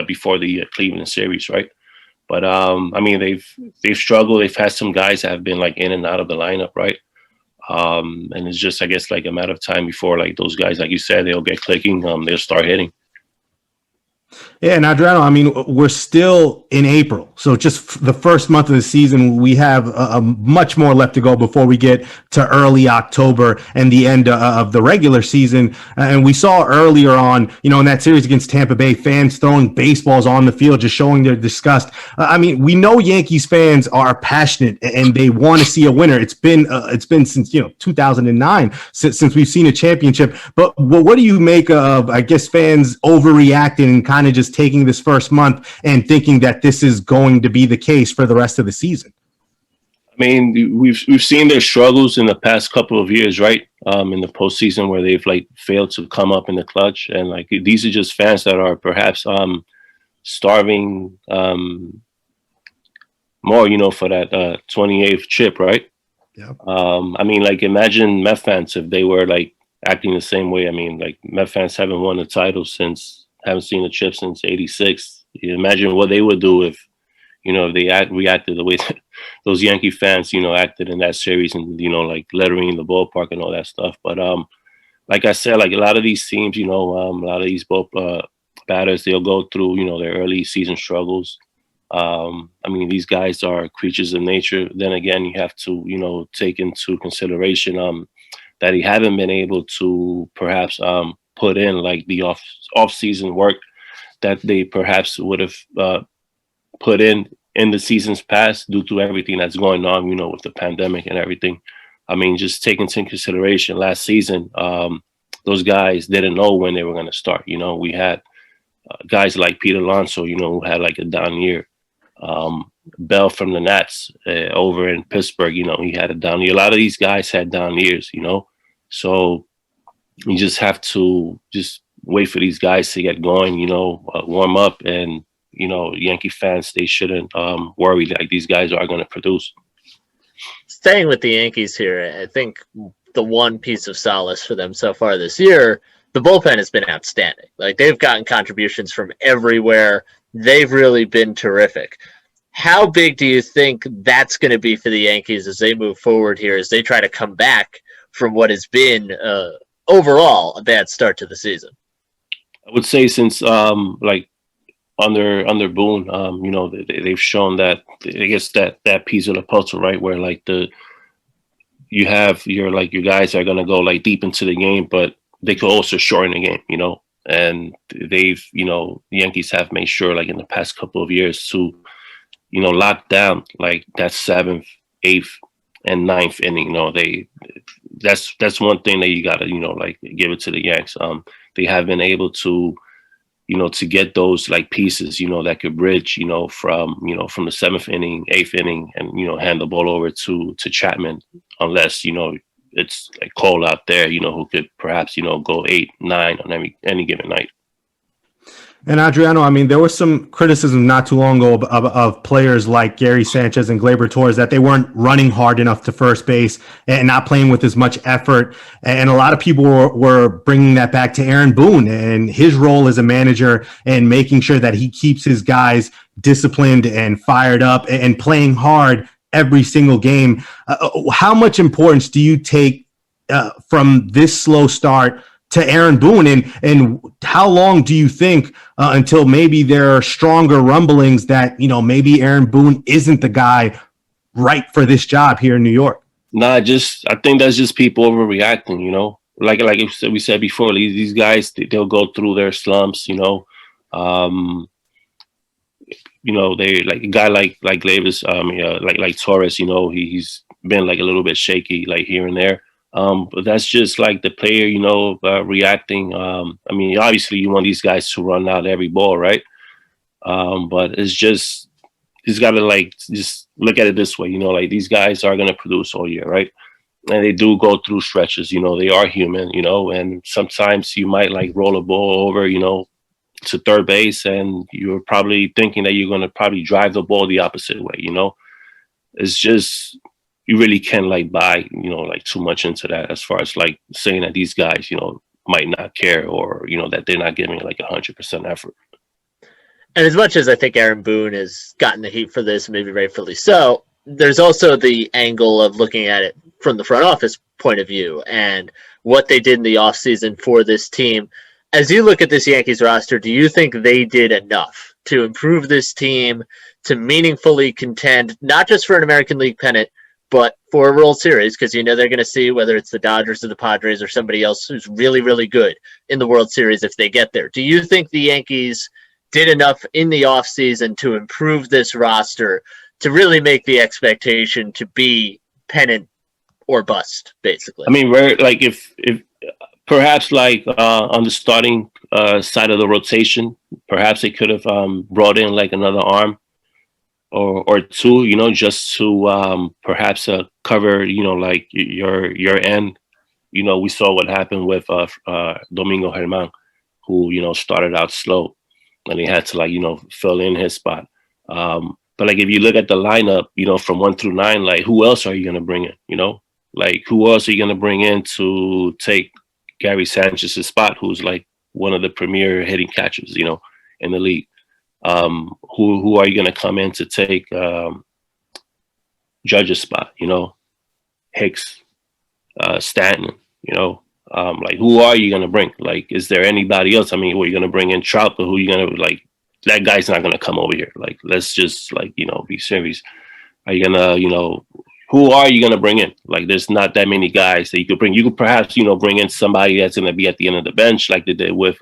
before the Cleveland series, right? But I mean, they've struggled. They've had some guys that have been like in and out of the lineup, right? And it's just, I guess, like a matter of time before like those guys, like you said, they'll get clicking. They'll start hitting. Yeah, and Adriano, I mean, we're still in April, so just the first month of the season. We have a much more left to go before we get to early October and the end of the regular season. And we saw earlier on, you know, in that series against Tampa Bay, fans throwing baseballs on the field, just showing their disgust. I mean, we know Yankees fans are passionate and they want to see a winner. It's been since, you know, 2009 since we've seen a championship. But what do you make of, I guess, fans overreacting and kind of just taking this first month and thinking that this is going to be the case for the rest of the season? I mean, we've seen their struggles in the past couple of years, right? In the postseason where they've like failed to come up in the clutch, and like these are just fans that are perhaps starving more, you know, for that 28th chip, right? Yeah. I mean, like imagine Met fans if they were like acting the same way. I mean, like Met fans haven't won a title haven't seen a chip since '86. You imagine what they would do if, you know, they reacted the way that those Yankee fans, you know, acted in that series, and, you know, like lettering in the ballpark and all that stuff. But like I said, like a lot of these teams, you know, a lot of these batters, they'll go through, you know, their early season struggles. I mean, these guys are creatures of nature. Then again, you have to, you know, take into consideration that he haven't been able to perhaps put in like the off season work that they perhaps would have put in the seasons past due to everything that's going on, you know, with the pandemic and everything. I mean, just taking into consideration last season, those guys didn't know when they were going to start. You know, we had guys like Pete Alonso, you know, who had like a down year. Bell from the Nats over in Pittsburgh, you know, he had a down year. A lot of these guys had down years, you know, so you just have to just wait for these guys to get going, you know, warm up. And, you know, Yankee fans, they shouldn't worry, like these guys are going to produce. Staying with the Yankees here, I think the one piece of solace for them so far this year, the bullpen has been outstanding. Like they've gotten contributions from everywhere. They've really been terrific. How big do you think that's going to be for the Yankees as they move forward here, as they try to come back from what has been overall a bad start to the season? I would say since like under Boone, you know, they've shown that, I guess, that piece of the puzzle, right, where like you have your guys are going to go like deep into the game, but they could also shorten the game, you know. And they've, you know, the Yankees have made sure, like in the past couple of years, to, you know, lock down like that 7th, 8th, and 9th inning. You know, that's one thing that you gotta, you know, like give it to the Yanks. They have been able to, you know, to get those like pieces, you know, that could bridge, you know, from the 7th inning, 8th inning, and, you know, hand the ball over to Chapman, unless, you know, it's like Cole out there, you know, who could perhaps, you know, go 8, 9 on any given night. And Adriano, I mean, there was some criticism not too long ago of players like Gary Sanchez and Gleyber Torres that they weren't running hard enough to first base and not playing with as much effort. And a lot of people were bringing that back to Aaron Boone and his role as a manager and making sure that he keeps his guys disciplined and fired up and playing hard every single game. How much importance do you take from this slow start to Aaron Boone, and how long do you think until maybe there are stronger rumblings that, you know, maybe Aaron Boone isn't the guy right for this job here in New York? Nah, I think that's just people overreacting, you know. Like we said before, these guys, they'll go through their slumps, you know. You know, they like a guy like Gleyber, like Torres, you know, he's been like a little bit shaky, like here and there. But that's just like the player, you know, reacting. I mean, obviously you want these guys to run out every ball, right? But it's just, he's got to like just look at it this way, you know, like these guys are going to produce all year, right? and they do go through stretches. They are human. And sometimes you might like roll a ball over, to third base, and you're probably thinking that you're going to probably drive the ball the opposite way. It's just, you really can't like buy, like too much into that, as far as like saying that these guys, might not care, or, that they're not giving like 100% effort. And as much as I think Aaron Boone has gotten the heat for this, maybe rightfully so, there's also the angle of looking at it from the front office point of view and what they did in the offseason for this team. As you look at this Yankees roster, do you think they did enough to improve this team to meaningfully contend, not just for an American League pennant, but for a World Series? Because they're going to see whether it's the Dodgers or the Padres or somebody else who's really, really good in the World Series if they get there. Do you think the Yankees did enough in the offseason to improve this roster to really make the expectation to be pennant or bust, basically? I mean, like if perhaps like on the starting side of the rotation, perhaps they could have brought in like another arm or two, just to perhaps cover, like your end. We saw what happened with Domingo Germán, who, started out slow, and he had to like, fill in his spot. But like, if you look at the lineup, from 1 through 9, like who else are you going to bring in? Like who else are you going to bring in to take Gary Sanchez's spot, who's like one of the premier hitting catchers, in the league? Who are you going to come in to take Judge's spot? Hicks, Stanton. Like who are you going to bring? Like, is there anybody else? I mean, who are you going to bring in? Trout, but who are you going to like? That guy's not going to come over here. Like, let's just like be serious. Are you gonna who are you going to bring in? Like, there's not that many guys that you could bring. You could perhaps bring in somebody that's going to be at the end of the bench, like they did with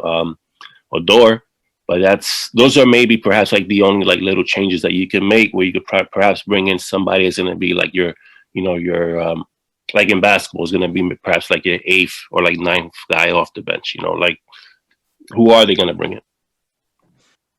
Odor. But those are maybe perhaps like the only like little changes that you can make, where you could perhaps bring in somebody that's going to be like your like in basketball is going to be perhaps like your 8th or like 9th guy off the bench. Like who are they going to bring in?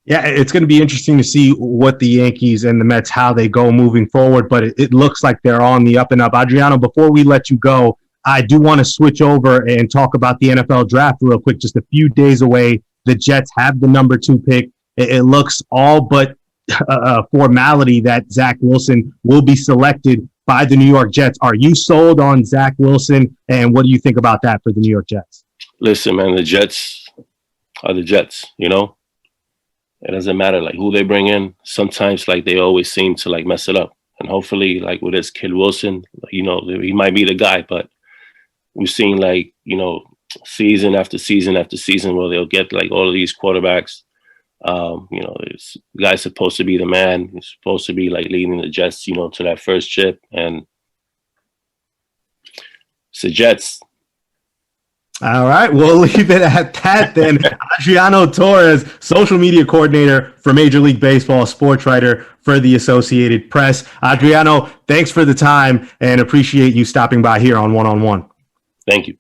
Yeah, it's going to be interesting to see what the Yankees and the Mets, how they go moving forward, but it looks like they're on the up and up. Adriano, before we let you go, I do want to switch over and talk about the NFL draft real quick. Just a few days away, the Jets have the number 2 pick. It looks all but a formality that Zach Wilson will be selected by the New York Jets. Are you sold on Zach Wilson, and what do you think about that for the New York Jets? Listen, man, the Jets are the Jets, It doesn't matter like who they bring in. Sometimes like they always seem to like mess it up. And hopefully like with this kid Wilson, he might be the guy, but we've seen like, season after season after season where they'll get like all of these quarterbacks. This guy's supposed to be the man. He's supposed to be like leading the Jets, to that first chip. And it's the Jets. All right, we'll leave it at that then. Adriano Torres, social media coordinator for Major League Baseball, sports writer for the Associated Press. Adriano, thanks for the time and appreciate you stopping by here on One on One. Thank you.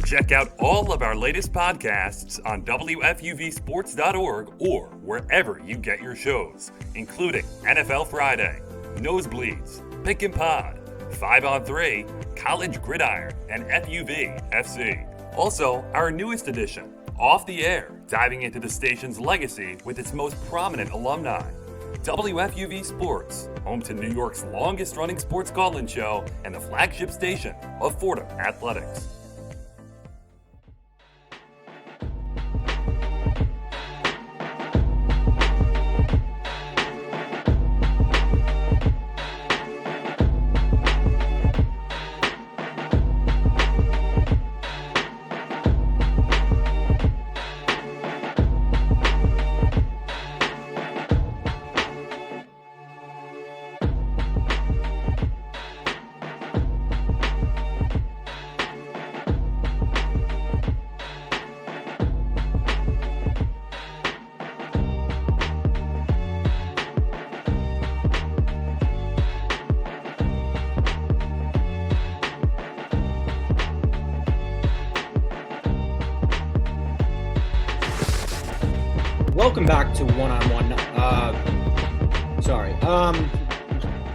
Check out all of our latest podcasts on WFUVsports.org or wherever you get your shows, including NFL Friday, Nosebleeds, Pick and Pod, 5 on 3, College Gridiron, and FUV FC. Also, our newest edition, Off the Air, diving into the station's legacy with its most prominent alumni. WFUV Sports, home to New York's longest-running sports call-in show and the flagship station of Fordham Athletics. Welcome back to One-on-One.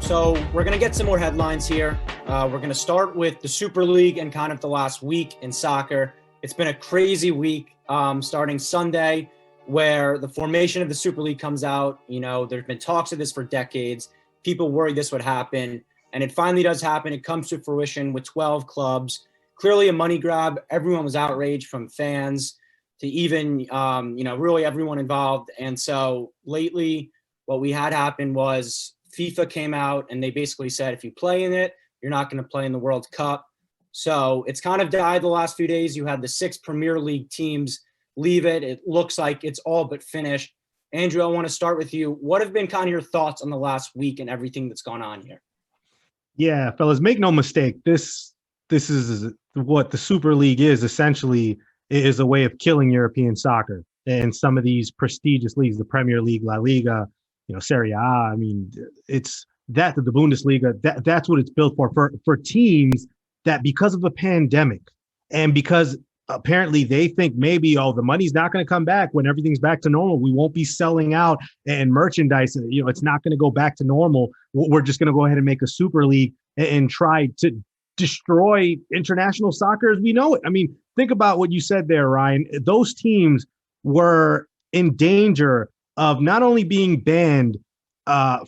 So we're going to get some more headlines here. We're going to start with the Super League and kind of the last week in soccer. It's been a crazy week starting Sunday where the formation of the Super League comes out. You know, there's been talks of this for decades. People worried this would happen, and it finally does happen. It comes to fruition with 12 clubs. Clearly a money grab. Everyone was outraged, from fans to even, really everyone involved. And so lately what we had happen was FIFA came out and they basically said, if you play in it, you're not going to play in the World Cup. So it's kind of died the last few days. You had the 6 Premier League teams leave it. It looks like it's all but finished. Andrew, I want to start with you. What have been kind of your thoughts on the last week and everything that's gone on here? Yeah, fellas, make no mistake. This is what the Super League is essentially. Is a way of killing European soccer and some of these prestigious leagues, the Premier League, La Liga, Serie A. I mean, it's the Bundesliga. That's what it's built for teams that, because of the pandemic and because apparently they think maybe, the money's not going to come back when everything's back to normal. We won't be selling out and merchandise. It's not going to go back to normal. We're just going to go ahead and make a Super League and try to destroy international soccer as we know it. I mean, think about what you said there, Ryan. Those teams were in danger of not only being banned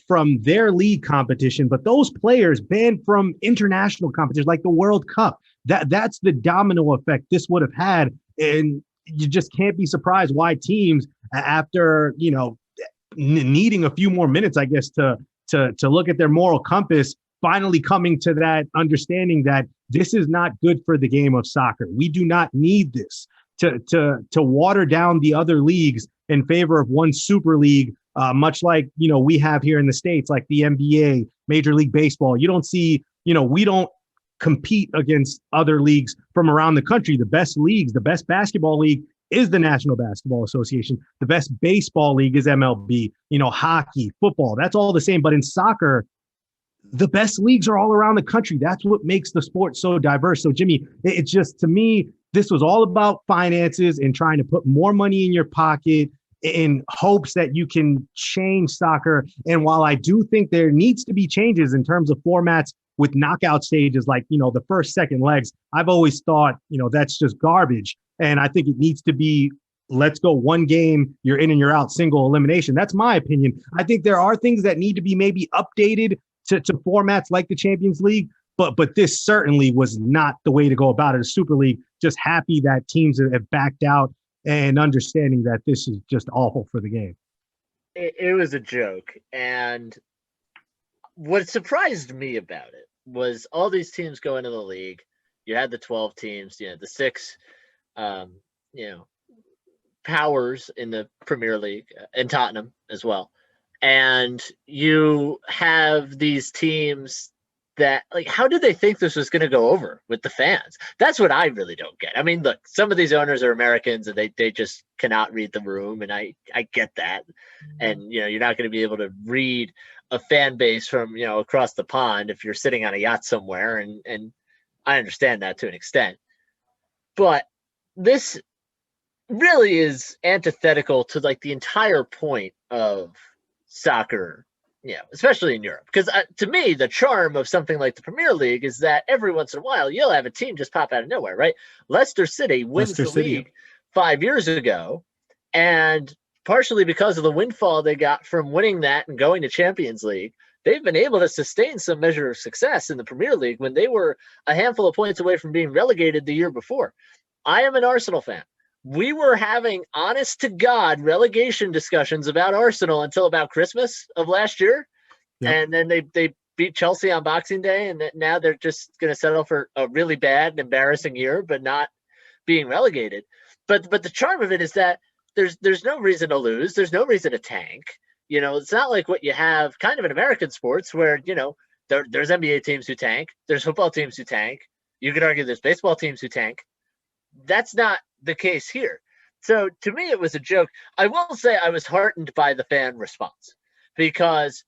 from their league competition, but those players banned from international competitions like the World Cup. That's the domino effect this would have had. And you just can't be surprised why teams, after, needing a few more minutes, I guess, to look at their moral compass, finally coming to that understanding that this is not good for the game of soccer. We do not need this to water down the other leagues in favor of one Super League, much like, we have here in the States, like the NBA, Major League Baseball. You don't see, we don't compete against other leagues from around the country. The best leagues, the best basketball league is the National Basketball Association. The best baseball league is MLB, hockey, football. That's all the same. But in soccer, the best leagues are all around the country. That's what makes the sport so diverse. So, Jimmy, it's just, to me, this was all about finances and trying to put more money in your pocket in hopes that you can change soccer. And while I do think there needs to be changes in terms of formats with knockout stages, like, the first, second legs, I've always thought, that's just garbage. And I think it needs to be, let's go one game, you're in and you're out, single elimination. That's my opinion. I think there are things that need to be maybe updated to formats like the Champions League, but this certainly was not the way to go about it. A Super League, just happy that teams have backed out and understanding that this is just awful for the game. It was a joke. And what surprised me about it was all these teams go into the league. You had the 12 teams, the 6, powers in the Premier League, and Tottenham as well. And you have these teams that, like, how did they think this was going to go over with the fans? That's what I really don't get. I mean, look, some of these owners are Americans and they just cannot read the room. And I get that. And, you're not going to be able to read a fan base from, across the pond if you're sitting on a yacht somewhere. And I understand that to an extent. But this really is antithetical to like the entire point of soccer, especially in Europe. Because to me, the charm of something like the Premier League is that every once in a while you'll have a team just pop out of nowhere, right? Leicester City wins the league 5 years ago, and partially because of the windfall they got from winning that and going to Champions League, they've been able to sustain some measure of success in the Premier League when they were a handful of points away from being relegated the year before. I am an Arsenal fan. We were having honest to God relegation discussions about Arsenal until about Christmas of last year. Yep. And then they beat Chelsea on Boxing Day, and now they're just going to settle for a really bad and embarrassing year, but not being relegated. But the charm of it is that there's no reason to lose. There's no reason to tank. It's not like what you have kind of in American sports where, there's NBA teams who tank. There's football teams who tank. You could argue there's baseball teams who tank. That's not the case here. So to me, it was a joke. I will say I was heartened by the fan response because,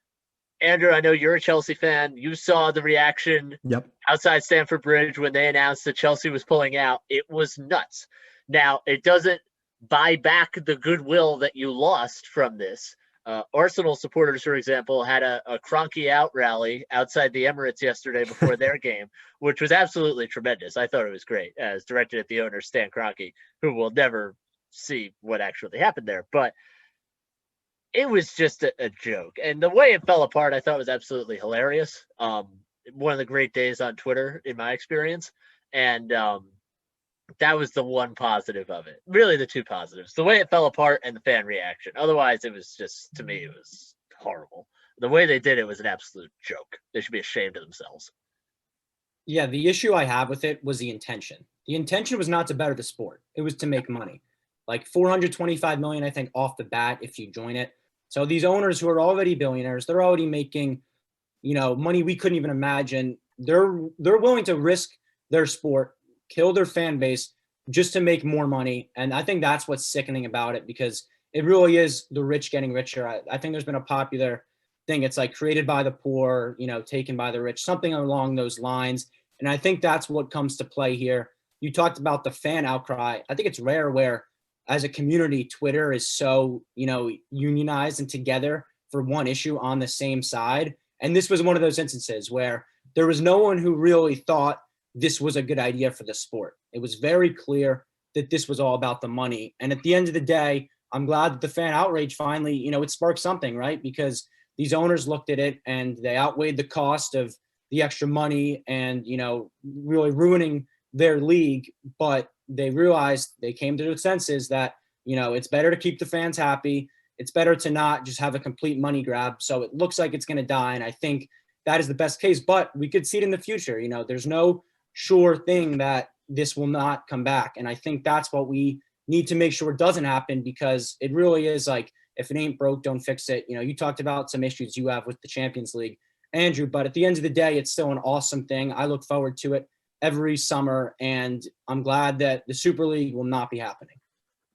Andrew, I know you're a Chelsea fan. You saw the reaction outside Stamford Bridge when they announced that Chelsea was pulling out. It was nuts. Now, it doesn't buy back the goodwill that you lost from this. Arsenal supporters, for example, had a Kroenke out rally outside the Emirates yesterday before their game, which was absolutely tremendous. I thought it was great, as directed at the owner, Stan Kroenke, who will never see what actually happened there. But it was just a joke. And the way it fell apart, I thought was absolutely hilarious. One of the great days on Twitter, in my experience. And that was the one positive of it. Really the two positives. The way it fell apart and the fan reaction. Otherwise, it was just, to me, it was horrible. The way they did it was an absolute joke. They should be ashamed of themselves. Yeah, the issue I have with it was the intention. The intention was not to better the sport. It was to make money. Like $425 million, I think, off the bat if you join it. So these owners who are already billionaires, they're already making, money we couldn't even imagine. They're willing to risk their sport, kill their fan base just to make more money. And I think that's what's sickening about it, because it really is the rich getting richer. I think there's been a popular thing. It's like created by the poor, taken by the rich, something along those lines. And I think that's what comes to play here. You talked about the fan outcry. I think it's rare where as a community, Twitter is so, unionized and together for one issue on the same side. And this was one of those instances where there was no one who really thought this was a good idea for the sport. It was very clear that this was all about the money. And at the end of the day, I'm glad that the fan outrage finally, it sparked something, right? Because these owners looked at it and they outweighed the cost of the extra money and, really ruining their league. But they realized, they came to their senses that, it's better to keep the fans happy. It's better to not just have a complete money grab. So it looks like it's going to die. And I think that is the best case, but we could see it in the future. There's no sure thing that this will not come back. And I think that's what we need to make sure doesn't happen, because it really is like, if it ain't broke, don't fix it. You talked about some issues you have with the Champions League, Andrew, but at the end of the day, it's still an awesome thing. I look forward to it every summer, and I'm glad that the Super League will not be happening.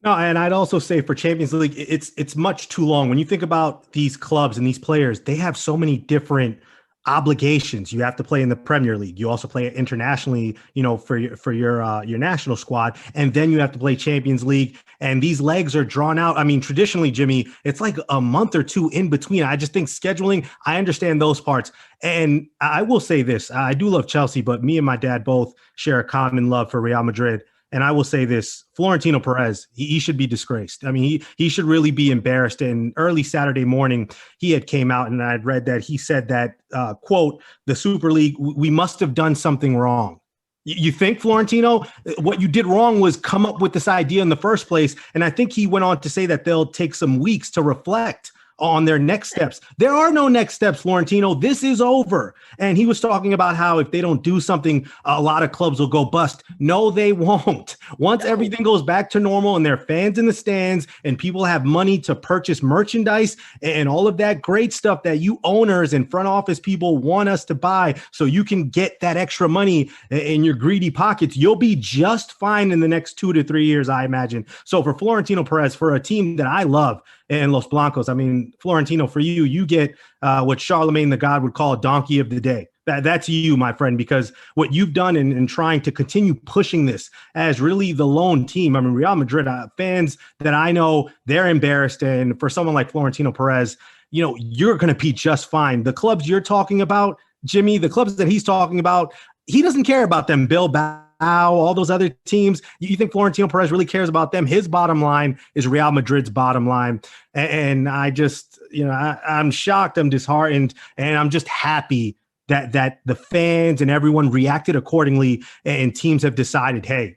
No, and I'd also say for Champions League, it's much too long. When you think about these clubs and these players, they have so many different obligations. You have to play in the Premier League. You also play internationally, for your national squad, and then you have to play Champions League. And these legs are drawn out. I mean, traditionally, Jimmy, it's like a month or two in between. I just think scheduling, I understand those parts. And I will say this: I do love Chelsea, but me and my dad both share a common love for Real Madrid. And I will say this, Florentino Perez, he should be disgraced. I mean, he should really be embarrassed. And early Saturday morning, he had came out and I'd read that he said that, quote, the Super League, we must have done something wrong. You think, Florentino, what you did wrong was come up with this idea in the first place. And I think he went on to say that they'll take some weeks to reflect on their next steps. There are no next steps, Florentino. This is over. And he was talking about how if they don't do something, a lot of clubs will go bust. No, they won't. Once everything goes back to normal and there are fans in the stands and people have money to purchase merchandise and all of that great stuff that you owners and front office people want us to buy so you can get that extra money in your greedy pockets, you'll be just fine in the next 2 to 3 years, I imagine. So for Florentino Perez, for a team that I love, and Los Blancos, I mean, Florentino, for you get what Charlemagne the God would call a donkey of the day. That's you, my friend, because what you've done in trying to continue pushing this as really the lone team. I mean, Real Madrid fans that I know, they're embarrassed. And for someone like Florentino Perez, you're going to be just fine. The clubs you're talking about, Jimmy, the clubs that he's talking about, he doesn't care about them. Bilbao, all those other teams. You think Florentino Perez really cares about them? His bottom line is Real Madrid's bottom line. And I just, I'm shocked. I'm disheartened. And I'm just happy that the fans and everyone reacted accordingly, and teams have decided, hey,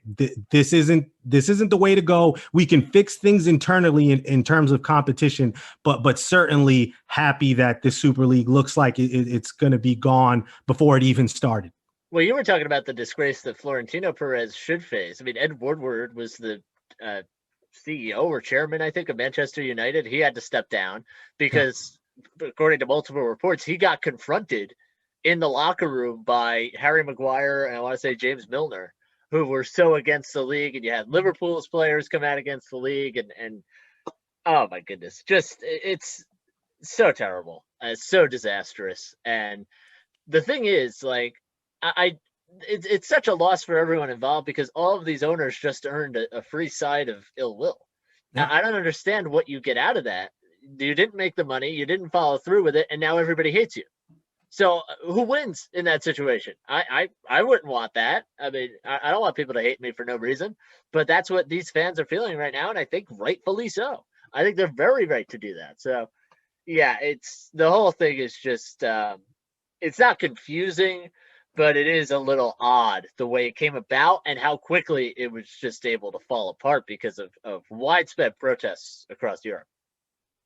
this isn't the way to go. We can fix things internally in terms of competition, but certainly happy that the Super League looks like it's going to be gone before it even started. Well, you were talking about the disgrace that Florentino Perez should face. I mean, Ed Woodward was the CEO or chairman, I think, of Manchester United. He had to step down because, according to multiple reports, he got confronted in the locker room by Harry Maguire and I want to say James Milner, who were so against the league. And you had Liverpool's players come out against the league. And oh, my goodness, just it's so terrible. It's so disastrous. And the thing is, like, it's such a loss for everyone involved because all of these owners just earned a free side of ill will. Now, I don't understand what you get out of that. You didn't make the money, you didn't follow through with it, and now everybody hates you. So who wins in that situation? I wouldn't want that. I mean, I don't want people to hate me for no reason, but that's what these fans are feeling right now, and I think rightfully so. I think they're very right to do that. So, yeah, it's the whole thing is just it's not confusing, but it is a little odd the way it came about and how quickly it was just able to fall apart because of widespread protests across Europe.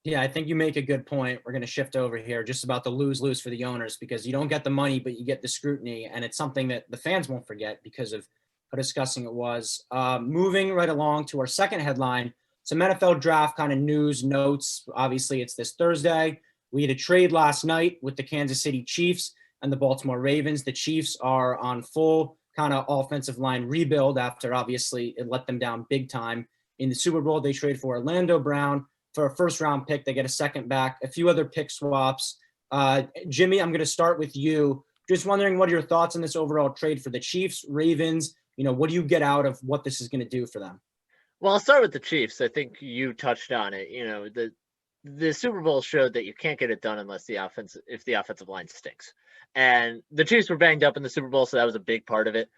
Yeah, I think you make a good point. We're going to shift over here just about the lose-lose for the owners because you don't get the money, but you get the scrutiny. And it's something that the fans won't forget because of how disgusting it was. Moving right along to our second headline, some NFL draft kind of news notes. Obviously, it's this Thursday. We had a trade last night with the Kansas City Chiefs and the Baltimore Ravens. The Chiefs are on full kind of offensive line rebuild after obviously it let them down big time. In the Super Bowl, they trade for Orlando Brown for a first-round pick. They get a second back, a few other pick swaps. Jimmy, I'm going to start with you. Just wondering what are your thoughts on this overall trade for the Chiefs, Ravens? What do you get out of what this is going to do for them? Well, I'll start with the Chiefs. I think you touched on it. The Super Bowl showed that you can't get it done unless if the offensive line stinks. And the Chiefs were banged up in the Super Bowl, so that was a big part of it.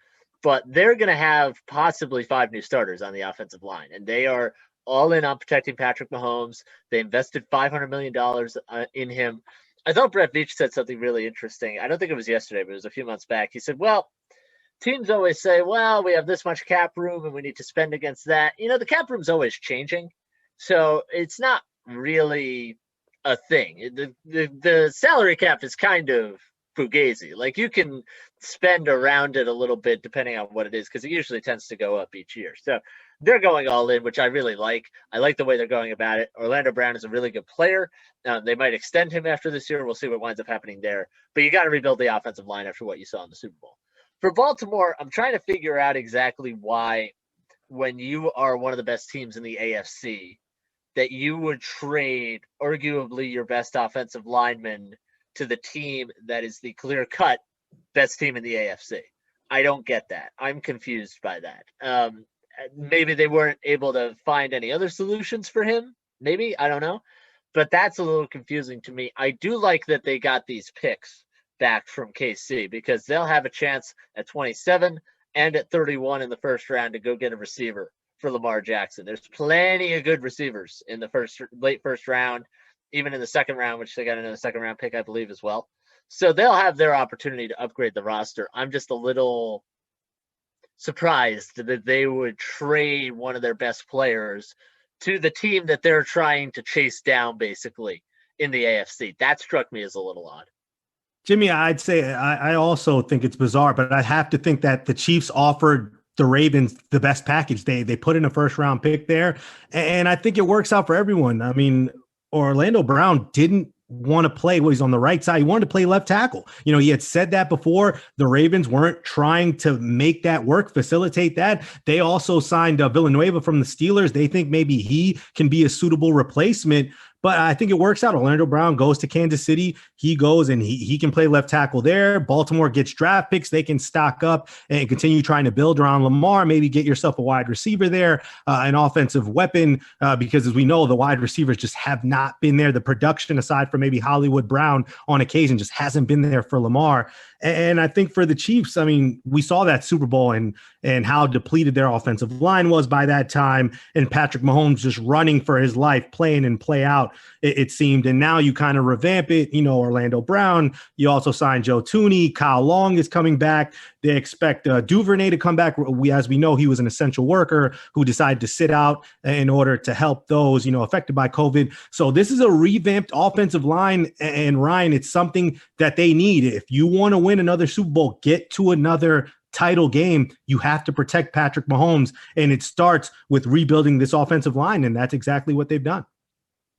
But they're going to have possibly 5 new starters on the offensive line, and they are all in on protecting Patrick Mahomes. They invested $500 million in him. I thought Brett Veach said something really interesting. I don't think it was yesterday, but it was a few months back. He said, well, teams always say, well, we have this much cap room and we need to spend against that. The cap room's always changing. So it's not really a thing. The salary cap is kind of fugazi. Like you can spend around it a little bit depending on what it is because it usually tends to go up each year. So they're going all in, which I really like. I like the way they're going about it. Orlando Brown is a really good player. They might extend him after this year. We'll see what winds up happening there. But you got to rebuild the offensive line after what you saw in the Super Bowl. For Baltimore, I'm trying to figure out exactly why when you are one of the best teams in the AFC that you would trade arguably your best offensive lineman to the team that is the clear-cut best team in the AFC. I don't get that. I'm confused by that. Maybe they weren't able to find any other solutions for him. Maybe, I don't know. But that's a little confusing to me. I do like that they got these picks back from KC because they'll have a chance at 27 and at 31 in the first round to go get a receiver for Lamar Jackson. There's plenty of good receivers in the late first round, even in the second round, which they got another second round pick, I believe, as well. So they'll have their opportunity to upgrade the roster. I'm just a little surprised that they would trade one of their best players to the team that they're trying to chase down, basically, in the AFC. That struck me as a little odd. Jimmy, I'd say I also think it's bizarre, but I have to think that the Chiefs offered the Ravens the best package. They put in a first-round pick there, and I think it works out for everyone. I mean, Orlando Brown didn't want to play he's on the right side. He wanted to play left tackle. He had said that before. The Ravens weren't trying to make that work, facilitate that. They also signed Villanueva from the Steelers. They think maybe he can be a suitable replacement. but I think it works out. Orlando Brown goes to Kansas City. He goes and he can play left tackle there. Baltimore gets draft picks. They can stock up and continue trying to build around Lamar, maybe get yourself a wide receiver there, an offensive weapon, because as we know, the wide receivers just have not been there. The production, aside from maybe Hollywood Brown on occasion, just hasn't been there for Lamar. And I think for the Chiefs, I mean, we saw that Super Bowl and how depleted their offensive line was by that time, and Patrick Mahomes just running for his life, playing and play out, it seemed. And now you kind of revamp it, Orlando Brown. You also signed Joe Thuney. Kyle Long is coming back. They expect Duvernay to come back. As we know, he was an essential worker who decided to sit out in order to help those, affected by COVID. So this is a revamped offensive line. And Ryan, it's something that they need. If you want to win another Super Bowl, get to another title game, you have to protect Patrick Mahomes. And it starts with rebuilding this offensive line. And that's exactly what they've done.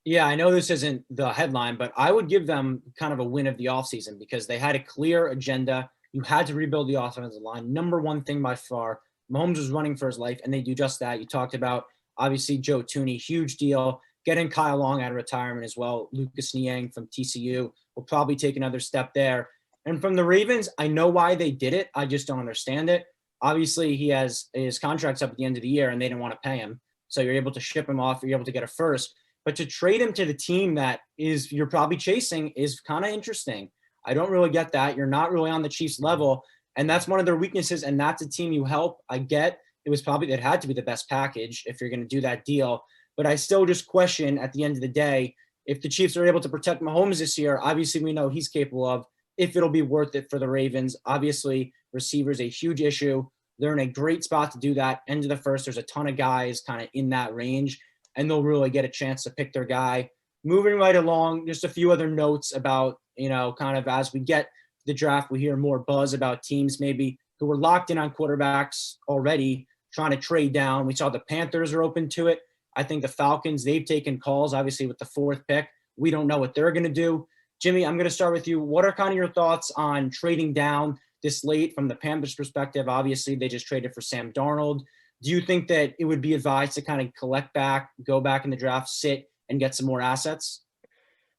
Yeah, I know this isn't the headline, but I would give them kind of a win of the offseason because they had a clear agenda. You had to rebuild the offensive line. Number one thing by far, Mahomes was running for his life, and they do just that. You talked about, obviously, Joe Thuney, huge deal. Getting Kyle Long out of retirement as well. Lucas Niang from TCU will probably take another step there. And from the Ravens, I know why they did it. I just don't understand it. Obviously, he has his contract's up at the end of the year, and they didn't want to pay him. So you're able to ship him off. You're able to get a first. But to trade him to the team that you're probably chasing is kind of interesting. I don't really get that. You're not really on the Chiefs level, and that's one of their weaknesses, and that's a team you help. I get it had to be the best package if you're going to do that deal. But I still just question at the end of the day, if the Chiefs are able to protect Mahomes this year, obviously we know he's capable of, if it'll be worth it for the Ravens. Obviously, receivers a huge issue. They're in a great spot to do that. End of the first, there's a ton of guys kind of in that range, and they'll really get a chance to pick their guy. Moving right along, just a few other notes about, kind of as we get the draft, we hear more buzz about teams maybe who were locked in on quarterbacks already trying to trade down. We saw the Panthers are open to it. I think the Falcons, they've taken calls, obviously, with the fourth pick. We don't know what they're going to do. Jimmy, I'm going to start with you. What are kind of your thoughts on trading down this late from the Panthers' perspective? Obviously, they just traded for Sam Darnold. Do you think that it would be advised to kind of collect back, go back in the draft, sit, and get some more assets?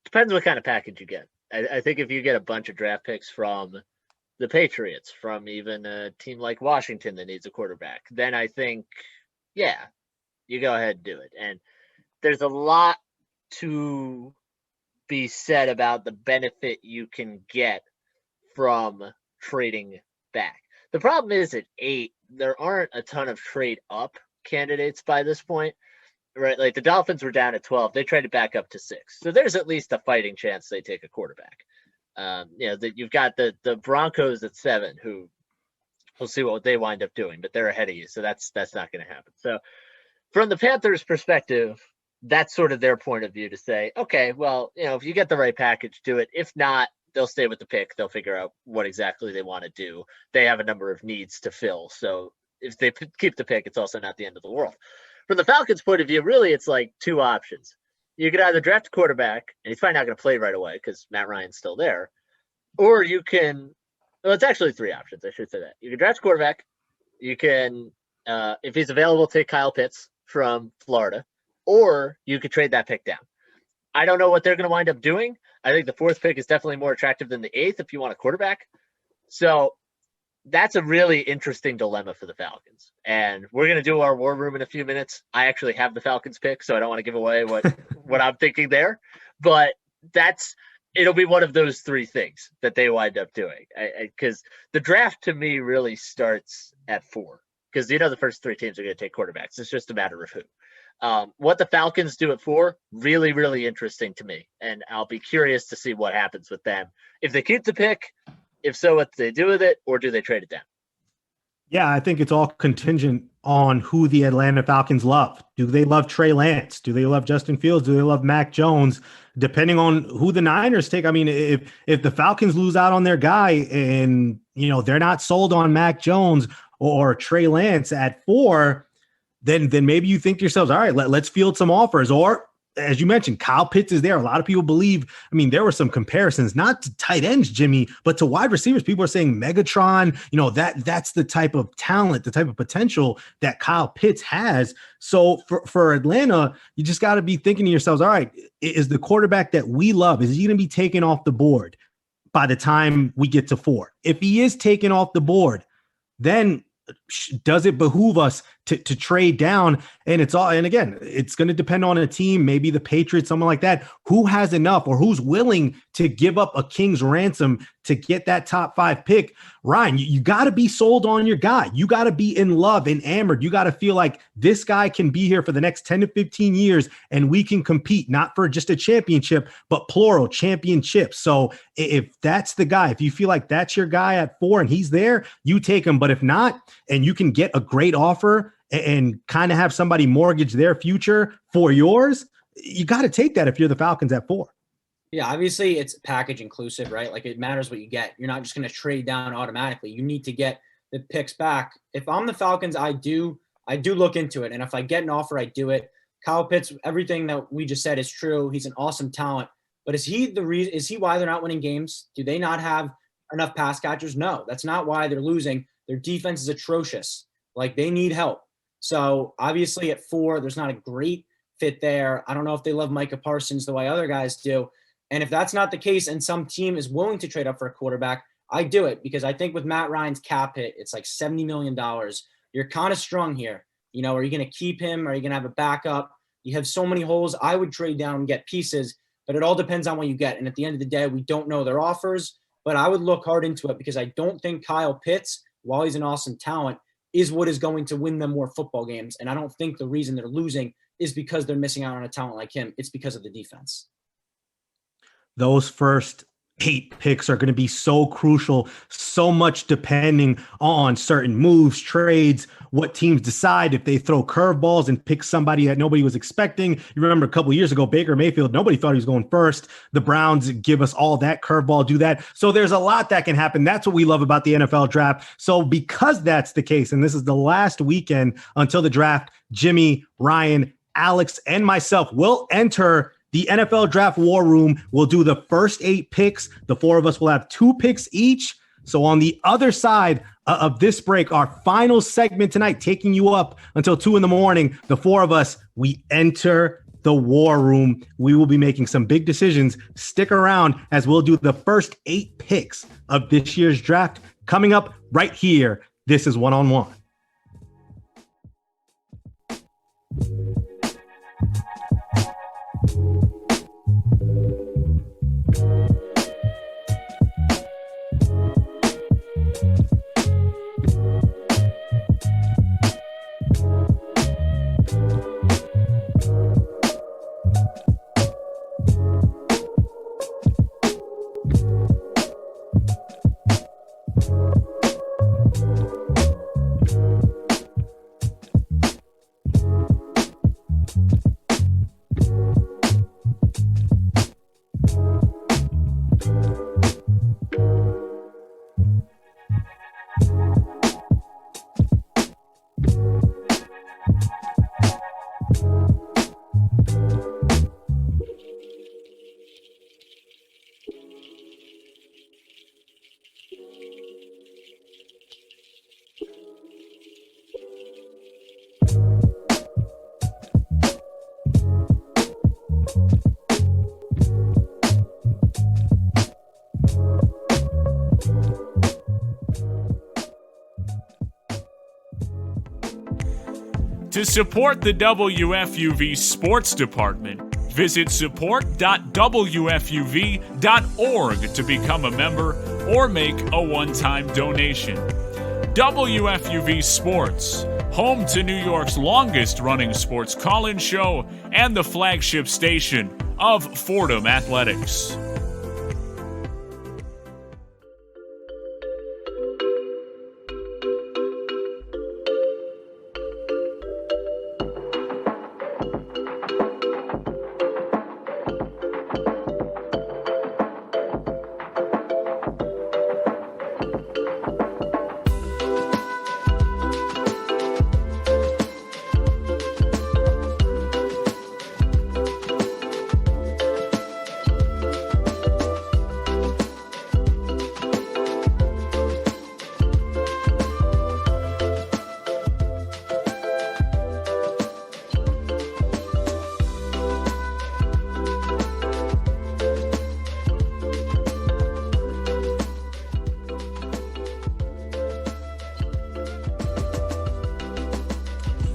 Depends what kind of package you get. I think if you get a bunch of draft picks from the Patriots, from even a team like Washington that needs a quarterback, then I think, yeah, you go ahead and do it. And there's a lot to be said about the benefit you can get from trading back. The problem is at 8, there aren't a ton of trade up candidates by this point, right? Like the Dolphins were down at 12. They traded back up to 6. So there's at least a fighting chance they take a quarterback. That you've got the Broncos at 7, who we'll see what they wind up doing, but they're ahead of you. So that's not going to happen. So from the Panthers' perspective, that's sort of their point of view to say, okay, well, if you get the right package, do it. If not, they'll stay with the pick. They'll figure out what exactly they want to do. They have a number of needs to fill. So if they keep the pick, it's also not the end of the world. From the Falcons' point of view, really, it's like 2 options. You could either draft a quarterback, and he's probably not going to play right away because Matt Ryan's still there. Or you can, well, it's actually 3 options. I should say that. You can draft a quarterback. You can, if he's available, take Kyle Pitts from Florida. Or you could trade that pick down. I don't know what they're going to wind up doing. I think the 4th pick is definitely more attractive than the 8th if you want a quarterback. So that's a really interesting dilemma for the Falcons. And we're going to do our war room in a few minutes. I actually have the Falcons pick, so I don't want to give away what I'm thinking there. But it'll be one of those 3 things that they wind up doing. Because the draft to me really starts at 4. Because the first 3 teams are going to take quarterbacks. It's just a matter of who. What the Falcons do it for, really, really interesting to me. And I'll be curious to see what happens with them. If they keep the pick, if so, what do they do with it, or do they trade it down? Yeah, I think it's all contingent on who the Atlanta Falcons love. Do they love Trey Lance? Do they love Justin Fields? Do they love Mac Jones? Depending on who the Niners take. I mean, if the Falcons lose out on their guy and, they're not sold on Mac Jones or Trey Lance at 4, then maybe you think to yourselves, all right, let's field some offers. Or as you mentioned, Kyle Pitts is there. A lot of people believe, I mean, there were some comparisons, not to tight ends, Jimmy, but to wide receivers. People are saying Megatron, that's the type of talent, the type of potential that Kyle Pitts has. So for Atlanta, you just got to be thinking to yourselves, all right, is the quarterback that we love, is he going to be taken off the board by the time we get to 4? If he is taken off the board, then does it behoove us to trade down? And again, it's going to depend on a team, maybe the Patriots, someone like that, who has enough or who's willing to give up a king's ransom to get that top 5 pick. Ryan, you got to be sold on your guy. You got to be in love and enamored. You got to feel like this guy can be here for the next 10 to 15 years and we can compete, not for just a championship, but plural championships. So if that's the guy, if you feel like that's your guy at 4 and he's there, you take him. But if not, and you can get a great offer and kind of have somebody mortgage their future for yours, you got to take that if you're the Falcons at 4. Yeah, obviously it's package inclusive, right? Like it matters what you get. You're not just going to trade down automatically. You need to get the picks back. If I'm the Falcons, I do look into it. And if I get an offer, I do it. Kyle Pitts, everything that we just said is true. He's an awesome talent. But is he why they're not winning games? Do they not have enough pass catchers? No, that's not why they're losing. Their defense is atrocious. Like they need help. So obviously at 4, there's not a great fit there. I don't know if they love Micah Parsons the way other guys do. And if that's not the case and some team is willing to trade up for a quarterback, I do it because I think with Matt Ryan's cap hit, it's like $70 million. You're kind of strung here. Are you going to keep him? Are you going to have a backup? You have so many holes. I would trade down and get pieces, but it all depends on what you get. And at the end of the day, we don't know their offers, but I would look hard into it because I don't think Kyle Pitts, while he's an awesome talent, is what is going to win them more football games. And I don't think the reason they're losing is because they're missing out on a talent like him. It's because of the defense. Those first 8 picks are going to be so crucial, so much depending on certain moves, trades, what teams decide. If they throw curveballs and pick somebody that nobody was expecting. You remember a couple of years ago, Baker Mayfield, nobody thought he was going first. The Browns give us all that curveball, do that. So there's a lot that can happen. That's what we love about the NFL draft. So because that's the case, and this is the last weekend until the draft, Jimmy, Ryan, Alex, and myself will enter the NFL Draft War Room. We'll do the first 8 picks. The 4 of us will have 2 picks each. So on the other side of this break, our final segment tonight, taking you up until 2 a.m, the 4 of us, we enter the War Room. We will be making some big decisions. Stick around as we'll do the first 8 picks of this year's draft coming up right here. This is One on One. To support the WFUV Sports Department, visit support.wfuv.org to become a member or make a one-time donation. WFUV Sports, home to New York's longest-running sports call-in show and the flagship station of Fordham Athletics.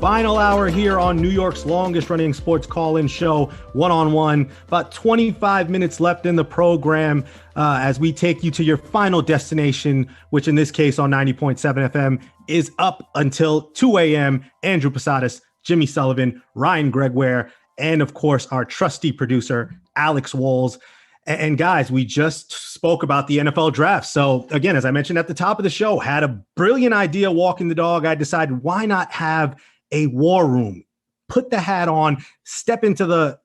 final hour here on New York's longest running sports call-in show, one-on-one. About 25 minutes left in the program as we take you to your final destination, which in this case on 90.7 FM is up until 2 a.m. Andrew Posadas, Jimmy Sullivan, Ryan Gregware, and of course our trusty producer, Alex Walls. And guys, we just spoke about the NFL draft. So again, as I mentioned at the top of the show, had a brilliant idea walking the dog. I decided why not have a war room, put the hat on, step into the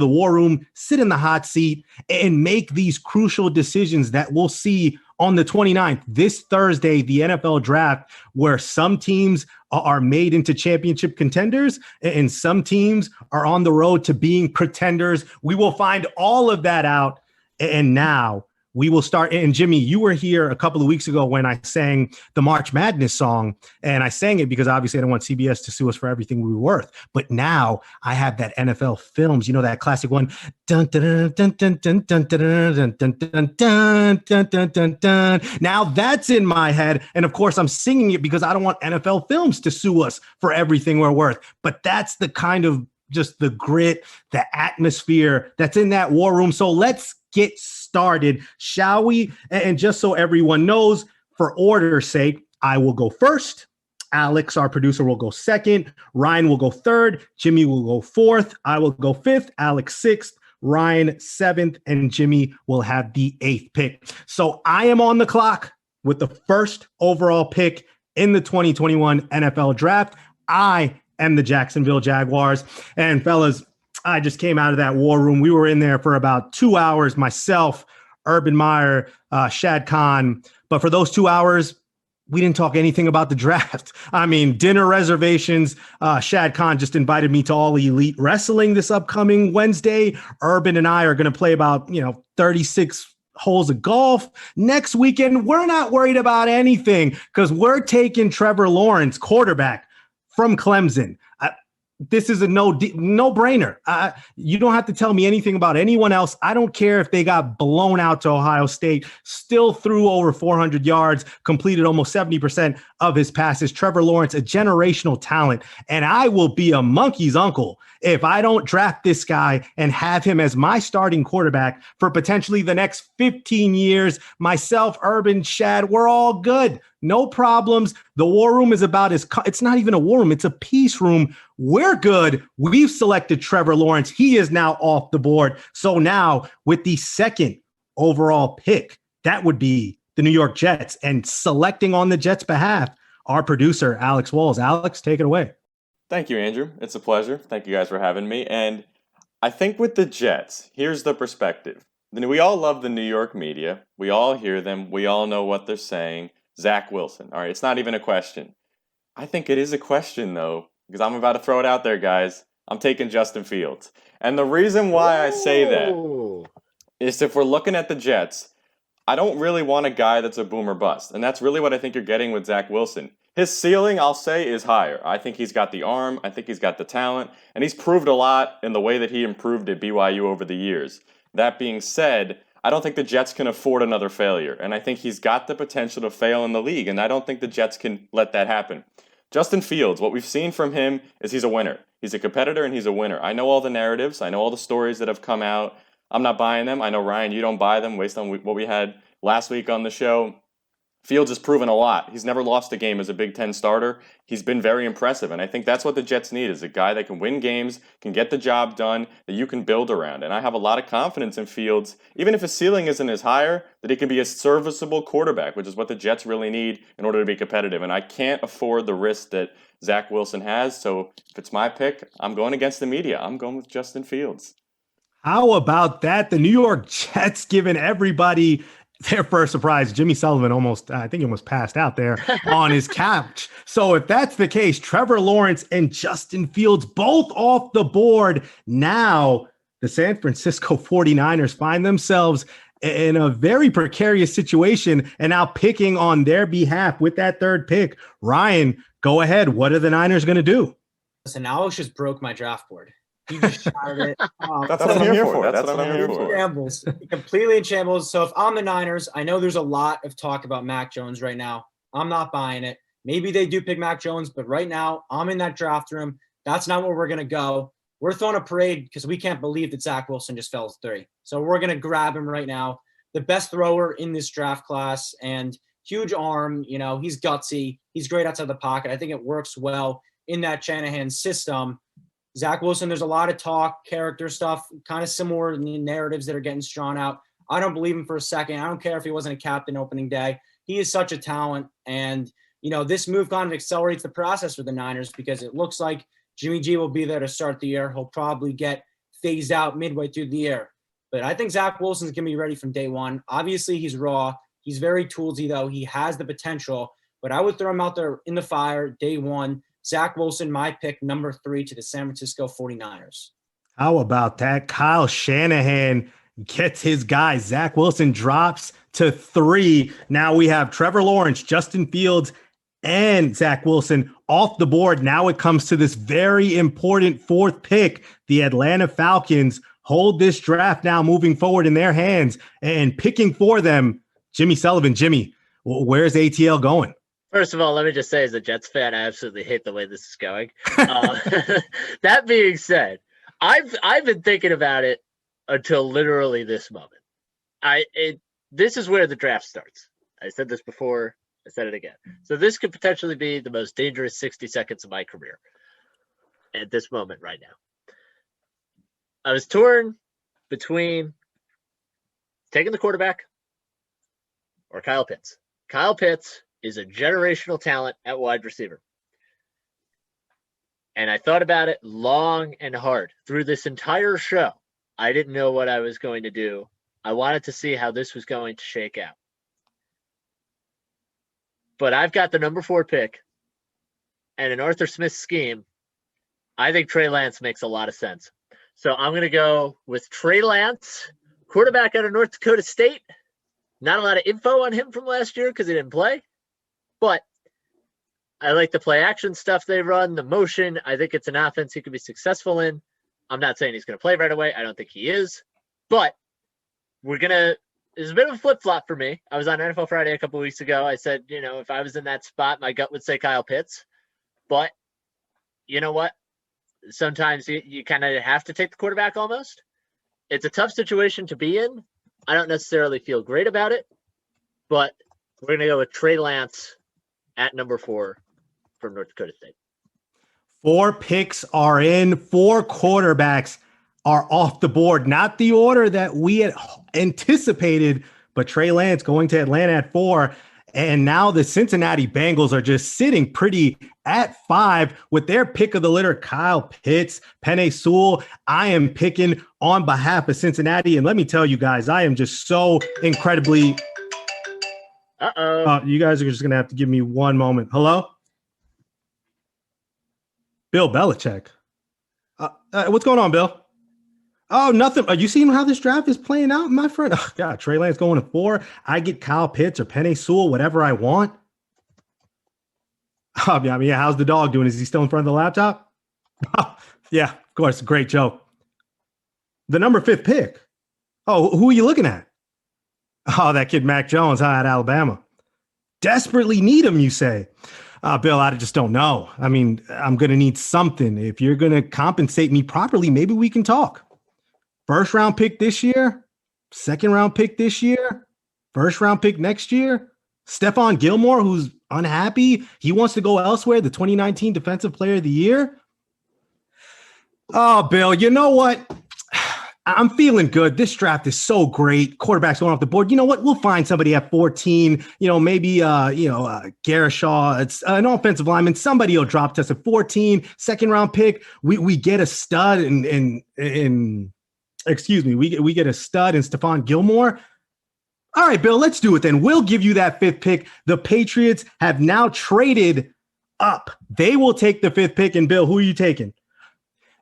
war room, sit in the hot seat, and make these crucial decisions that we'll see on the 29th, this Thursday, the NFL draft, where some teams are made into championship contenders and some teams are on the road to being pretenders. We will find all of that out. And now we will start. And Jimmy, you were here a couple of weeks ago when I sang the March Madness song, and I sang it because obviously I don't want CBS to sue us for everything we were worth. But now I have that NFL Films, you know, that classic one. Dun, dun, dun, dun, dun, dun, dun, dun, dun, dun, dun, dun, dun, dun, dun. Now that's in my head. And of course I'm singing it because I don't want NFL Films to sue us for everything we're worth. But that's the kind of just the grit, the atmosphere that's in that war room. So let's get started, shall we? And just so everyone knows, for order's sake, I will go first. Alex, our producer, will go second. Ryan will go third. Jimmy will go fourth. I will go fifth. Alex sixth. Ryan seventh. And Jimmy will have the eighth pick. So I am on the clock with the first overall pick in the 2021 NFL Draft. I am the Jacksonville Jaguars. And fellas, I just came out of that war room. We were in there for about 2 hours, myself, Urban Meyer, Shad Khan. But for those 2 hours, we didn't talk anything about the draft. I mean, dinner reservations. Shad Khan just invited me to All Elite Wrestling this upcoming Wednesday. Urban and I are going to play about, 36 holes of golf. Next weekend, we're not worried about anything because we're taking Trevor Lawrence, quarterback from Clemson. This is a no-brainer. You don't have to tell me anything about anyone else. I don't care if they got blown out to Ohio State, still threw over 400 yards, completed almost 70% of his passes. Trevor Lawrence, a generational talent. And I will be a monkey's uncle if I don't draft this guy and have him as my starting quarterback for potentially the next 15 years. Myself, Urban, Shad, we're all good. No problems. The war room is about it's not even a war room. It's a peace room. We're good. We've selected Trevor Lawrence. He is now off the board. So now with the second overall pick, that would be the New York Jets, and selecting on the Jets' behalf, our producer, Alex Walls. Alex, take it away. Thank you, Andrew. It's a pleasure. Thank you guys for having me. And I think with the Jets, here's the perspective. We all love the New York media. We all hear them. We all know what they're saying. Zach Wilson. All right, it's not even a question. I think it is a question, though, because I'm about to throw it out there, guys. I'm taking Justin Fields. And the reason why I say that is if we're looking at the Jets, I don't really want a guy that's a boom or bust. And that's really what I think you're getting with Zach Wilson. His ceiling, I'll say, is higher. I think he's got the arm. I think he's got the talent. And he's proved a lot in the way that he improved at BYU over the years. That being said, I don't think the Jets can afford another failure. And I think he's got the potential to fail in the league. And I don't think the Jets can let that happen. Justin Fields, what we've seen from him is he's a winner. He's a competitor and he's a winner. I know all the narratives. I know all the stories that have come out. I'm not buying them. I know, Ryan, you don't buy them based on what we had last week on the show. Fields has proven a lot. He's never lost a game as a Big Ten starter. He's been very impressive, and I think that's what the Jets need, is a guy that can win games, can get the job done, that you can build around. And I have a lot of confidence in Fields, even if his ceiling isn't as higher, that he can be a serviceable quarterback, which is what the Jets really need in order to be competitive. And I can't afford the risk that Zach Wilson has, so if it's my pick, I'm going against the media. I'm going with Justin Fields. How about that? The New York Jets giving everybody their first surprise. Jimmy Sullivan almost passed out there on his couch. So if that's the case, Trevor Lawrence and Justin Fields both off the board. Now the San Francisco 49ers find themselves in a very precarious situation and now picking on their behalf with that third pick. Ryan, go ahead. What are the Niners going to do? Listen, Alex just broke my draft board. He just shattered it. That's what I'm here for. That's what I'm here for. Shambles. Completely in shambles. So if I'm the Niners, I know there's a lot of talk about Mac Jones right now. I'm not buying it. Maybe they do pick Mac Jones, but right now I'm in that draft room. That's not where we're going to go. We're throwing a parade because we can't believe that Zach Wilson just fell to 3. So we're going to grab him right now. The best thrower in this draft class and huge arm. You know, he's gutsy. He's great outside the pocket. I think it works well in that Shanahan system. Zach Wilson, there's a lot of talk, character stuff, kind of similar narratives that are getting drawn out. I don't believe him for a second. I don't care if he wasn't a captain opening day. He is such a talent. And, you know, this move kind of accelerates the process for the Niners because it looks like Jimmy G will be there to start the year. He'll probably get phased out midway through the year. But I think Zach Wilson's going to be ready from day one. Obviously, he's raw. He's very toolsy, though. He has the potential. But I would throw him out there in the fire day one. Zach Wilson, my pick, number 3 to the San Francisco 49ers. How about that? Kyle Shanahan gets his guy. Zach Wilson drops to 3. Now we have Trevor Lawrence, Justin Fields, and Zach Wilson off the board. Now it comes to this very important 4th pick. The Atlanta Falcons hold this draft now moving forward in their hands, and picking for them, Jimmy Sullivan. Jimmy, where's ATL going? First of all, let me just say, as a Jets fan, I absolutely hate the way this is going. That being said, I've been thinking about it until literally this moment. This is where the draft starts. I said this before. I said it again. So this could potentially be the most dangerous 60 seconds of my career at this moment right now. I was torn between taking the quarterback or Kyle Pitts. Kyle Pitts is a generational talent at wide receiver. And I thought about it long and hard through this entire show. I didn't know what I was going to do. I wanted to see how this was going to shake out. But I've got the number 4 pick, and in Arthur Smith's scheme, I think Trey Lance makes a lot of sense. So I'm going to go with Trey Lance, quarterback out of North Dakota State. Not a lot of info on him from last year because he didn't play. But I like the play action stuff they run, the motion. I think it's an offense he could be successful in. I'm not saying he's going to play right away. I don't think he is. But it's a bit of a flip-flop for me. I was on NFL Friday a couple weeks ago. I said, you know, if I was in that spot, my gut would say Kyle Pitts. But you know what? Sometimes you kind of have to take the quarterback almost. It's a tough situation to be in. I don't necessarily feel great about it. But we're going to go with Trey Lance at number 4 from North Dakota State. 4 picks are in. 4 quarterbacks are off the board. Not the order that we had anticipated, but Trey Lance going to Atlanta at 4. And now the Cincinnati Bengals are just sitting pretty at 5 with their pick of the litter, Kyle Pitts, Penei Sewell. I am picking on behalf of Cincinnati. And let me tell you guys, I am just so incredibly... you guys are just going to have to give me one moment. Hello? Bill Belichick. What's going on, Bill? Oh, nothing. Are you seeing how this draft is playing out, my friend? Oh, God, Trey Lance going to 4. I get Kyle Pitts or Penei Sewell, whatever I want. I mean, yeah, how's the dog doing? Is he still in front of the laptop? Oh, yeah, of course. Great joke. The number 5th pick. Oh, who are you looking at? Oh, that kid Mac Jones at Alabama. Desperately need him, you say? Bill, I just don't know. I mean, I'm going to need something. If you're going to compensate me properly, maybe we can talk. 1st round pick this year, 2nd round pick this year, 1st round pick next year. Stephon Gilmore, who's unhappy. He wants to go elsewhere, the 2019 Defensive Player of the Year. Oh, Bill, you know what? I'm feeling good. This draft is so great. Quarterbacks going off the board. You know what? We'll find somebody at 14. You know, maybe Garashaw. It's an offensive lineman. Somebody will drop to us at 14. 2nd round pick. We get a stud we get a stud in Stephon Gilmore. All right, Bill, let's do it then. We'll give you that 5th pick. The Patriots have now traded up. They will take the 5th pick. And Bill, who are you taking?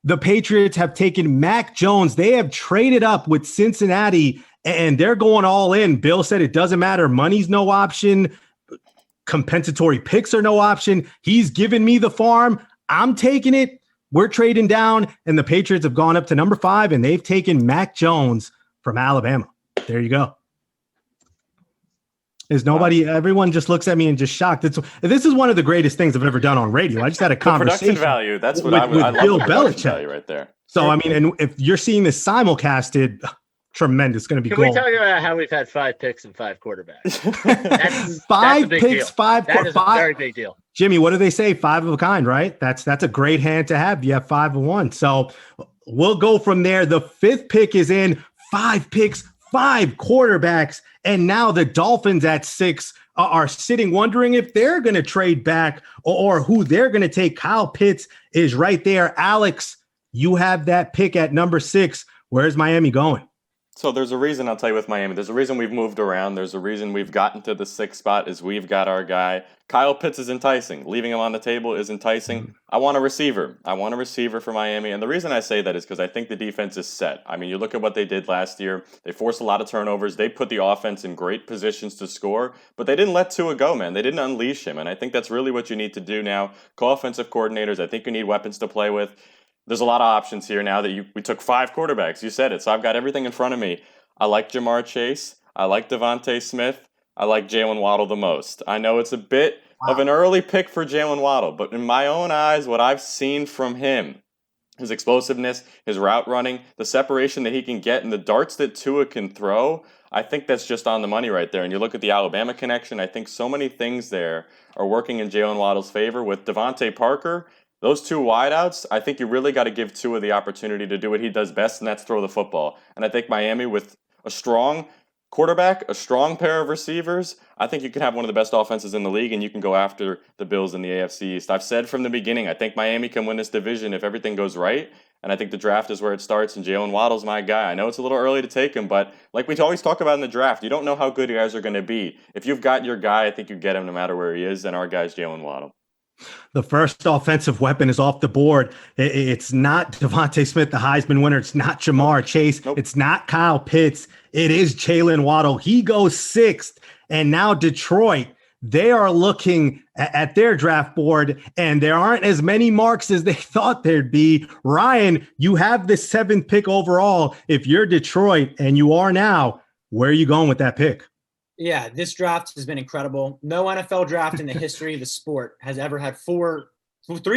The Patriots have taken Mac Jones. They have traded up with Cincinnati, and they're going all in. Bill said it doesn't matter. Money's no option. Compensatory picks are no option. He's given me the farm. I'm taking it. We're trading down, and the Patriots have gone up to number 5, and they've taken Mac Jones from Alabama. There you go. Is nobody, everyone just looks at me and just shocked. This is one of the greatest things I've ever done on radio. I just had a The production conversation value. That's what with I love Bill the production Belichick. value right there. So, I mean, and if you're seeing this simulcasted, tremendous. Going to be Can gold. we talk about how we've had 5 picks and 5 quarterbacks? That's Five a big picks, deal. five. That is five. a very big deal. Jimmy, what do they say? 5 of a kind, right? That's a great hand to have. You have 5 of one. So we'll go from there. The 5th pick is in. 5 picks, 5 quarterbacks, and now the Dolphins at 6 are sitting wondering if they're going to trade back or who they're going to take. Kyle Pitts is right there. Alex, you have that pick at number 6. Where's Miami going? So there's a reason, I'll tell you, with Miami. There's a reason we've moved around. There's a reason we've gotten to the 6th spot is we've got our guy. Kyle Pitts is enticing. Leaving him on the table is enticing. I want a receiver. I want a receiver for Miami. And the reason I say that is because I think the defense is set. I mean, you look at what they did last year. They forced a lot of turnovers. They put the offense in great positions to score, but they didn't let Tua go, man. They didn't unleash him. And I think that's really what you need to do now. Co-offensive coordinators, I think you need weapons to play with. There's a lot of options here now that we took 5 quarterbacks. You said it. So I've got everything in front of me. I like Jamar Chase. I like Devontae Smith. I like Jalen Waddle the most. I know it's a bit of an early pick for Jalen Waddle, but in my own eyes, what I've seen from him, his explosiveness, his route running, the separation that he can get, and the darts that Tua can throw, I think that's just on the money right there. And you look at the Alabama connection, I think so many things there are working in Jalen Waddle's favor. With Devontae Parker, those 2 wideouts, I think you really got to give Tua the opportunity to do what he does best, and that's throw the football. And I think Miami, with a strong quarterback, a strong pair of receivers, I think you can have one of the best offenses in the league, and you can go after the Bills in the AFC East. I've said from the beginning, I think Miami can win this division if everything goes right, and I think the draft is where it starts, and Jalen Waddle's my guy. I know it's a little early to take him, but like we always talk about in the draft, you don't know how good you guys are going to be. If you've got your guy, I think you get him no matter where he is, and our guy's Jalen Waddle. The first offensive weapon is off the board. It's not Devontae Smith, the Heisman winner. It's not Jamar Chase. Nope. It's not Kyle Pitts. It is Jalen Waddle. He goes 6th. And now Detroit, they are looking at their draft board, and there aren't as many marks as they thought there'd be. Ryan, you have the 7th pick overall. If you're Detroit, and you are now, where are you going with that pick? Yeah, this draft has been incredible. No NFL draft in the history of the sport has ever had 3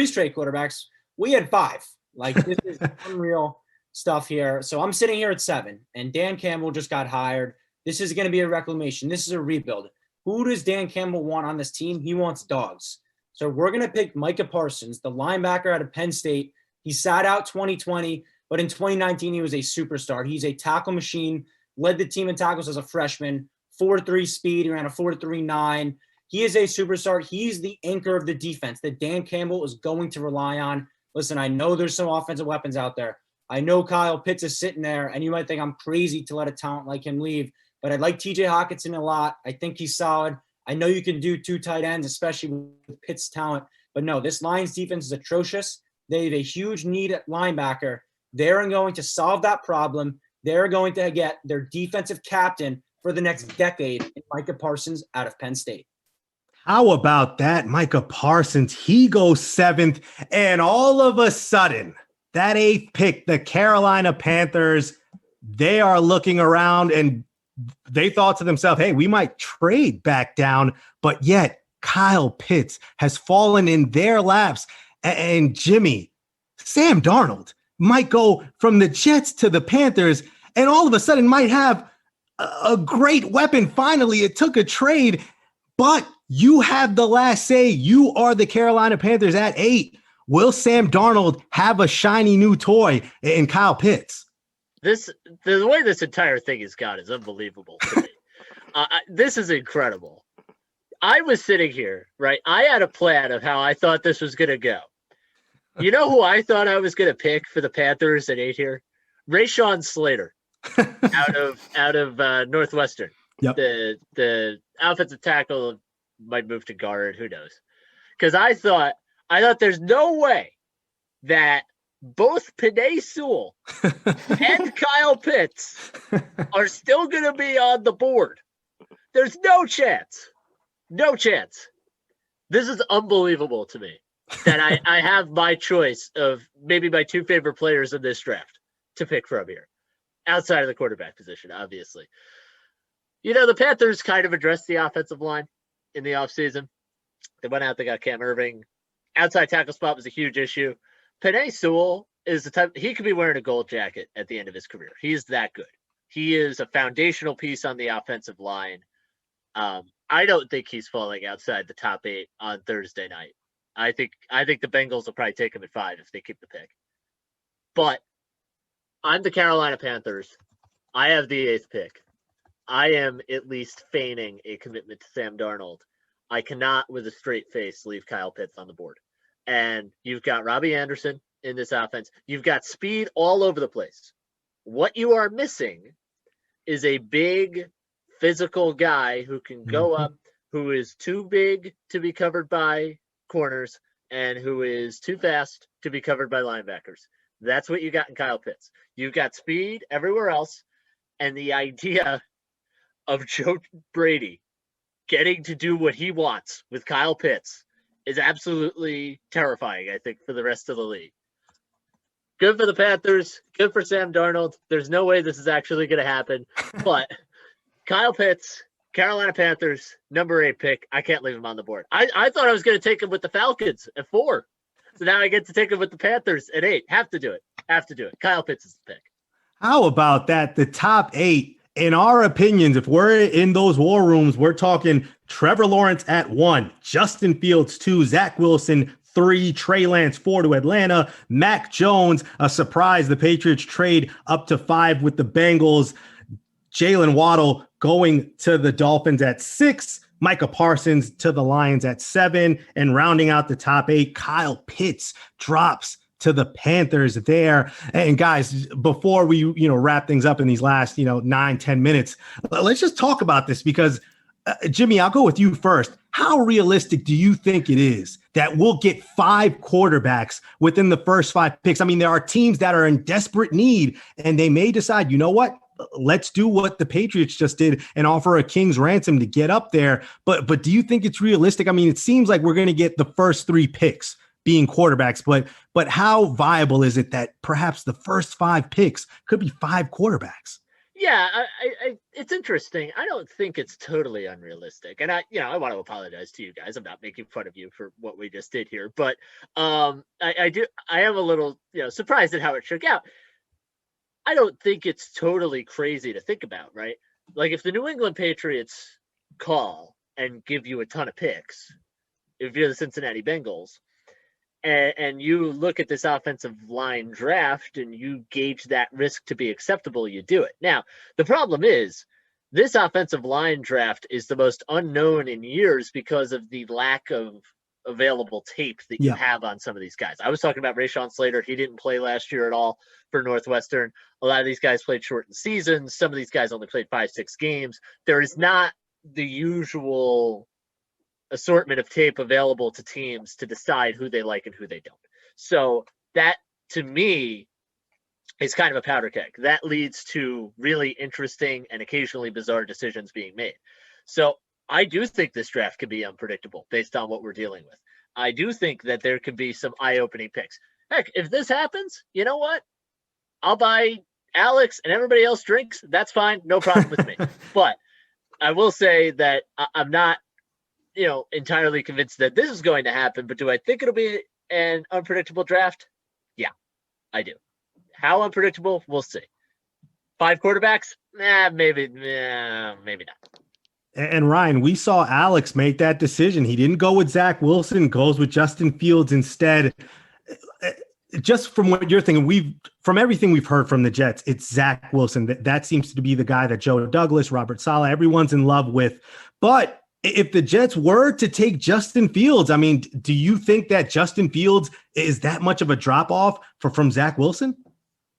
straight quarterbacks. We had 5. Like, this is unreal stuff here. So I'm sitting here at 7, and Dan Campbell just got hired. This is going to be a reclamation. This is a rebuild. Who does Dan Campbell want on this team? He wants dogs. So we're going to pick Micah Parsons, the linebacker out of Penn State. He sat out 2020, but in 2019, he was a superstar. He's a tackle machine, led the team in tackles as a freshman. 4.3 speed. He ran a 4.39. He is a superstar. He's the anchor of the defense that Dan Campbell is going to rely on. Listen, I know there's some offensive weapons out there. I know Kyle Pitts is sitting there, and you might think I'm crazy to let a talent like him leave, but I like TJ Hawkinson a lot. I think he's solid. I know you can do 2 tight ends, especially with Pitts' talent, but no, this Lions defense is atrocious. They have a huge need at linebacker. They're going to solve that problem. They're going to get their defensive captain for the next decade in Micah Parsons out of Penn State. How about that? Micah Parsons, he goes 7th, and all of a sudden, that 8th pick, the Carolina Panthers, they are looking around and they thought to themselves, hey, we might trade back down, but yet Kyle Pitts has fallen in their laps. And Jimmy, Sam Darnold might go from the Jets to the Panthers and all of a sudden might have a great weapon. Finally, it took a trade, but you have the last say. You are the Carolina Panthers at 8. Will Sam Darnold have a shiny new toy in Kyle Pitts? The way this entire thing has gone is unbelievable to me. This is incredible. I was sitting here, right? I had a plan of how I thought this was going to go. You know who I thought I was going to pick for the Panthers at 8 here? Rashawn Slater. out of Northwestern. Yep. The offensive tackle might move to guard. Who knows? Because I thought there's no way that both Penei Sewell and Kyle Pitts are still going to be on the board. There's no chance. No chance. This is unbelievable to me that I have my choice of maybe my 2 favorite players in this draft to pick from here. Outside of the quarterback position, obviously. The Panthers kind of addressed the offensive line in the offseason. They went out, they got Cam Irving. Outside tackle spot was a huge issue. Penei Sewell is the type, he could be wearing a gold jacket at the end of his career. He's that good. He is a foundational piece on the offensive line. I don't think he's falling outside the top 8 on Thursday night. I think the Bengals will probably take him at 5 if they keep the pick. But I'm the Carolina Panthers. I have the 8th pick. I am at least feigning a commitment to Sam Darnold. I cannot, with a straight face, leave Kyle Pitts on the board. And you've got Robbie Anderson in this offense. You've got speed all over the place. What you are missing is a big physical guy who can go up, who is too big to be covered by corners and who is too fast to be covered by linebackers. That's what you got in Kyle Pitts. You've got speed everywhere else. And the idea of Joe Brady getting to do what he wants with Kyle Pitts is absolutely terrifying, I think, for the rest of the league. Good for the Panthers. Good for Sam Darnold. There's no way this is actually going to happen. But Kyle Pitts, Carolina Panthers, number 8 pick. I can't leave him on the board. I thought I was going to take him with the Falcons at 4. So now I get to take him with the Panthers at 8. Have to do it. Kyle Pitts is the pick. How about that? The top 8, in our opinions, if we're in those war rooms, we're talking Trevor Lawrence at 1, Justin Fields 2, Zach Wilson 3, Trey Lance 4 to Atlanta, Mac Jones, a surprise. The Patriots trade up to 5 with the Bengals. Jalen Waddle going to the Dolphins at 6, Micah Parsons to the Lions at 7, and rounding out the top 8, Kyle Pitts drops to the Panthers there. And guys, before we, wrap things up in these last, 9-10 minutes, let's just talk about this because Jimmy, I'll go with you first. How realistic do you think it is that we'll get 5 quarterbacks within the first 5 picks? I mean, there are teams that are in desperate need and they may decide, you know what? Let's do what the Patriots just did and offer a king's ransom to get up there. But do you think it's realistic? I mean, it seems like we're going to get the first 3 picks being quarterbacks, but how viable is it that perhaps the first 5 picks could be 5 quarterbacks? Yeah, it's interesting. I don't think it's totally unrealistic. And I want to apologize to you guys. I'm not making fun of you for what we just did here, but I am a little, surprised at how it shook out. I don't think it's totally crazy to think about, right? Like if the New England Patriots call and give you a ton of picks, if you're the Cincinnati Bengals, and you look at this offensive line draft and you gauge that risk to be acceptable, you do it. Now, the problem is this offensive line draft is the most unknown in years because of the lack of available tape that you have on some of these guys. I was talking about Rashawn Slater. He didn't play last year at all for Northwestern. A lot of these guys played shortened seasons. Some of these guys only played 5-6 games. There is not the usual assortment of tape available to teams to decide who they like and who they don't. So that, to me, is kind of a powder keg. That leads to really interesting and occasionally bizarre decisions being made. So I do think this draft could be unpredictable based on what we're dealing with. I do think that there could be some eye-opening picks. Heck, if this happens, you know what? I'll buy Alex and everybody else drinks. That's fine. No problem with me. But I will say that I'm not, entirely convinced that this is going to happen, but do I think it'll be an unpredictable draft? Yeah, I do. How unpredictable? We'll see. 5 quarterbacks? Maybe not. And Ryan, we saw Alex make that decision. He didn't go with Zach Wilson, goes with Justin Fields instead. Just from what you're thinking, from everything we've heard from the Jets, it's Zach Wilson. That seems to be the guy that Joe Douglas, Robert Saleh, everyone's in love with. But if the Jets were to take Justin Fields, I mean, do you think that Justin Fields is that much of a drop-off from Zach Wilson?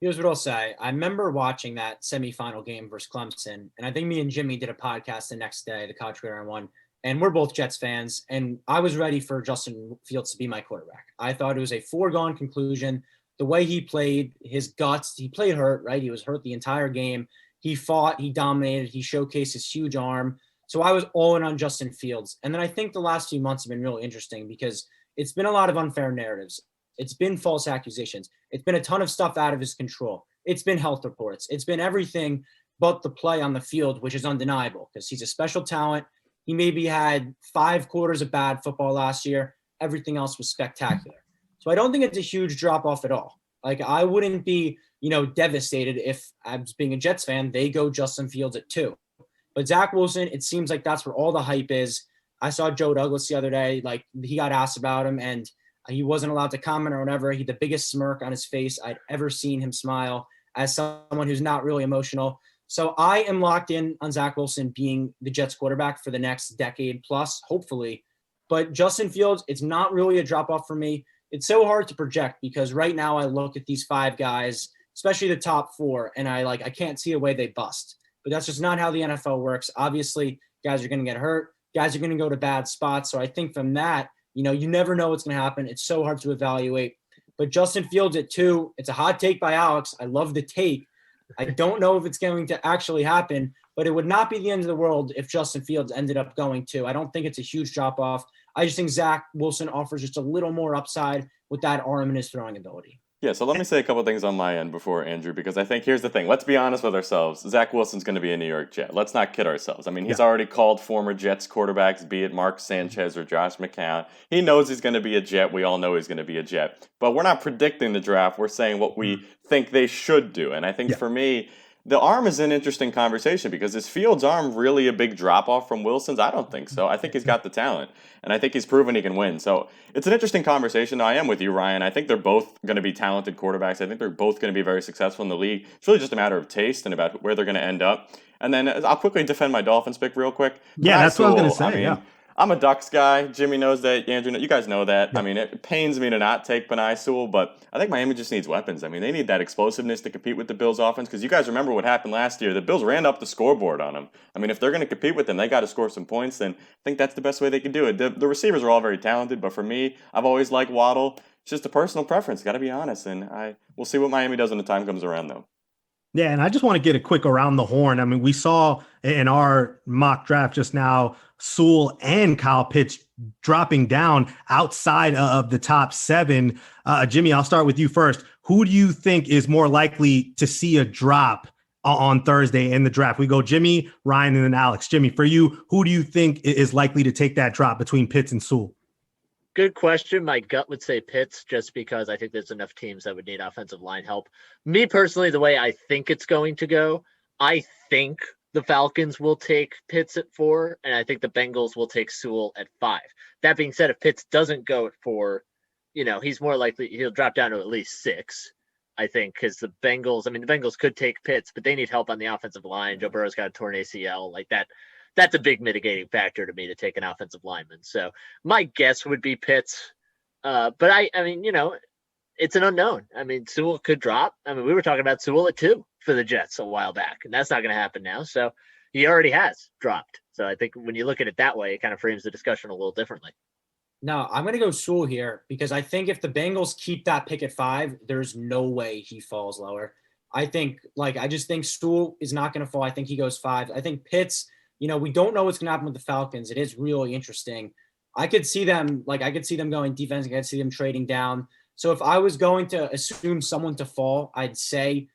Here's what I'll say. I remember watching that semifinal game versus Clemson, and I think me and Jimmy did a podcast the next day, the College Gridiron one, and we're both Jets fans, and I was ready for Justin Fields to be my quarterback. I thought it was a foregone conclusion. The way he played, his guts, he played hurt, right? He was hurt the entire game. He fought, he dominated, he showcased his huge arm. So I was all in on Justin Fields. And then I think the last few months have been really interesting because it's been a lot of unfair narratives. It's been false accusations. It's been a ton of stuff out of his control. It's been health reports. It's been everything but the play on the field, which is undeniable because he's a special talent. He maybe had 5 quarters of bad football last year. Everything else was spectacular. So I don't think it's a huge drop off at all. Like, I wouldn't be, devastated if, as being a Jets fan, they go Justin Fields at 2. But Zach Wilson, it seems like that's where all the hype is. I saw Joe Douglas the other day, like, he got asked about him and he wasn't allowed to comment or whatever. He had the biggest smirk on his face I'd ever seen him smile as someone who's not really emotional. So I am locked in on Zach Wilson being the Jets quarterback for the next decade plus, hopefully. But Justin Fields, it's not really a drop off for me. It's so hard to project because right now I look at these 5 guys, especially the top 4, and I can't see a way they bust. But that's just not how the NFL works. Obviously, guys are going to get hurt. Guys are going to go to bad spots. So I think from that, you never know what's going to happen. It's so hard to evaluate. But Justin Fields at 2, it's a hot take by Alex. I love the take. I don't know if it's going to actually happen, but it would not be the end of the world if Justin Fields ended up going 2. I don't think it's a huge drop off. I just think Zach Wilson offers just a little more upside with that arm and his throwing ability. Yeah, so let me say a couple things on my end before Andrew, because I think here's the thing. Let's be honest with ourselves. Zach Wilson's going to be a New York Jet. Let's not kid ourselves. I mean, he's already called former Jets quarterbacks, be it Mark Sanchez or Josh McCown. He knows he's going to be a Jet. We all know he's going to be a Jet. But we're not predicting the draft. We're saying what we think they should do. And I think for me, the arm is an interesting conversation because is Fields' arm really a big drop-off from Wilson's? I don't think so. I think he's got the talent, and I think he's proven he can win. So it's an interesting conversation. I am with you, Ryan. I think they're both going to be talented quarterbacks. I think they're both going to be very successful in the league. It's really just a matter of taste and about where they're going to end up. And then I'll quickly defend my Dolphins pick real quick. Yeah, that's what I was going to say, yeah. I'm a Ducks guy. Jimmy knows that. Andrew, you guys know that. Yeah. I mean, it pains me to not take Penei Sewell, but I think Miami just needs weapons. I mean, they need that explosiveness to compete with the Bills' offense because you guys remember what happened last year. The Bills ran up the scoreboard on them. I mean, if they're going to compete with them, they got to score some points, and I think that's the best way they can do it. The receivers are all very talented, but for me, I've always liked Waddle. It's just a personal preference, got to be honest, and we'll see what Miami does when the time comes around, though. Yeah, and I just want to get a quick around the horn. I mean, we saw in our mock draft just now Sewell and Kyle Pitts dropping down outside of the top 7. Jimmy, I'll start with you first. Who do you think is more likely to see a drop on Thursday in the draft? We go Jimmy, Ryan, and then Alex. Jimmy, for you, who do you think is likely to take that drop between Pitts and Sewell? Good question. My gut would say Pitts just because I think there's enough teams that would need offensive line help. Me personally, the way I think it's going to go, I think the Falcons will take Pitts at 4, and I think the Bengals will take Sewell at 5. That being said, if Pitts doesn't go at 4, he's more likely he'll drop down to at least 6, I think, because the Bengals could take Pitts, but they need help on the offensive line. Joe Burrow's got a torn ACL like that. That's a big mitigating factor to me to take an offensive lineman. So my guess would be Pitts. But I mean, it's an unknown. I mean, Sewell could drop. I mean, we were talking about Sewell at 2 for the Jets a while back, and that's not going to happen now. So he already has dropped. So I think when you look at it that way, it kind of frames the discussion a little differently. No, I'm going to go Sewell here because I think if the Bengals keep that pick at 5, there's no way he falls lower. I just think Sewell is not going to fall. I think he goes 5. I think Pitts, we don't know what's going to happen with the Falcons. It is really interesting. I could see them going defense. I could see them trading down. So if I was going to assume someone to fall, I'd say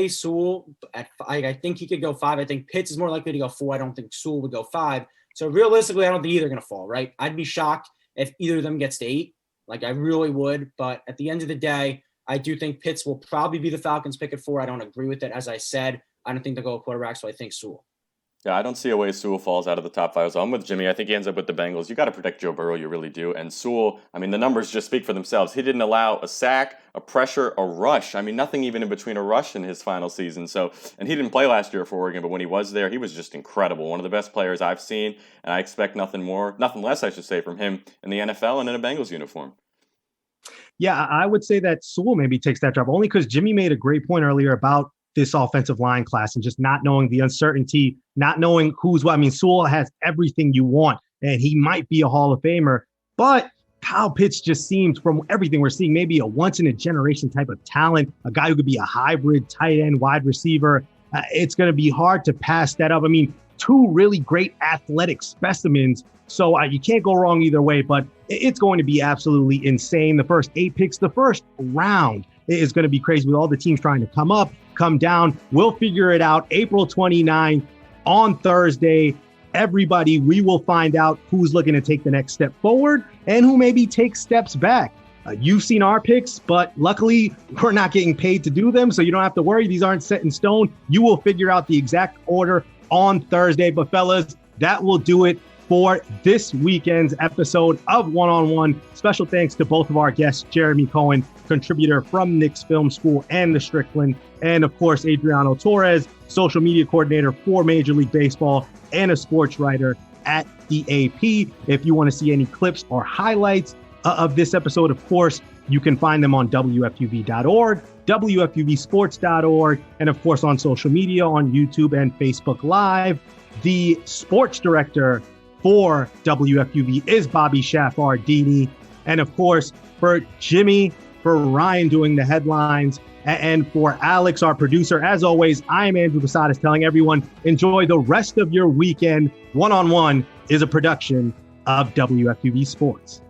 Sewell at 5. I think he could go 5. I think Pitts is more likely to go 4. I don't think Sewell would go 5. So realistically, I don't think either are going to fall, right? I'd be shocked if either of them gets to 8. I really would. But at the end of the day, I do think Pitts will probably be the Falcons pick at 4. I don't agree with it. As I said, I don't think they'll go quarterback, so I think Sewell. Yeah, I don't see a way Sewell falls out of the top 5. So I'm with Jimmy. I think he ends up with the Bengals. You got to protect Joe Burrow. You really do. And Sewell, I mean, the numbers just speak for themselves. He didn't allow a sack, a pressure, a rush. I mean, nothing even in between a rush in his final season. And he didn't play last year for Oregon, but when he was there, he was just incredible. One of the best players I've seen. And I expect nothing less, I should say, from him in the NFL and in a Bengals uniform. Yeah, I would say that Sewell maybe takes that job only because Jimmy made a great point earlier about this offensive line class and just not knowing the uncertainty, not knowing who's what. I mean, Sewell has everything you want, and he might be a Hall of Famer, but Kyle Pitts just seems, from everything we're seeing, maybe a once-in-a-generation type of talent, a guy who could be a hybrid tight end wide receiver. It's going to be hard to pass that up. I mean, 2 really great athletic specimens, so you can't go wrong either way, but it's going to be absolutely insane. The first 8 picks, the first round is going to be crazy with all the teams trying to come up come down. We'll figure it out April 29th on Thursday. Everybody, we will find out who's looking to take the next step forward and who maybe take steps back. You've seen our picks, but luckily we're not getting paid to do them, so you don't have to worry. These aren't set in stone. You will figure out the exact order on Thursday. But fellas, that will do it for this weekend's episode of One on One. Special thanks to both of our guests, Jeremy Cohen, contributor from Knicks Film School and the Strickland, and of course, Adriano Torres, social media coordinator for Major League Baseball and a sports writer at the AP. If you want to see any clips or highlights of this episode, of course, you can find them on WFUV.org, WFUVsports.org, and of course on social media on YouTube and Facebook Live. The sports director for WFUV is Bobby Shafardini. And of course, for Jimmy, for Ryan doing the headlines, and for Alex, our producer, as always, I'm Andrew Posadas telling everyone, enjoy the rest of your weekend. One on One is a production of WFUV Sports.